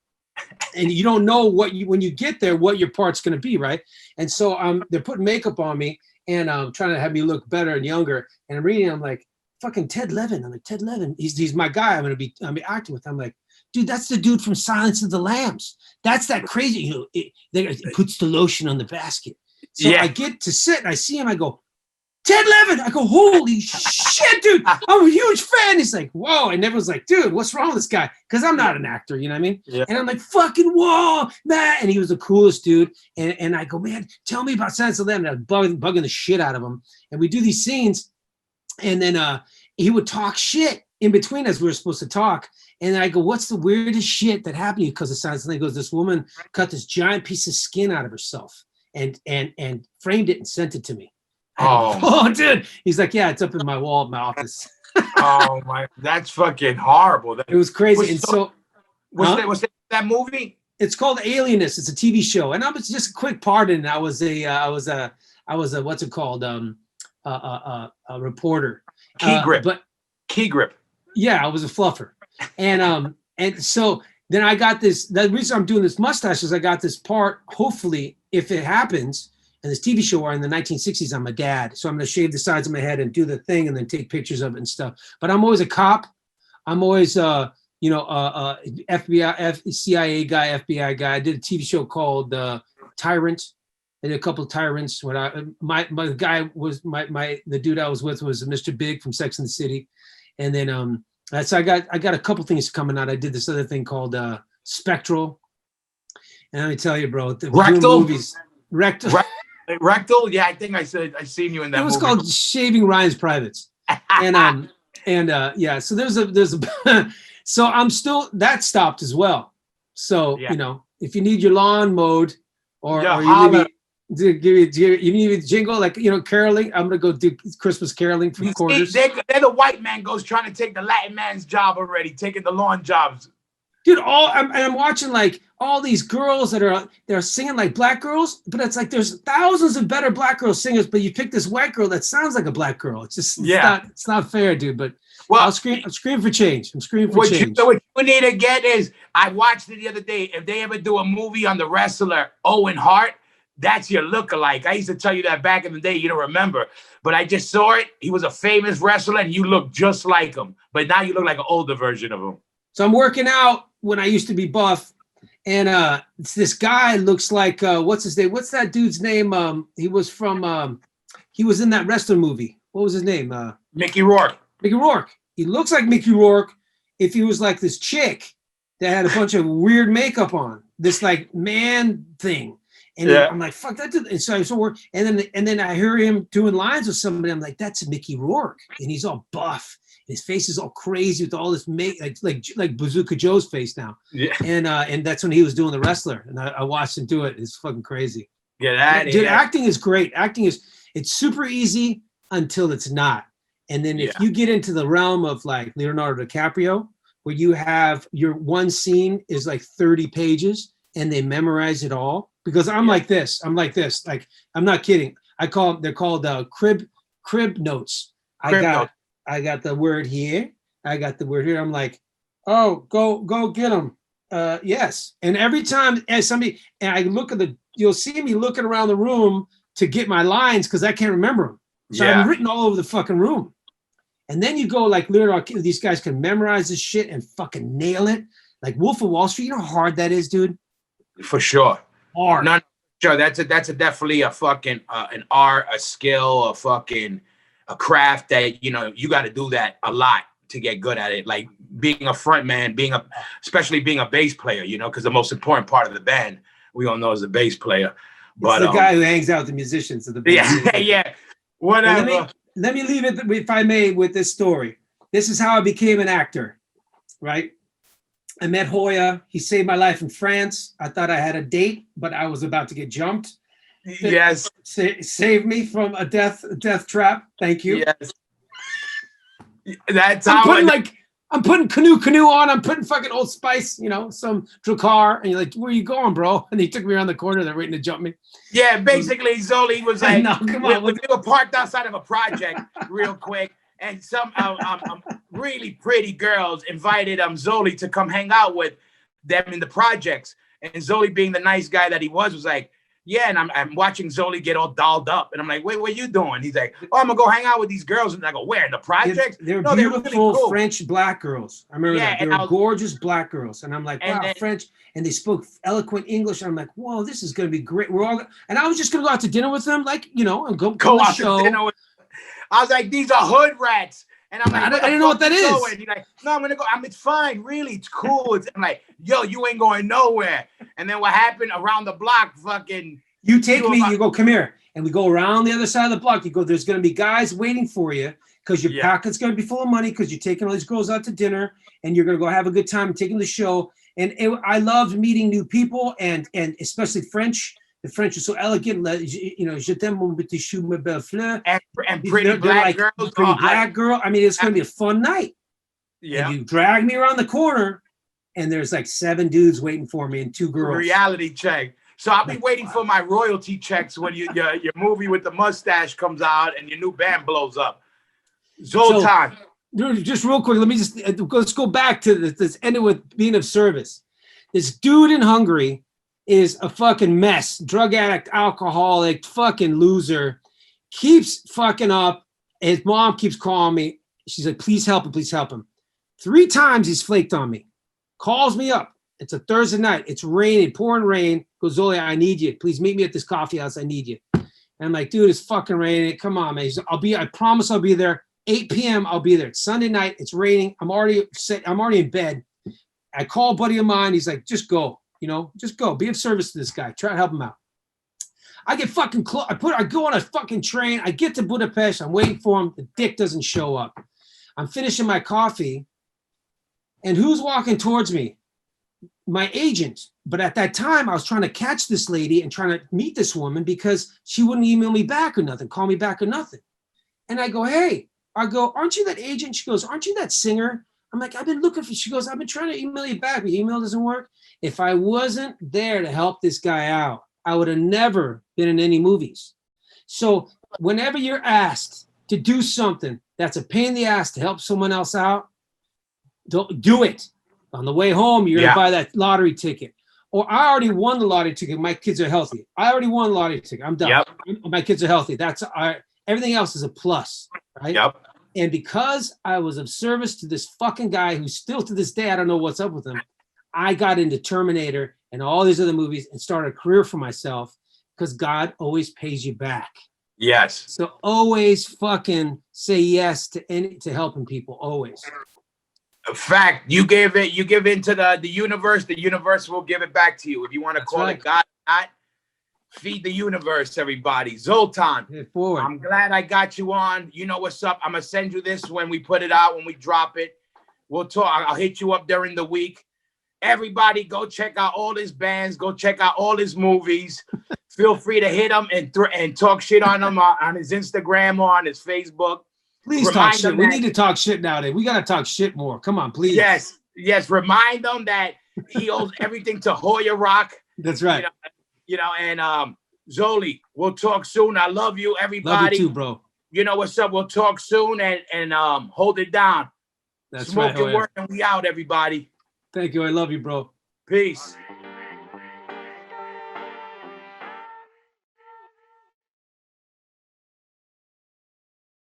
And you don't know when you get there, what your part's going to be, right? And so they're putting makeup on me and trying to have me look better and younger. And I'm reading, I'm like, fucking Ted Levin. I'm like, Ted Levin, he's my guy. I'm gonna be acting with. I'm like, dude, that's the dude from Silence of the Lambs. That's that crazy, it puts the lotion on the basket. So I get to sit and I see him, I go, Ted Levin. I go, holy shit, dude. I'm a huge fan. He's like, whoa. And everyone's like, dude, what's wrong with this guy? Because I'm not an actor, you know what I mean? Yeah. And I'm like, fucking whoa, man. And he was the coolest dude. And I go, man, tell me about Silence of the Lambs. And I'm bugging the shit out of him. And we do these scenes. And then he would talk shit in between as we were supposed to talk. And I go, what's the weirdest shit that happened to you because of Silence of the Lambs? He goes, this woman cut this giant piece of skin out of herself and framed it and sent it to me. Oh, dude. He's like, yeah, it's up in my wall at my office. Oh my, that's fucking horrible. It was crazy. Was that movie? It's called Alienist. It's a TV show. And I was just a quick part in it. I was a what's it called? A reporter. Key grip. Yeah, I was a fluffer. And so then I got this, the reason I'm doing this mustache is I got this part, hopefully, if it happens, in this TV show where in the 1960s, I'm a dad. So I'm going to shave the sides of my head and do the thing and then take pictures of it and stuff. But I'm always a cop. I'm always, FBI, CIA guy, FBI guy. I did a TV show called Tyrant. I did a couple of Tyrants. When my guy was, the dude I was with was Mr. Big from Sex and the City. And then so I got a couple things coming out. I did this other thing called Spectral. And let me tell you, bro, the movies. Rectal? Yeah, I think I seen you in that. It was movie. called Shaving Ryan's Privates. And yeah, so there's a so I'm still, that stopped as well. So if you need your lawn mowed or you need a jingle, like caroling, I'm gonna go do Christmas caroling for quarters. They're the white man goes trying to take the Latin man's job already, taking the lawn jobs. Dude, I'm watching like all these girls they're singing like black girls, but it's like there's thousands of better black girl singers, but you pick this white girl that sounds like a black girl. It's just it's not fair, dude. But I'm screaming for change. I'm screaming for change. What you need to get is, I watched it the other day. If they ever do a movie on the wrestler Owen Hart, that's your lookalike. I used to tell you that back in the day. You don't remember, but I just saw it. He was a famous wrestler, and you look just like him. But now you look like an older version of him. So I'm working out when I used to be buff, and this guy looks like what's his name? What's that dude's name? He was in that wrestler movie. What was his name? Mickey Rourke. Mickey Rourke. He looks like Mickey Rourke if he was like this chick that had a bunch of weird makeup on, this like man thing. And I'm like, fuck that dude. And so and then I hear him doing lines with somebody. I'm like, that's Mickey Rourke, and he's all buff. His face is all crazy with all this like Bazooka Joe's face now. Yeah. And that's when he was doing the wrestler, and I watched him do it. It's fucking crazy. Yeah, dude. Acting is great. It's super easy until it's not. And then if you get into the realm of like Leonardo DiCaprio, where you have your one scene is like 30 pages and they memorize it all, because I'm like this. Like, I'm not kidding. They're called crib notes. I got the word here. I got the word here. I'm like, oh, go get them. Yes. And every time I look you'll see me looking around the room to get my lines because I can't remember them. So I've written all over the fucking room. And then you go like, literally, these guys can memorize this shit and fucking nail it. Like Wolf of Wall Street, you know how hard that is, dude? For sure. Hard. No, sure. That's definitely a fucking an art, a skill, a craft that you got to do that a lot to get good at it. Like being a front man, especially being a bass player, because the most important part of the band we all know is the bass player. But it's the guy who hangs out with the musicians of the band. Yeah. Whatever. Let me leave it, if I may, with this story. This is how I became an actor, right? I met Hoya. He saved my life in France. I thought I had a date, but I was about to get jumped. Yes. Save me from a death trap. Thank you. Yes. That's how I'm putting canoe on. I'm putting fucking Old Spice, some Drakkar. And you're like, where you going, bro? And he took me around the corner. They're waiting to jump me. Yeah, basically, Zoli was like, no, come on. We were parked outside of a project real quick. And some really pretty girls invited Zoli to come hang out with them in the projects. And Zoli, being the nice guy that he was like, Yeah, and I'm watching Zoli get all dolled up, and I'm like, wait, what are you doing? He's like, oh, I'm gonna go hang out with these girls, and I go, where, in the projects? They're No, beautiful they're really cool. French black girls. I remember Yeah, that. They and were gorgeous black girls, and I'm like, and wow, then- French, and they spoke eloquent English. And I'm like, whoa, this is gonna be great. We're all, and I was just gonna go out to dinner with them, like, you know, and go Go on the out show. to dinner with, I was like, these are hood rats. And I'm like, I didn't know what that is. Going? He's like, no, I'm gonna go. It's fine, really, it's cool. I'm like, yo, you ain't going nowhere. And then what happened around the block? Fucking, you take me, you go, come here, and we go around the other side of the block. You go, there's gonna be guys waiting for you because your pocket's gonna be full of money because you're taking all these girls out to dinner and you're gonna go have a good time taking the show. And I loved meeting new people and especially French. The French are so elegant, you know. Je t'aime mon petit chou, ma belle fleur. And pretty black girls. Pretty black girl. I mean, it's going to be a fun night. Yeah. And you drag me around the corner, and there's like 7 dudes waiting for me and 2 girls. Reality check. So I'll be waiting for my royalty checks when your movie with the mustache comes out and your new band blows up. Zoltan. So, just real quick, let's go back to this ended with being of service. This dude in Hungary is a fucking mess, drug addict, alcoholic, fucking loser, keeps fucking up. His mom keeps calling me. She's like, please help him. 3 times he's flaked on me. Calls me up. It's a Thursday night. It's raining, pouring rain. Goes, Zoli, I need you. Please meet me at this coffee house. I need you. And I'm like, dude, it's fucking raining. Come on, man. I promise I'll be there. 8 p.m. I'll be there. It's Sunday night. It's raining. I'm already in bed. I call a buddy of mine. He's like, just go. You know, just go. Be of service to this guy. Try to help him out. I get fucking close. I go on a fucking train. I get to Budapest. I'm waiting for him. The dick doesn't show up. I'm finishing my coffee. And who's walking towards me? My agent. But at that time, I was trying to catch this lady and trying to meet this woman because she wouldn't email me back or nothing, call me back or nothing. And I go, hey, aren't you that agent? She goes, aren't you that singer? I'm like, I've been looking for, she goes, I've been trying to email you back, but your email doesn't work. If I wasn't there to help this guy out, I would have never been in any movies. So whenever you're asked to do something that's a pain in the ass to help someone else out, don't do it. On the way home, you're gonna buy that lottery ticket. Or I already won the lottery ticket. My kids are healthy. I already won the lottery ticket. I'm done. Yep. My kids are healthy. Everything else is a plus, right? Yep. And because I was of service to this fucking guy who still to this day, I don't know what's up with him, I got into Terminator and all these other movies and started a career for myself because God always pays you back. Yes. So always fucking say yes to helping people, always. A fact, you give in to the universe will give it back to you. If you want to call it God, not feed the universe, everybody. Zoltan, I'm glad I got you on. You know what's up. I'm gonna send you this when we put it out, when we drop it. We'll talk. I'll hit you up during the week. Everybody, go check out all his bands. Go check out all his movies. Feel free to hit him and talk shit on him on his Instagram or on his Facebook. Please talk shit. We need to talk shit nowadays. We got to talk shit more. Come on, please. Yes. Remind them that he owes everything to Hoya Rock. That's right. And Zoli, we'll talk soon. I love you, everybody. Love you too, bro. You know what's up. We'll talk soon and hold it down. That's Smokin right. Work and we out, everybody. Thank you. I love you, bro. Peace.